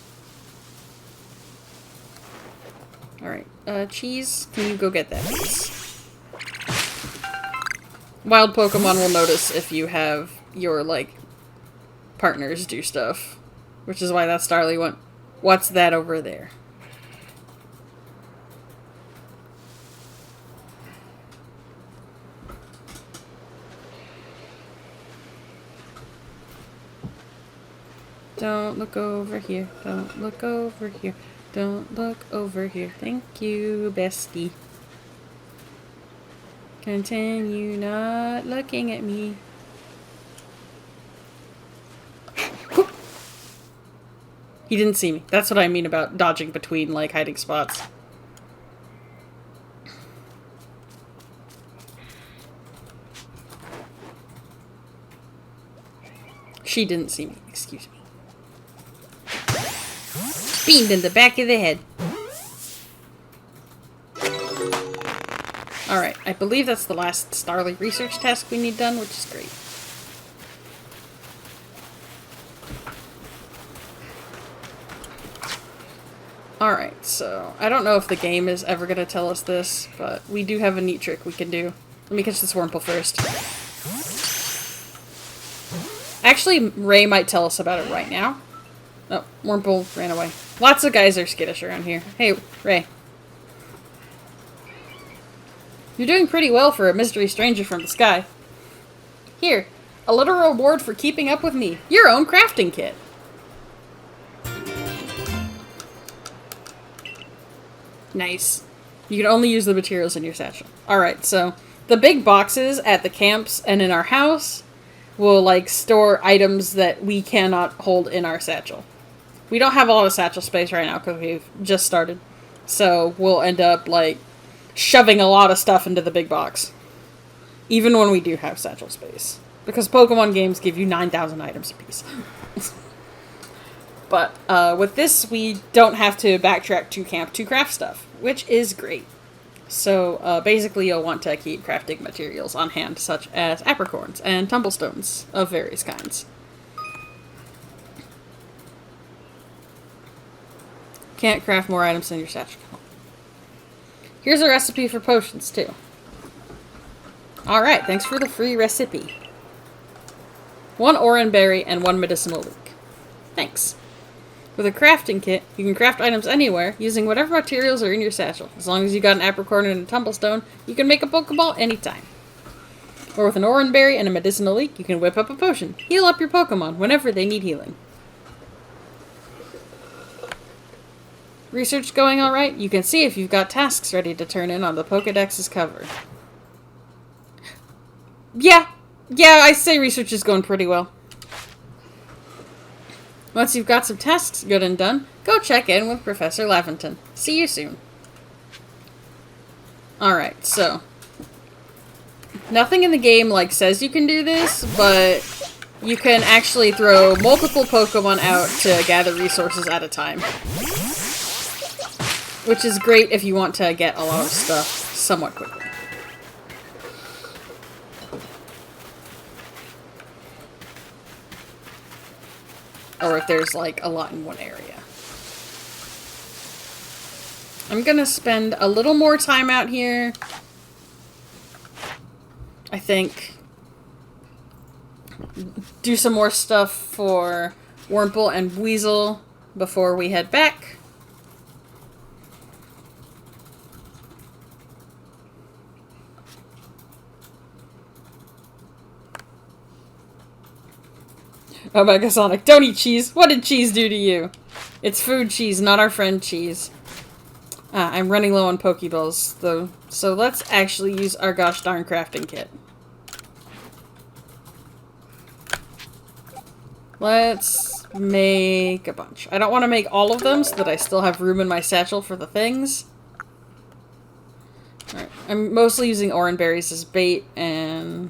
Alright, Cheese, can you go get that, please? Wild Pokemon will notice if you have your, like, partners do stuff. Which is why that Starly went, what's that over there? Don't look over here. Don't look over here. Don't look over here. Thank you, bestie. Continue not looking at me. He didn't see me. That's what I mean about dodging between, like, hiding spots. She didn't see me. Excuse me. Beamed in the back of the head. Alright, I believe that's the last Starly research task we need done, which is great. Alright, so I don't know if the game is ever going to tell us this, but we do have a neat trick we can do. Let me catch this Wurmple first. Actually, Ray might tell us about it right now. Oh, Wurmple ran away. Lots of guys are skittish around here. Hey, Ray. You're doing pretty well for a mystery stranger from the sky. Here, a little reward for keeping up with me. Your own crafting kit. Nice. You can only use the materials in your satchel. Alright, so the big boxes at the camps and in our house will, like, store items that we cannot hold in our satchel. We don't have a lot of satchel space right now because we've just started. So we'll end up, like, shoving a lot of stuff into the big box. Even when we do have satchel space. Because Pokemon games give you 9,000 items apiece. But with this, we don't have to backtrack to camp to craft stuff. which is great. So basically you'll want to keep crafting materials on hand, such as apricorns and tumblestones of various kinds. Can't craft more items than your satchel. Here's a recipe for potions, too. Alright, thanks for the free recipe. 1 oran berry and 1 medicinal leek. Thanks. With a crafting kit, you can craft items anywhere, using whatever materials are in your satchel. As long as you got an apricorn and a tumblestone, you can make a Pokeball anytime. Or with an oran berry and a medicinal leek, you can whip up a potion. Heal up your Pokemon whenever they need healing. Research going alright? You can see if you've got tasks ready to turn in on the Pokedex's cover. Yeah, I say research is going pretty well. Once you've got some tasks good and done, go check in with Professor Laventon. See you soon. Alright, so. Nothing in the game, says you can do this, but you can actually throw multiple Pokemon out to gather resources at a time. Which is great if you want to get a lot of stuff somewhat quickly. Or if there's, a lot in one area. I'm gonna spend a little more time out here. I think. Do some more stuff for Wurmple and Weasel before we head back. Oh, Megasonic, don't eat cheese. What did cheese do to you? It's food cheese, not our friend cheese. I'm running low on Pokeballs, though, so let's actually use our gosh darn crafting kit. Let's make a bunch. I don't want to make all of them so that I still have room in my satchel for the things. Alright, I'm mostly using oran berries as bait and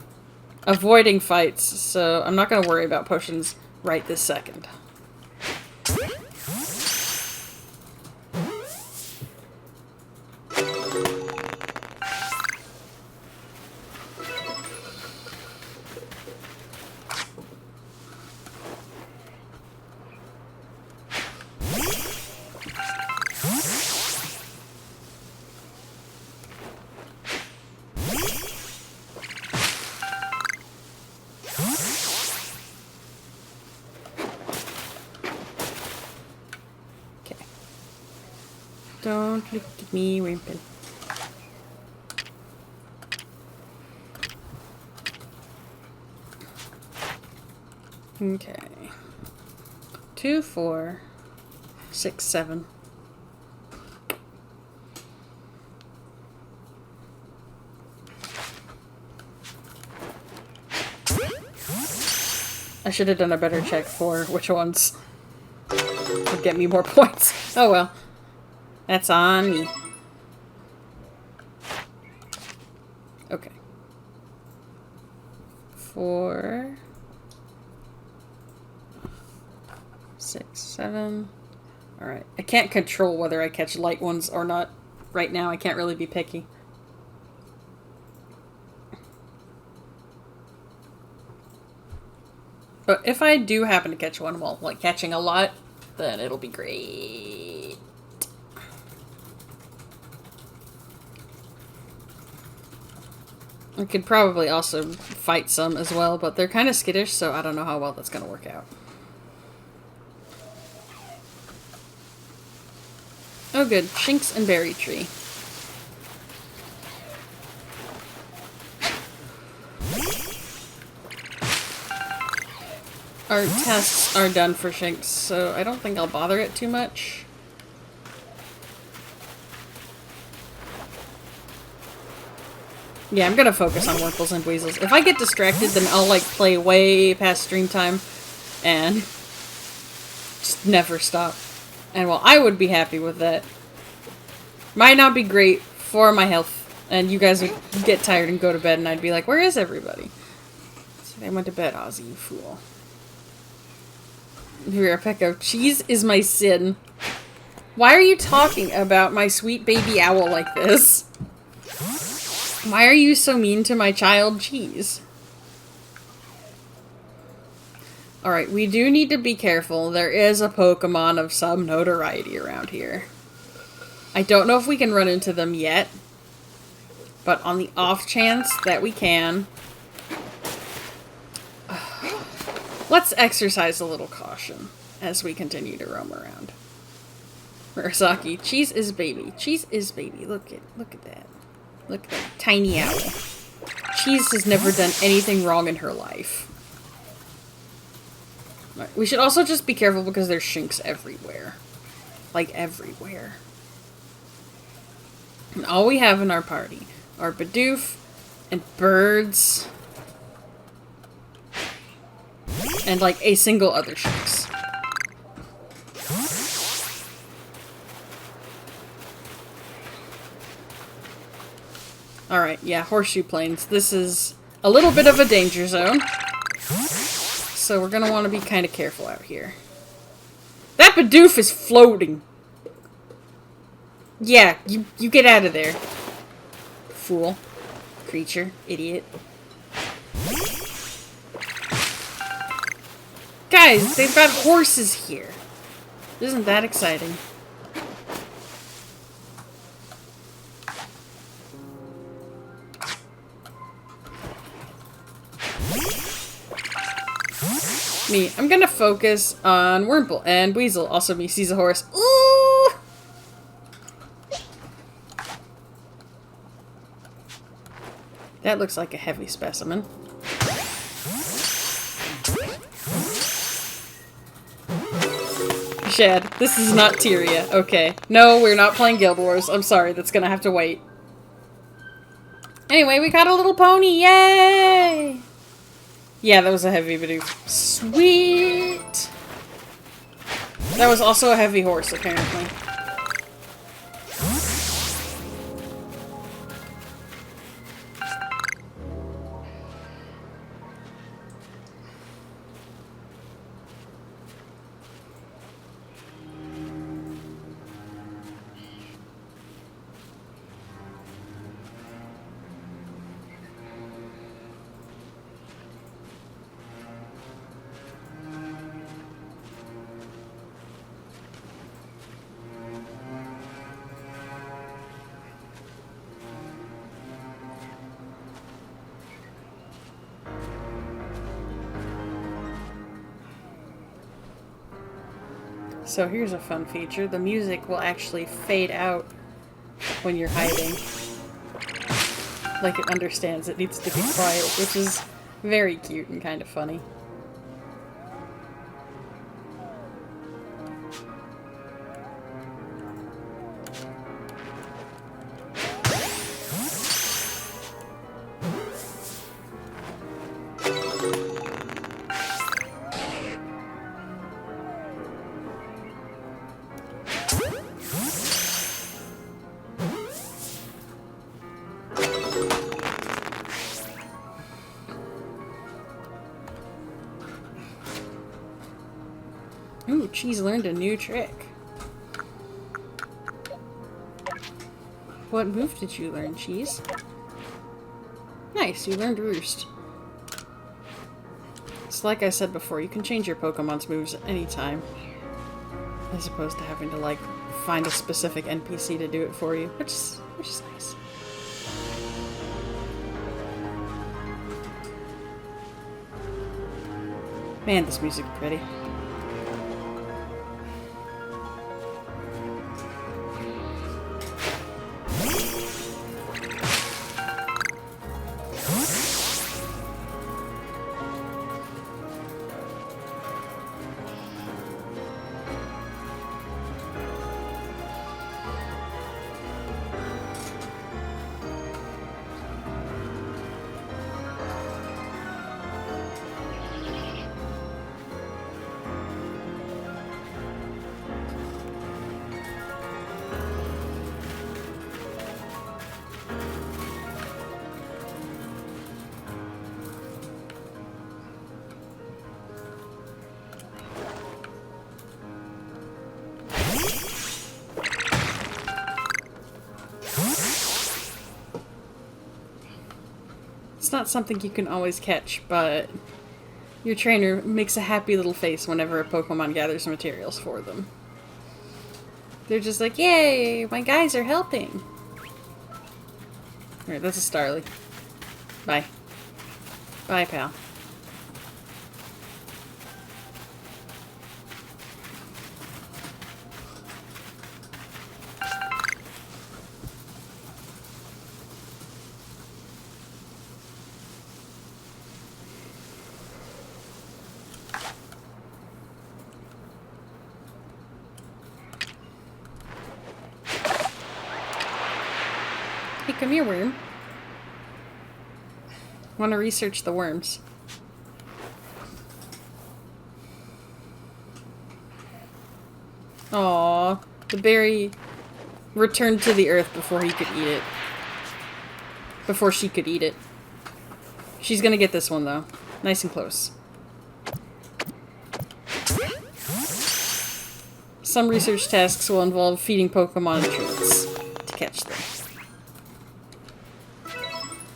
avoiding fights, so I'm not going to worry about potions right this second. Don't look at me, Wimple. Okay. 2, 4, 6, 7. I should have done a better check for which ones would get me more points. Oh well. That's on me. Okay. 4, 6, 7. Alright. I can't control whether I catch light ones or not right now. I can't really be picky. But if I do happen to catch one while, catching a lot, then it'll be great. I could probably also fight some as well, but they're kind of skittish, so I don't know how well that's going to work out. Oh good, Shinx and Berry Tree. Our tests are done for Shinx, so I don't think I'll bother it too much. Yeah, I'm gonna focus on Wurmples and Weasels. If I get distracted, then I'll, play way past stream time and just never stop. And, well, I would be happy with that. Might not be great for my health, and you guys would get tired and go to bed, and I'd be like, where is everybody? So they went to bed, Ozzy, you fool. Vera Pecco, cheese is my sin. Why are you talking about my sweet baby owl like this? Why are you so mean to my child Cheese? Alright, we do need to be careful. There is a Pokemon of some notoriety around here. I don't know if we can run into them yet. But on the off chance that we can, let's exercise a little caution as we continue to roam around. Murasaki, Cheese is baby. Cheese is baby. Look at that. Look at that tiny owl. Cheese has never done anything wrong in her life. Right. We should also just be careful because there's shinks everywhere. Like everywhere. And all we have in our party are Bidoof and birds and like a single other shinks. Alright, yeah, Horseshoe Plains. This is a little bit of a danger zone. So we're gonna want to be kind of careful out here. That Bidoof is floating! Yeah, you get out of there. Fool. Creature. Idiot. Guys, they've got horses here. Isn't that exciting? Me. I'm gonna focus on Wurmple and Weasel. Also me sees a horse. Ooh! That looks like a heavy specimen. Shad, this is not Tyria. Okay. No, we're not playing Guild Wars. I'm sorry, that's gonna have to wait. Anyway, we got a little pony. Yay! Yeah, that was a heavy Bidoof. Sweet! That was also a heavy horse, apparently. So here's a fun feature. The music will actually fade out when you're hiding. Like it understands it needs to be quiet, which is very cute and kind of funny. Ooh, Cheese learned a new trick. What move did you learn, Cheese? Nice, you learned Roost. It's like I said before, you can change your Pokemon's moves at any time. As opposed to having to, like, find a specific NPC to do it for you, which is nice. Man, this music's pretty. not something you can always catch, but your trainer makes a happy little face whenever a Pokemon gathers materials for them. They're just like, yay, my guys are helping. Alright, that's a Starly. Bye. Bye, pal. Hey, come here, worm. Want to research the worms. Aww, the berry returned to the earth before he could eat it. Before she could eat it. She's gonna get this one, though. Nice and close. Some research tasks will involve feeding Pokemon treats to catch them.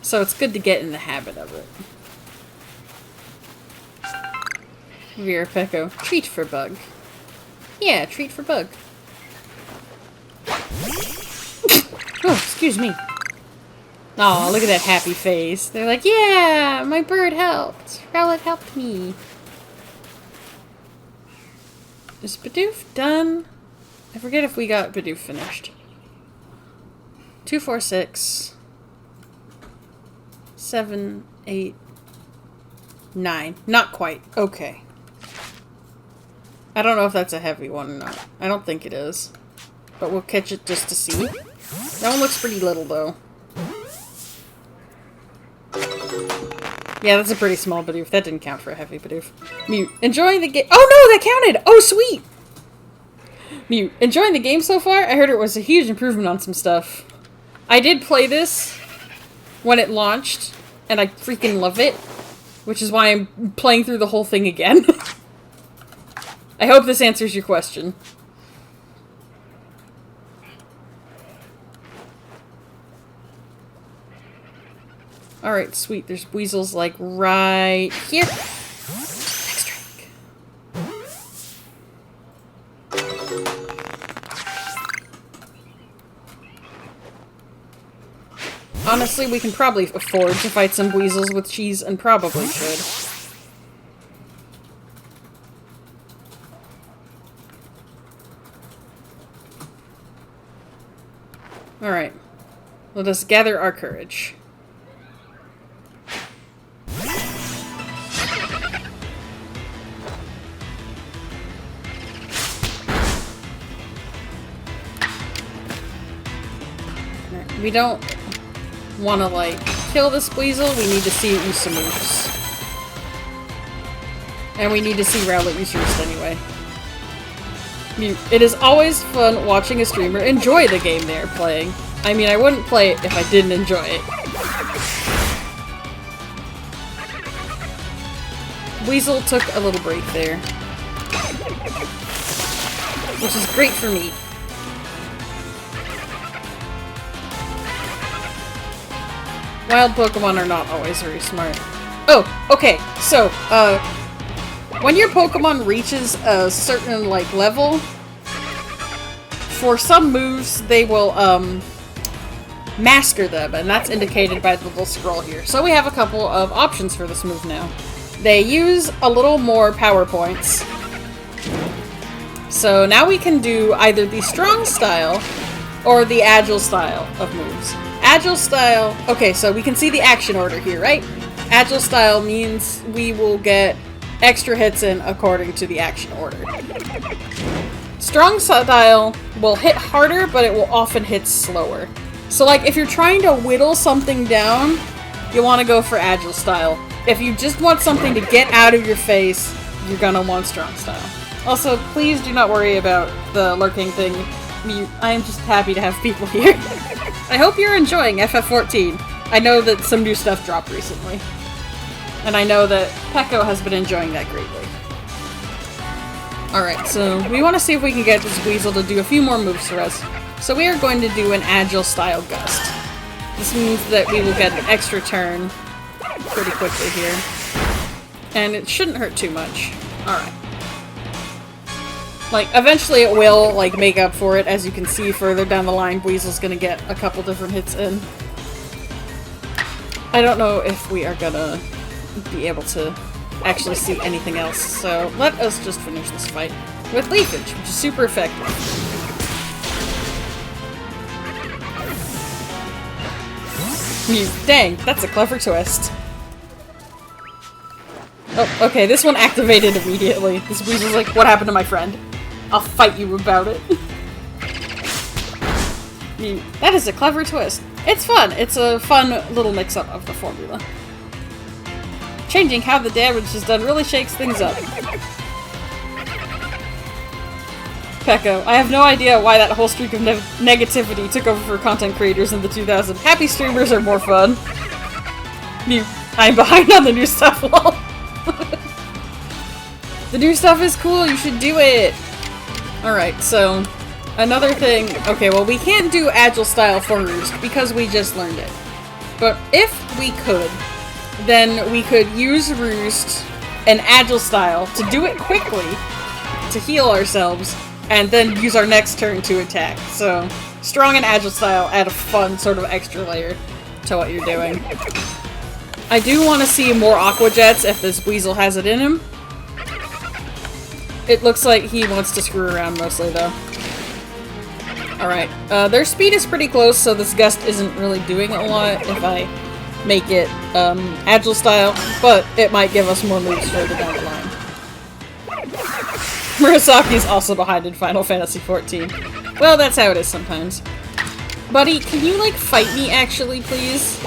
So it's good to get in the habit of it. Virapeko. Treat for bug. Yeah, treat for bug. Oh, excuse me. Aw, look at that happy face. They're like, yeah, my bird helped. Rowlet helped me. Is Bidoof done? I forget if we got Bidoof finished. 2, 4, 6... 7, 8, 9. Not quite. Okay. I don't know if that's a heavy one or not. I don't think it is. But we'll catch it just to see. That one looks pretty little, though. Yeah, that's a pretty small Bidoof. That didn't count for a heavy Bidoof. Mute. Enjoying the game. Oh no, that counted! Oh, sweet! Mute. Enjoying the game so far? I heard it was a huge improvement on some stuff. I did play this when it launched, and I freaking love it, which is why I'm playing through the whole thing again. I hope this answers your question. Alright, sweet. There's weasels, like, right here. Next drink. Honestly, we can probably afford to fight some weasels with cheese, and probably should. Alright. Let us gather our courage. We don't want to, like, kill this weasel. We need to see it use some moves. And we need to see Rowlet use Roost anyway. It is always fun watching a streamer enjoy the game they're playing. I mean, I wouldn't play it if I didn't enjoy it. Weasel took a little break there. Which is great for me. Wild Pokemon are not always very smart. Oh, okay, so, when your Pokemon reaches a certain, like, level, for some moves, they will, master them, and that's indicated by the little scroll here. So we have a couple of options for this move now. They use a little more power points. So now we can do either the strong style or the agile style of moves. Agile style, okay, so we can see the action order here, right? Agile style means we will get extra hits in according to the action order. Strong style will hit harder, but it will often hit slower. So, like, if you're trying to whittle something down, you want to go for agile style. If you just want something to get out of your face, you're gonna want strong style. Also, please do not worry about the lurking thing. I am just happy to have people here. I hope you're enjoying FF14. I know that some new stuff dropped recently. And I know that Peko has been enjoying that greatly. Alright, so we want to see if we can get this weasel to do a few more moves for us. So we are going to do an agile style gust. This means that we will get an extra turn pretty quickly here. And it shouldn't hurt too much. Alright. Like, eventually it will, like, make up for it. As you can see further down the line, Weasel's gonna get a couple different hits in. I don't know if we are gonna be able to actually see anything else, so let us just finish this fight with Leafage, which is super effective. Dang, that's a clever twist. Oh, okay, this one activated immediately. This Weasel's like, what happened to my friend? I'll fight you about it. That is a clever twist. It's fun. It's a fun little mix-up of the formula. Changing how the damage is done really shakes things up. Pekko, I have no idea why that whole streak of negativity took over for content creators in the 2000s. Happy streamers are more fun. I'm behind on the new stuff, lol. The new stuff is cool, you should do it! Alright, so, another thing. Okay, well, we can't do Agile style for Roost because we just learned it. But if we could, then we could use Roost and Agile style to do it quickly, to heal ourselves, and then use our next turn to attack. So, Strong and Agile style add a fun sort of extra layer to what you're doing. I do want to see more Aqua Jets if this Weasel has it in him. It looks like he wants to screw around mostly, though. Alright, their speed is pretty close, so this Gust isn't really doing a lot if I make it Agile style, but it might give us more moves further down the line. Murasaki's also behind in Final Fantasy XIV. Well, that's how it is sometimes. Buddy, can you, like, fight me, actually, please?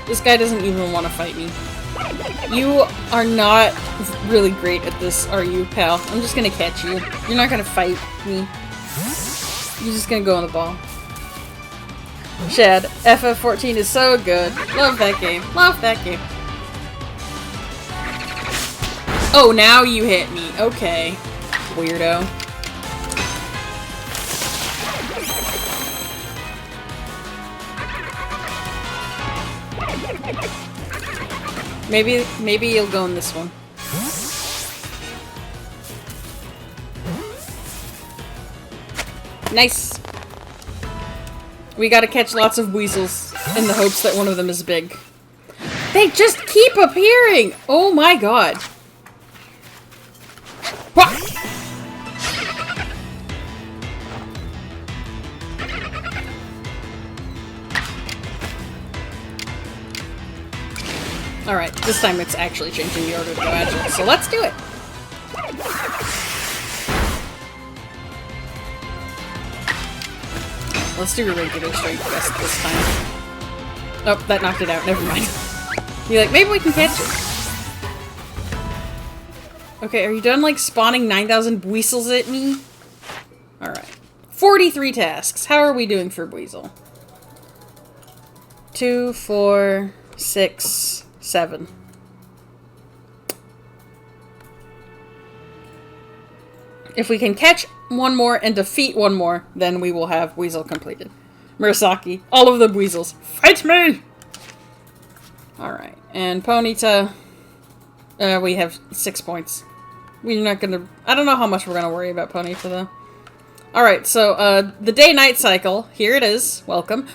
This guy doesn't even want to fight me. You are not really great at this, are you, pal? I'm just gonna catch you. You're not gonna fight me. You're just gonna go on the ball. Shad, FF14 is so good. Love that game. Love that game. Oh, now you hit me. Okay. Weirdo. Maybe you'll go in this one. Nice! We gotta catch lots of Weasels in the hopes that one of them is big. They just keep appearing! Oh my god. What? Alright, this time it's actually changing the order to go Agile, so let's do it! Let's do a regular strength test this time. Oh, that knocked it out, never mind. You're like, maybe we can catch it. Okay, are you done, like, spawning 9,000 Weasels at me? Alright. 43 tasks. How are we doing for Weasel? 2, 4, 6... 7. If we can catch one more and defeat one more, then we will have Weasel completed. Murasaki, all of the Weasels, fight me! Alright, and Ponyta, we have 6 points. We're not gonna... I don't know how much we're gonna worry about Ponyta, though. Alright, so, the day-night cycle, here it is, welcome.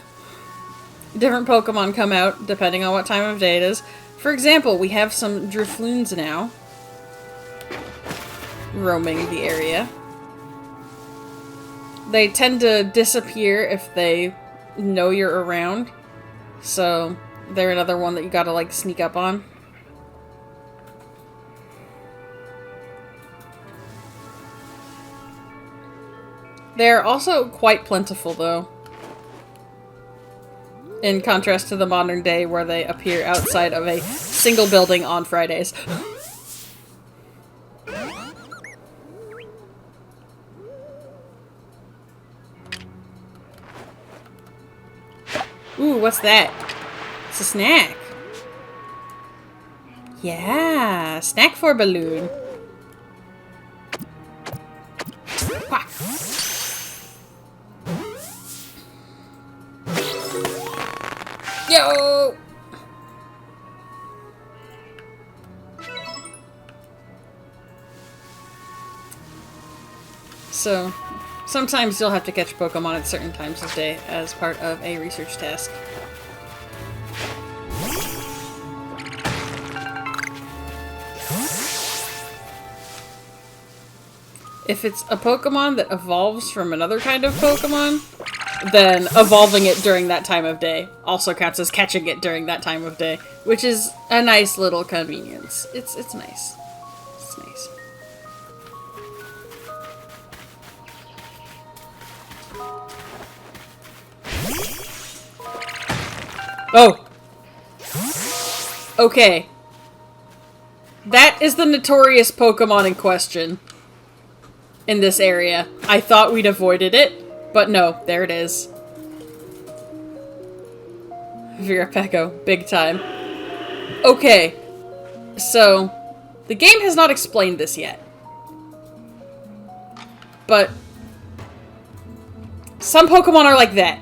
Different Pokemon come out, depending on what time of day it is. For example, we have some Drifloons now roaming the area. They tend to disappear if they know you're around, so they're another one that you gotta, like, sneak up on. They're also quite plentiful, though. In contrast to the modern day where they appear outside of a single building on Fridays. Ooh, what's that? It's a snack. Yeah, snack for Balloon. Yo! So, sometimes you'll have to catch Pokemon at certain times of day as part of a research task. If it's a Pokemon that evolves from another kind of Pokemon, then evolving it during that time of day also counts as catching it during that time of day, which is a nice little convenience. It's nice. It's nice. Oh! Okay. That is the notorious Pokemon in question. In this area. I thought we'd avoided it, but no, there it is. Virapecco, big time. Okay, so the game has not explained this yet. But some Pokemon are like that.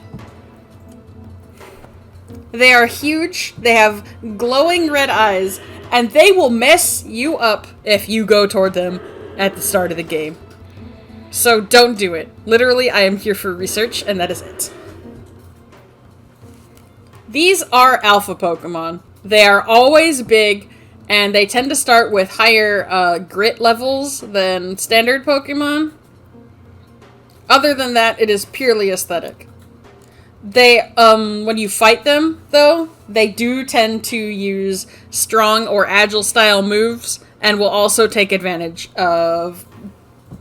They are huge, they have glowing red eyes, and they will mess you up if you go toward them at the start of the game. So don't do it. Literally, I am here for research, and that is it. These are alpha Pokemon. They are always big, and they tend to start with higher grit levels than standard Pokemon. Other than that, it is purely aesthetic. They, when you fight them, though, they do tend to use strong or agile style moves, and will also take advantage of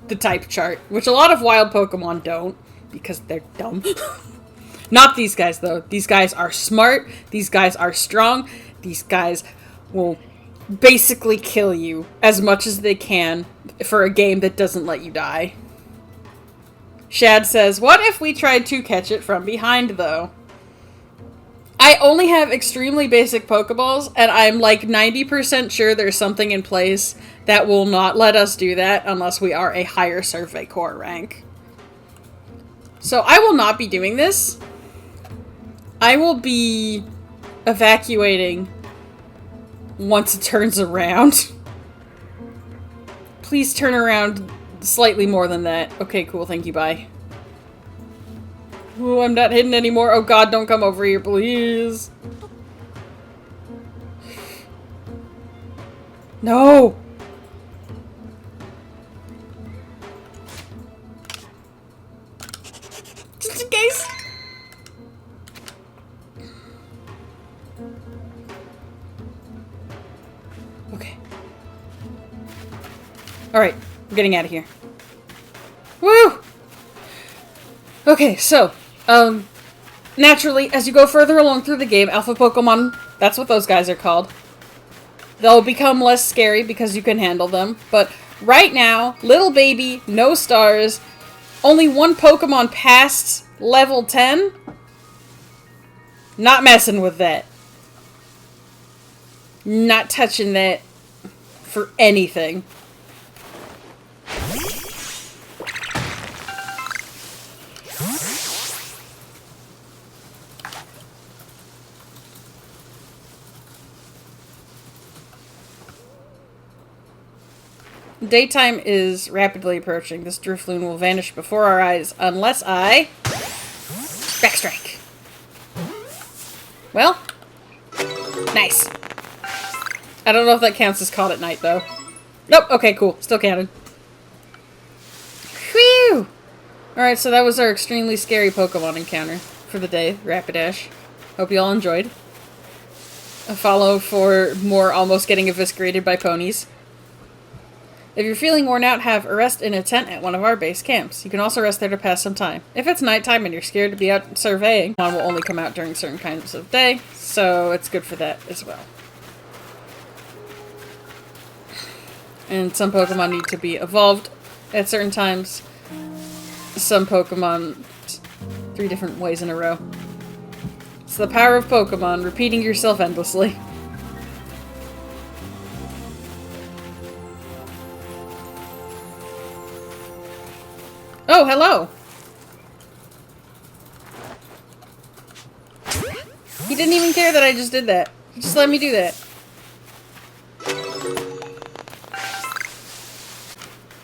the type chart, which a lot of wild Pokemon don't, because they're dumb. Not these guys, though. These guys are smart, these guys are strong, these guys will basically kill you as much as they can for a game that doesn't let you die. Shad says, what if we tried to catch it from behind, though? I only have extremely basic Pokeballs, and I'm like 90% sure there's something in place that will not let us do that unless we are a higher Survey Corps rank. So I will not be doing this. I will be evacuating once it turns around. Please turn around slightly more than that. Okay, cool, thank you, bye. Ooh, I'm not hidden anymore. Oh god, don't come over here, please. No! Just in case. Okay. Alright, I'm getting out of here. Woo! Okay, so, naturally, as you go further along through the game, Alpha Pokemon, that's what those guys are called. They'll become less scary because you can handle them, but right now, little baby, no stars, only one Pokemon past level 10? Not messing with that. Not touching that for anything. Daytime is rapidly approaching. This Drifloon will vanish before our eyes unless I backstrike. Well, nice. I don't know if that counts as caught at night, though. Nope, okay, cool. Still counted. Whew! Alright, so that was our extremely scary Pokemon encounter for the day, Rapidash. Hope you all enjoyed. A follow for more almost getting eviscerated by ponies. If you're feeling worn out, have a rest in a tent at one of our base camps. You can also rest there to pass some time. If it's nighttime and you're scared to be out surveying, one will only come out during certain kinds of day, so it's good for that as well. And some Pokemon need to be evolved at certain times. Some Pokemon 3 different ways in a row. It's the power of Pokemon, repeating yourself endlessly. Oh, hello! He didn't even care that I just did that. He just let me do that.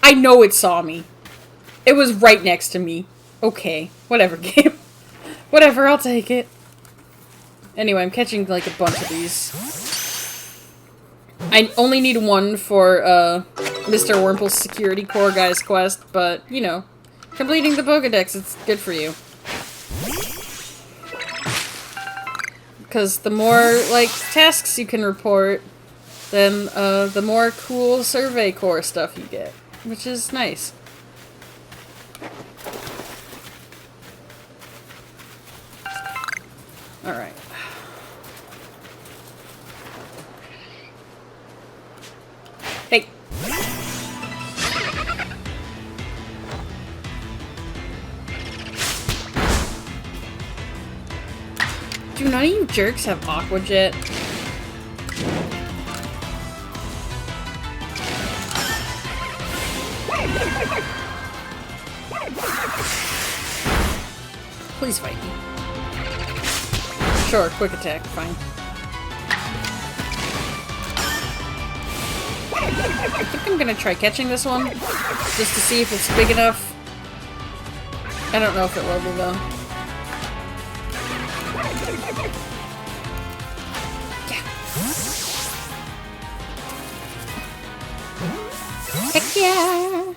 I know it saw me. It was right next to me. Okay. Whatever, game. Whatever, I'll take it. Anyway, I'm catching like a bunch of these. I only need one for Mr. Wurmple's security core guy's quest, but, you know, completing the Pokedex, it's good for you. Because the more, like, tasks you can report, then the more cool survey core stuff you get, which is nice. Alright. Hey! Do none of you jerks have Aqua Jet? Please fight me. Sure, quick attack, fine. I think I'm gonna try catching this one, just to see if it's big enough. I don't know if it will be, though. Yeah. Heck yeah!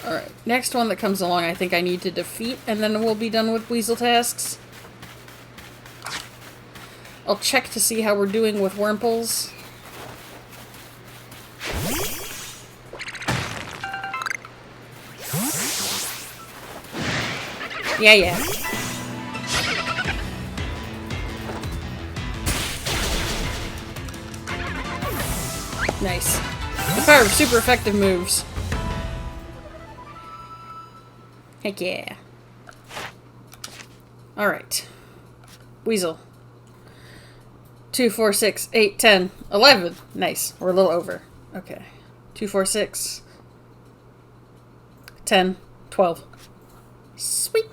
Alright, next one that comes along I think I need to defeat, and then we'll be done with Weasel tasks. I'll check to see how we're doing with Wurmples. Yeah. Nice. The power of super effective moves. Heck yeah. Alright. Weasel. 2, 4, 6, 8, 10, 11. Nice. We're a little over. Okay. 2, 4, 6, 10, 12. Sweet.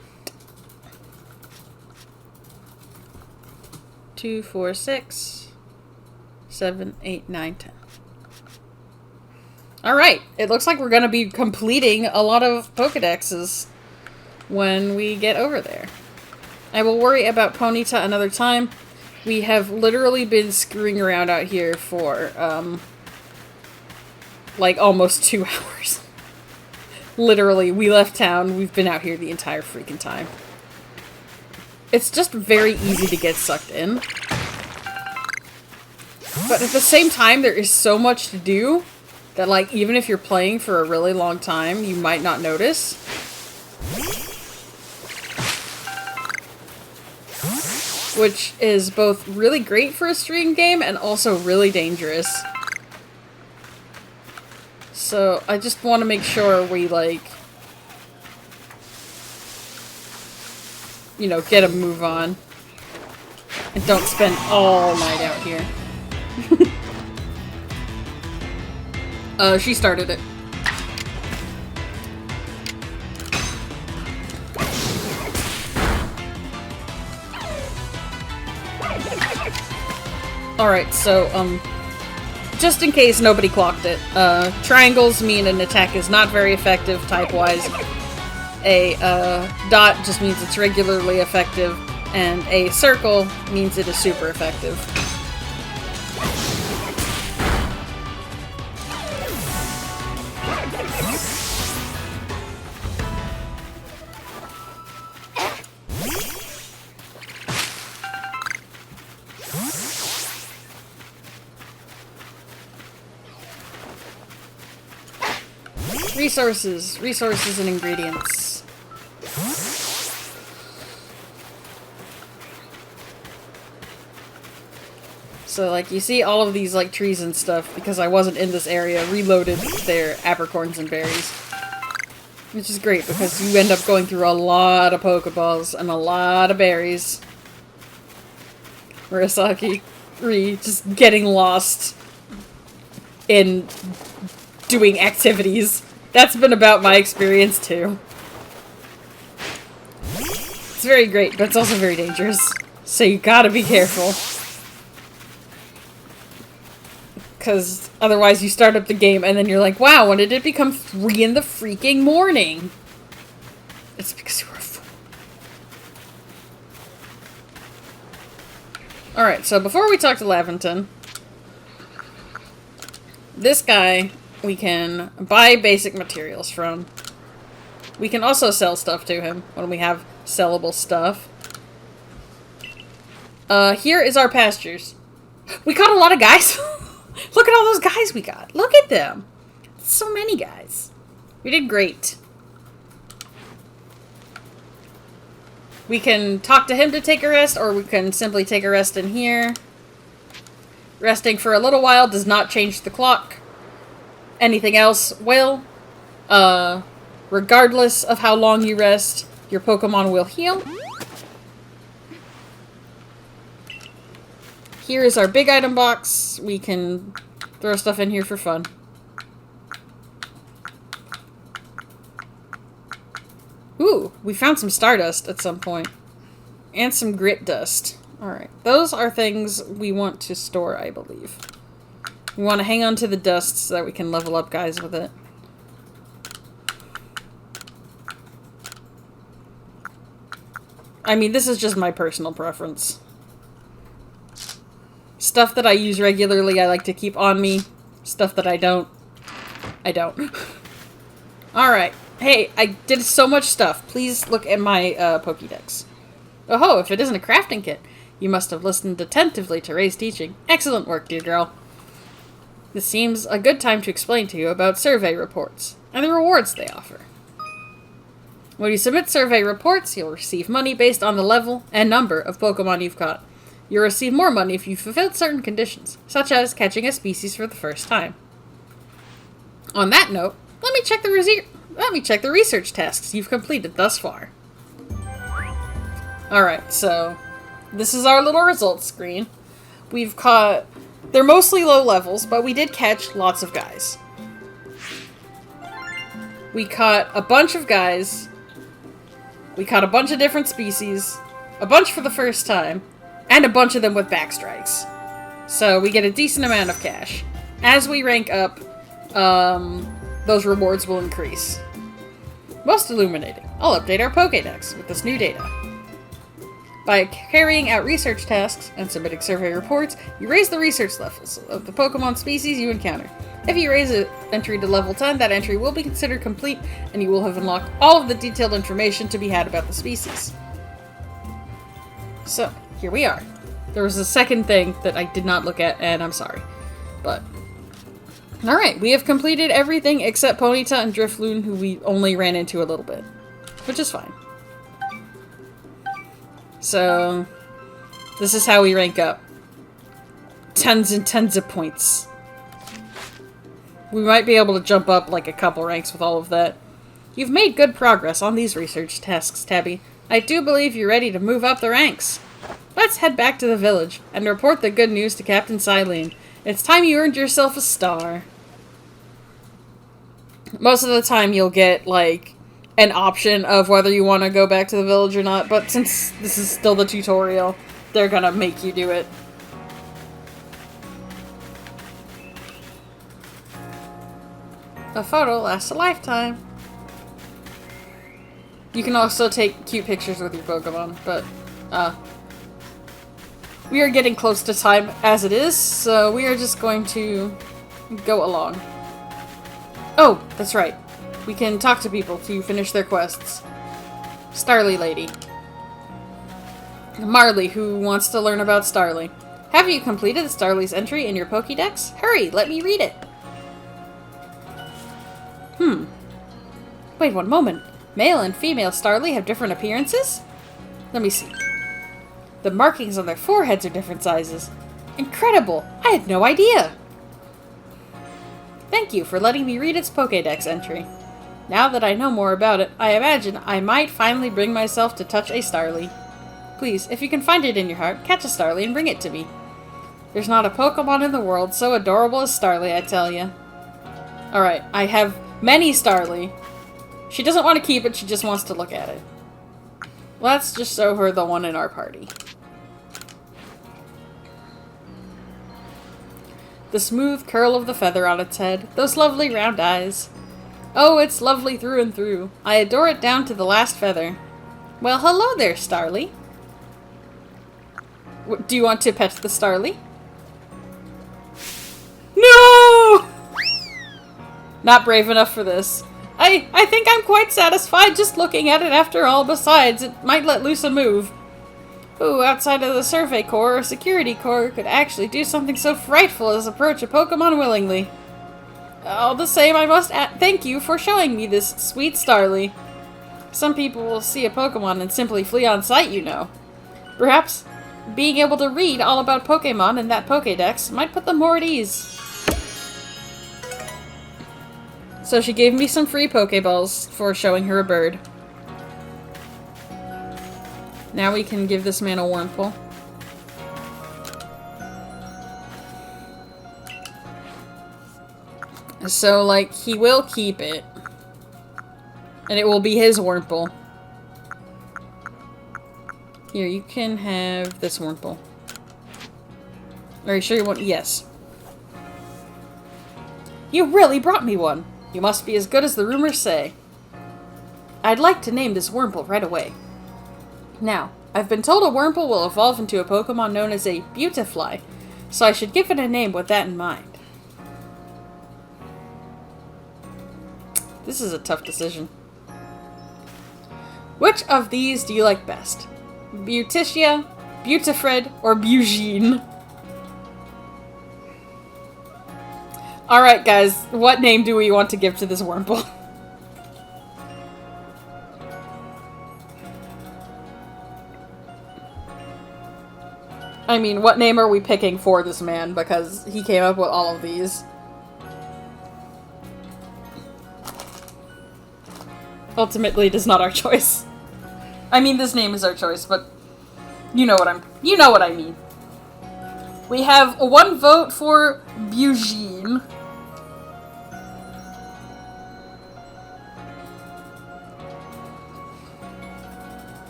2, 4, 6, 7, 8, 9, 10. Alright. It looks like we're going to be completing a lot of Pokedexes when we get over there. I will worry about Ponyta another time. We have literally been screwing around out here for, like, almost 2 hours. Literally, we left town, we've been out here the entire freaking time. It's just very easy to get sucked in. But at the same time, there is so much to do that, like, even if you're playing for a really long time, you might not notice. Which is both really great for a stream game and also really dangerous. So I just want to make sure we, like, you know, get a move on. And don't spend all night out here. She started it. Alright, so, just in case nobody clocked it, triangles mean an attack is not very effective type-wise. A, dot just means it's regularly effective, and a circle means it is super effective. Resources and ingredients. So, like, you see all of these, like, trees and stuff, because I wasn't in this area, reloaded their apricorns and berries. Which is great, because you end up going through a lot of Pokeballs and a lot of berries. Murasaki, just getting lost in doing activities. That's been about my experience, too. It's very great, but it's also very dangerous. So you gotta be careful. Because otherwise you start up the game and then you're like, wow, when did it become 3 in the freaking morning? It's because you were a fool. Alright, so before we talk to Laventon, this guy we can buy basic materials from. We can also sell stuff to him when we have sellable stuff. Here is our pastures. We caught a lot of guys. Look at all those guys we got. Look at them. So many guys. We did great. We can talk to him to take a rest, or we can simply take a rest in here. Resting for a little while does not change the clock. Anything else will. Regardless of how long you rest, your Pokemon will heal. Here is our big item box. We can throw stuff in here for fun. Ooh, we found some Stardust at some point. And some Grit Dust. Alright, those are things we want to store, I believe. We want to hang on to the dust so that we can level up guys with it. I mean, this is just my personal preference. Stuff that I use regularly, I like to keep on me. Stuff that I don't. Alright. Hey, I did so much stuff. Please look at my Pokédex. Oh, if it isn't a crafting kit, you must have listened attentively to Ray's teaching. Excellent work, dear girl. This seems a good time to explain to you about survey reports and the rewards they offer. When you submit survey reports, you'll receive money based on the level and number of Pokemon you've caught. You'll receive more money if you've fulfilled certain conditions, such as catching a species for the first time. On that note, let me check the research tasks you've completed thus far. Alright, so this is our little results screen. We've caught... They're mostly low levels, but we did catch lots of guys. We caught a bunch of guys. We caught a bunch of different species. A bunch for the first time. And a bunch of them with backstrikes. So we get a decent amount of cash. As we rank up, those rewards will increase. Most illuminating. I'll update our Pokédex with this new data. By carrying out research tasks and submitting survey reports, you raise the research levels of the Pokemon species you encounter. If you raise an entry to level 10, that entry will be considered complete, and you will have unlocked all of the detailed information to be had about the species. So, here we are. There was a second thing that I did not look at, and I'm sorry. But, alright, we have completed everything except Ponyta and Drifloon, who we only ran into a little bit. Which is fine. So, this is how we rank up. Tons and tons of points. We might be able to jump up like a couple ranks with all of that. You've made good progress on these research tasks, Tabby. I do believe you're ready to move up the ranks. Let's head back to the village and report the good news to Captain Silene. It's time you earned yourself a star. Most of the time you'll get, like, an option of whether you want to go back to the village or not, but since this is still the tutorial, they're gonna make you do it. A photo lasts a lifetime. You can also take cute pictures with your Pokemon, but, we are getting close to time as it is, so we are just going to go along. Oh, that's right. We can talk to people to finish their quests. Starly Lady. Marley, who wants to learn about Starly. Have you completed Starly's entry in your Pokédex? Hurry, let me read it. Wait one moment. Male and female Starly have different appearances? Let me see. The markings on their foreheads are different sizes. Incredible! I had no idea! Thank you for letting me read its Pokédex entry. Now that I know more about it, I imagine I might finally bring myself to touch a Starly. Please, if you can find it in your heart, catch a Starly and bring it to me. There's not a Pokemon in the world so adorable as Starly, I tell ya. Alright, I have many Starly. She doesn't want to keep it, she just wants to look at it. Let's just show her the one in our party. The smooth curl of the feather on its head, those lovely round eyes. Oh, it's lovely through and through. I adore it down to the last feather. Well, hello there, Starly. Do you want to pet the Starly? No! Not brave enough for this. I think I'm quite satisfied just looking at it after all. Besides, it might let loose a move. Ooh, outside of the Survey Corps or Security Corps could actually do something so frightful as approach a Pokemon willingly. All the same, I must thank you for showing me this sweet Starly. Some people will see a Pokemon and simply flee on sight, you know. Perhaps being able to read all about Pokemon in that Pokédex might put them more at ease. So she gave me some free Pokeballs for showing her a bird. Now we can give this man a Wurmple. So, like, he will keep it. And it will be his Wurmple. Here, you can have this Wurmple. Are you sure you want? Yes. You really brought me one! You must be as good as the rumors say. I'd like to name this Wurmple right away. Now, I've been told a Wurmple will evolve into a Pokemon known as a Beautifly, so I should give it a name with that in mind. This is a tough decision. Which of these do you like best? Beauticia, Beautifred, or Bugene? Alright guys, what name do we want to give to this Wurmple? I mean, what name are we picking for this man? Because he came up with all of these. Ultimately, it is not our choice. I mean, this name is our choice, but you know what I mean. We have one vote for Bugene.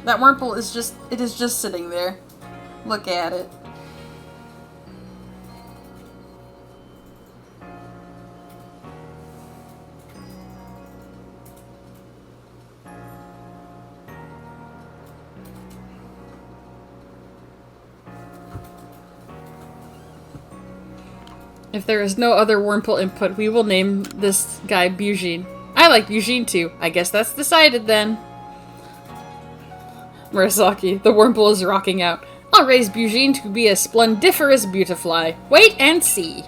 That Wurmple is just sitting there. Look at it. If there is no other Wurmple input, we will name this guy Bugene. I like Bugene too. I guess that's decided then. Murasaki, the Wurmple is rocking out. I'll raise Bugene to be a splendiferous Beautifly. Wait and see.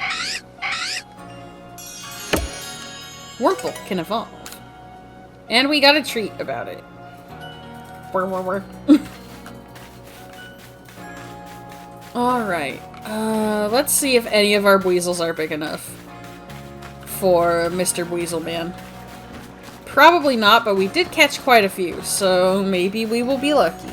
Wurmple can evolve. And we got a treat about it. Alright. Let's see if any of our Weasels are big enough for Mr. Weasel Man. Probably not, but we did catch quite a few, so maybe we will be lucky.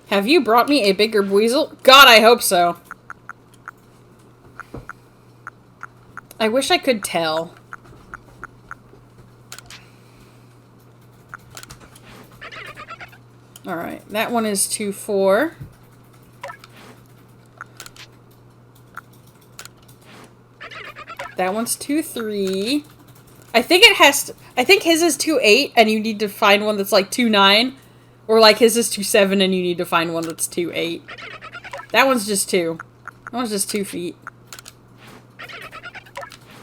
Have you brought me a bigger Weasel? God, I hope so. I wish I could tell. Alright, that one is 2-4. That one's 2-3. I think it has to, I think his is 2-8 and you need to find one that's like 2-9. Or like his is 2-7 and you need to find one that's 2-8. That one's just 2. That one's just 2 feet.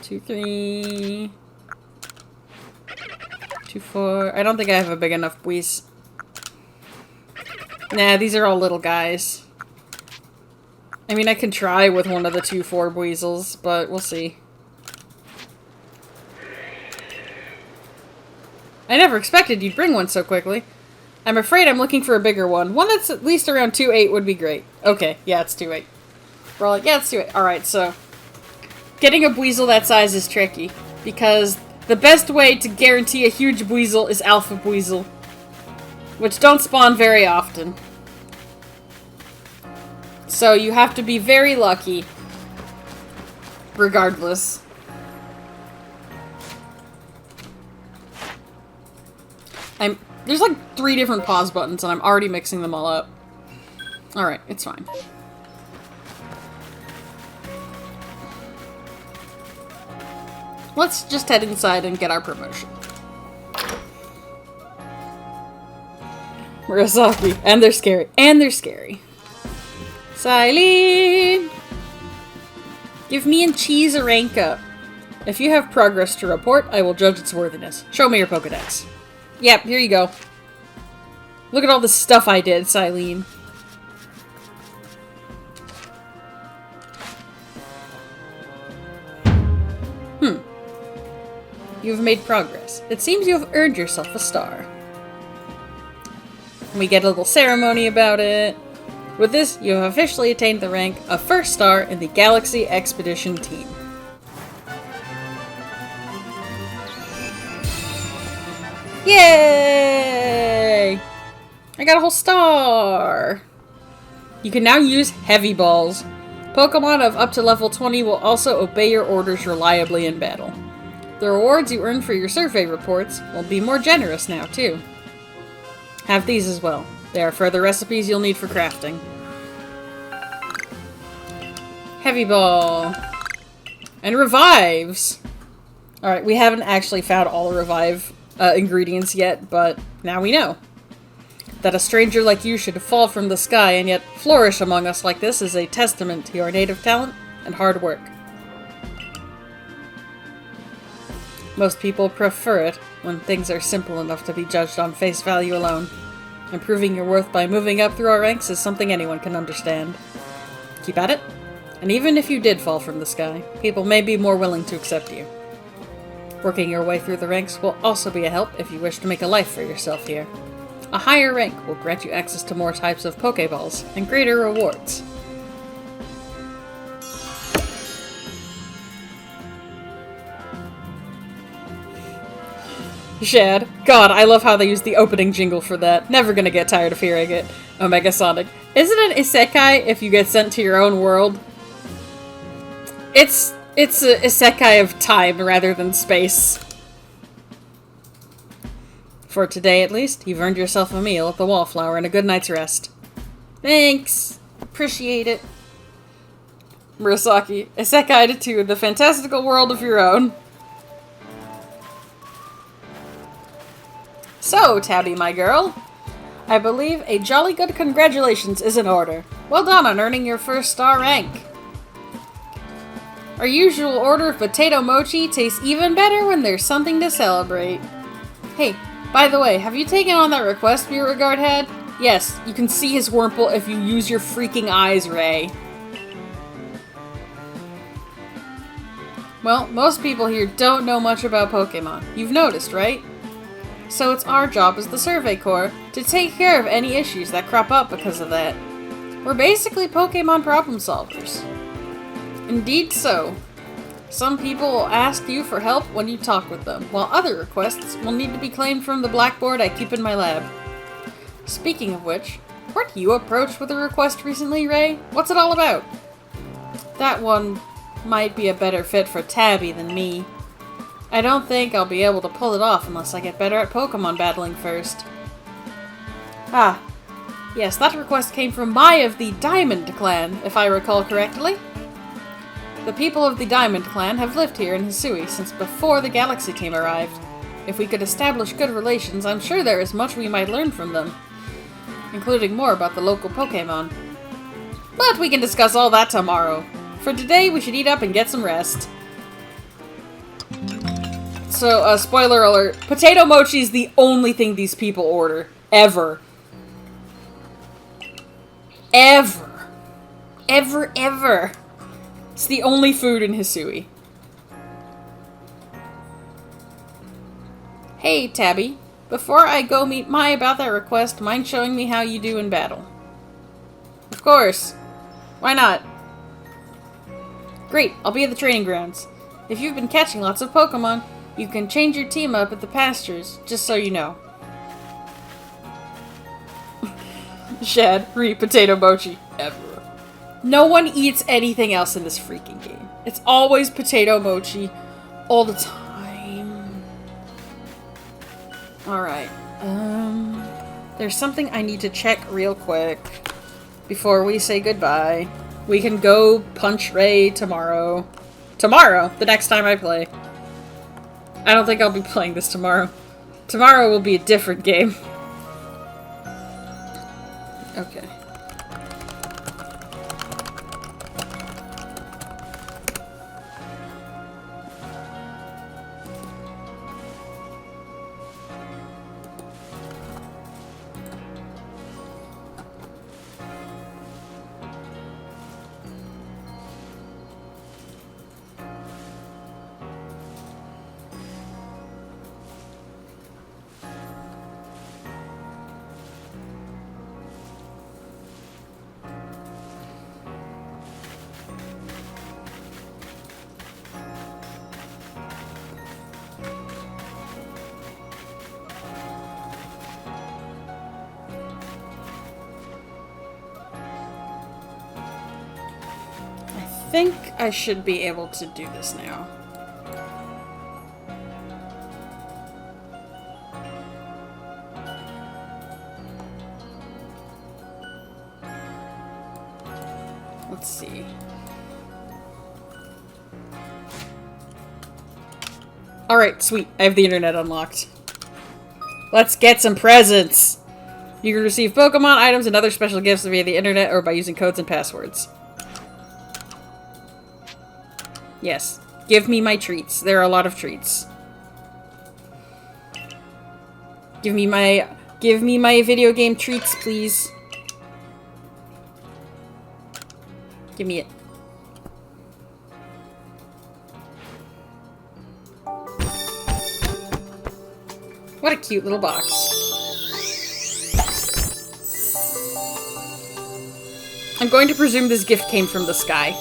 2-3. 2-4. I don't think I have a big enough Weez. Nah, these are all little guys. I mean, I can try with one of the 2-4 Weasels, but we'll see. I never expected you'd bring one so quickly. I'm afraid I'm looking for a bigger one. One that's at least around 2-8 would be great. Okay, yeah, it's 2-8. We're like, yeah, let's do it. Alright, so getting a Buizel that size is tricky, because the best way to guarantee a huge Buizel is Alpha Buizel, which don't spawn very often. So you have to be very lucky, regardless. There's like 3 different pause buttons, and I'm already mixing them all up. Alright, it's fine. Let's just head inside and get our promotion. Murasaki. And they're scary. And they're scary. Silene! Give me and Cheese a rank up. If you have progress to report, I will judge its worthiness. Show me your Pokedex. Yep, here you go. Look at all the stuff I did, Silene. You have made progress. It seems you have earned yourself a star. We get a little ceremony about it. With this, you have officially attained the rank of first star in the Galaxy Expedition team. Yay! I got a whole star! You can now use Heavy Balls. Pokemon of up to level 20 will also obey your orders reliably in battle. The rewards you earn for your survey reports will be more generous now, too. Have these as well. There are further recipes you'll need for crafting. Heavy Ball. And revives! Alright, we haven't actually found all the revive ingredients yet, but now we know. That a stranger like you should fall from the sky and yet flourish among us like this is a testament to your native talent and hard work. Most people prefer it when things are simple enough to be judged on face value alone. Improving your worth by moving up through our ranks is something anyone can understand. Keep at it, and even if you did fall from the sky, people may be more willing to accept you. Working your way through the ranks will also be a help if you wish to make a life for yourself here. A higher rank will grant you access to more types of Pokeballs and greater rewards. Shad. God, I love how they use the opening jingle for that. Never gonna get tired of hearing it. Omega Sonic. Isn't it isekai if you get sent to your own world? It's a isekai of time rather than space. For today, at least, you've earned yourself a meal at the Wallflower and a good night's rest. Thanks. Appreciate it. Murasaki. Isekai to the fantastical world of your own. So, Tabby, my girl, I believe a jolly good congratulations is in order. Well done on earning your first star rank. Our usual order of potato mochi tastes even better when there's something to celebrate. Hey, by the way, have you taken on that request Beauregard had? Yes, you can see his Wurmple if you use your freaking eyes, Ray. Well, most people here don't know much about Pokemon. You've noticed, right? So it's our job as the Survey Corps to take care of any issues that crop up because of that. We're basically Pokemon problem solvers. Indeed so. Some people will ask you for help when you talk with them, while other requests will need to be claimed from the blackboard I keep in my lab. Speaking of which, weren't you approached with a request recently, Ray? What's it all about? That one might be a better fit for Tabby than me. I don't think I'll be able to pull it off unless I get better at Pokemon battling first. Ah, yes, that request came from Mai of the Diamond Clan, if I recall correctly. The people of the Diamond Clan have lived here in Hisui since before the Galaxy team arrived. If we could establish good relations, I'm sure there is much we might learn from them, including more about the local Pokemon. But we can discuss all that tomorrow. For today, we should eat up and get some rest. So, spoiler alert, potato mochi is the only thing these people order. Ever. Ever. Ever. It's the only food in Hisui. Hey, Tabby. Before I go meet Mai about that request, mind showing me how you do in battle? Of course. Why not? Great, I'll be at the training grounds. If you've been catching lots of Pokemon, you can change your team up at the pastures, just so you know. Shad, re potato mochi, ever. No one eats anything else in this freaking game. It's always potato mochi, all the time. Alright, there's something I need to check real quick before we say goodbye. We can go punch Ray tomorrow. Tomorrow, the next time I play. I don't think I'll be playing this tomorrow. Tomorrow will be a different game. Okay. I think I should be able to do this now. Let's see. Alright, sweet. I have the internet unlocked. Let's get some presents! You can receive Pokemon items and other special gifts via the internet or by using codes and passwords. Yes. Give me my treats. There are a lot of treats. Give me my video game treats, please. Give me it. What a cute little box. I'm going to presume this gift came from the sky.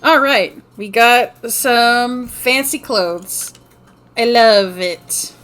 Alright, we got some fancy clothes. I love it.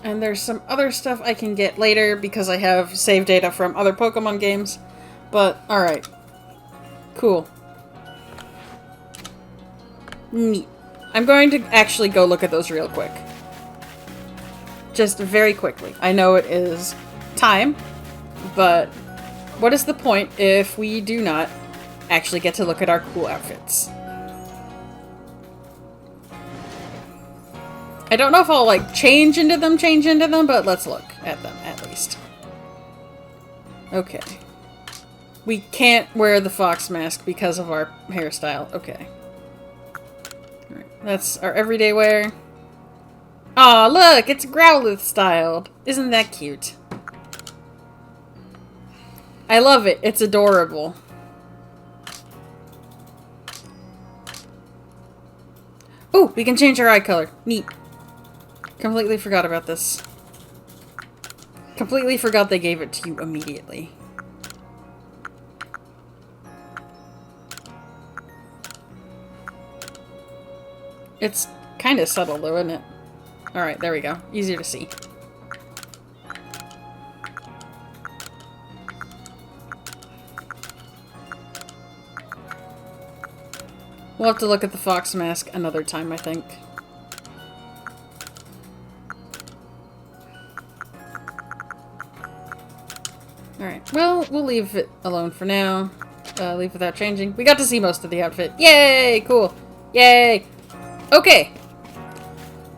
And there's some other stuff I can get later because I have save data from other Pokemon games. But, alright. Cool. Neat. I'm going to actually go look at those real quick. Just very quickly. I know it is time, but what is the point if we do not actually get to look at our cool outfits? I don't know if I'll, like, change into them, but let's look at them, at least. Okay. We can't wear the fox mask because of our hairstyle. Okay. Alright, that's our everyday wear. Aw, look! It's Growlithe styled! Isn't that cute? I love it. It's adorable. Ooh, we can change our eye color. Neat. Completely forgot about this. Completely forgot they gave it to you immediately. It's kind of subtle though, isn't it? Alright, there we go. Easier to see. We'll have to look at the fox mask another time, I think. Alright, well, we'll leave it alone for now. Leave without changing. We got to see most of the outfit. Yay! Cool. Yay! Okay.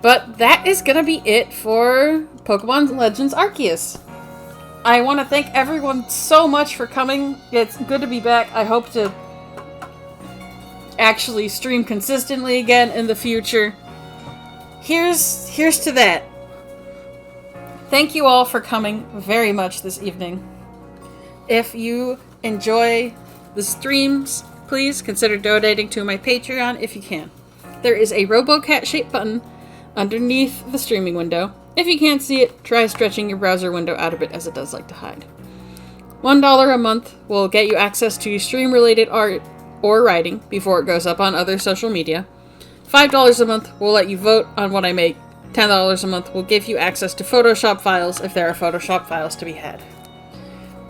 But that is gonna be it for Pokemon Legends Arceus. I want to thank everyone so much for coming. It's good to be back. I hope to actually stream consistently again in the future. Here's to that. Thank you all for coming very much this evening. If you enjoy the streams, please consider donating to my Patreon if you can. There is a RoboCat-shaped button underneath the streaming window. If you can't see it, try stretching your browser window out a bit, as it does like to hide. $1 a month will get you access to stream-related art or writing before it goes up on other social media. $5 a month will let you vote on what I make. $10 a month will give you access to Photoshop files if there are Photoshop files to be had.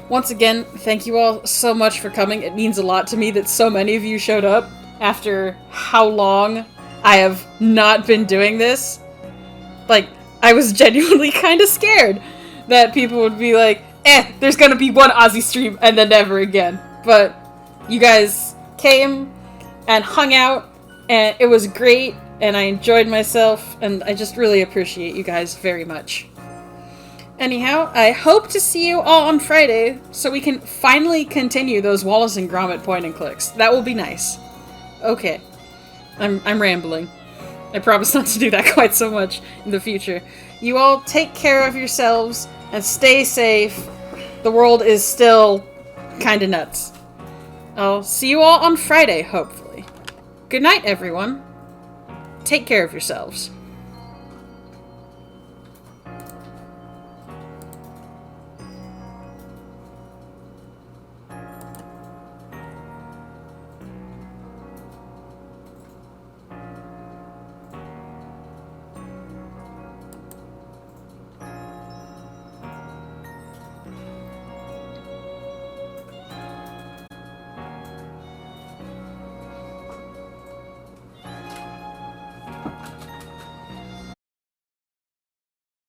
Once again, thank you all so much for coming. It means a lot to me that so many of you showed up after how long I have not been doing this. Like, I was genuinely kind of scared that people would be like, there's gonna be one Ozzy stream and then never again. But you guys came and hung out, and it was great, and I enjoyed myself, and I just really appreciate you guys very much. Anyhow, I hope to see you all on Friday, so we can finally continue those Wallace and Gromit point and clicks. That will be nice. Okay. I'm rambling. I promise not to do that quite so much in the future. You all take care of yourselves, and stay safe. The world is still kinda nuts. I'll see you all on Friday, hopefully. Good night, everyone. Take care of yourselves.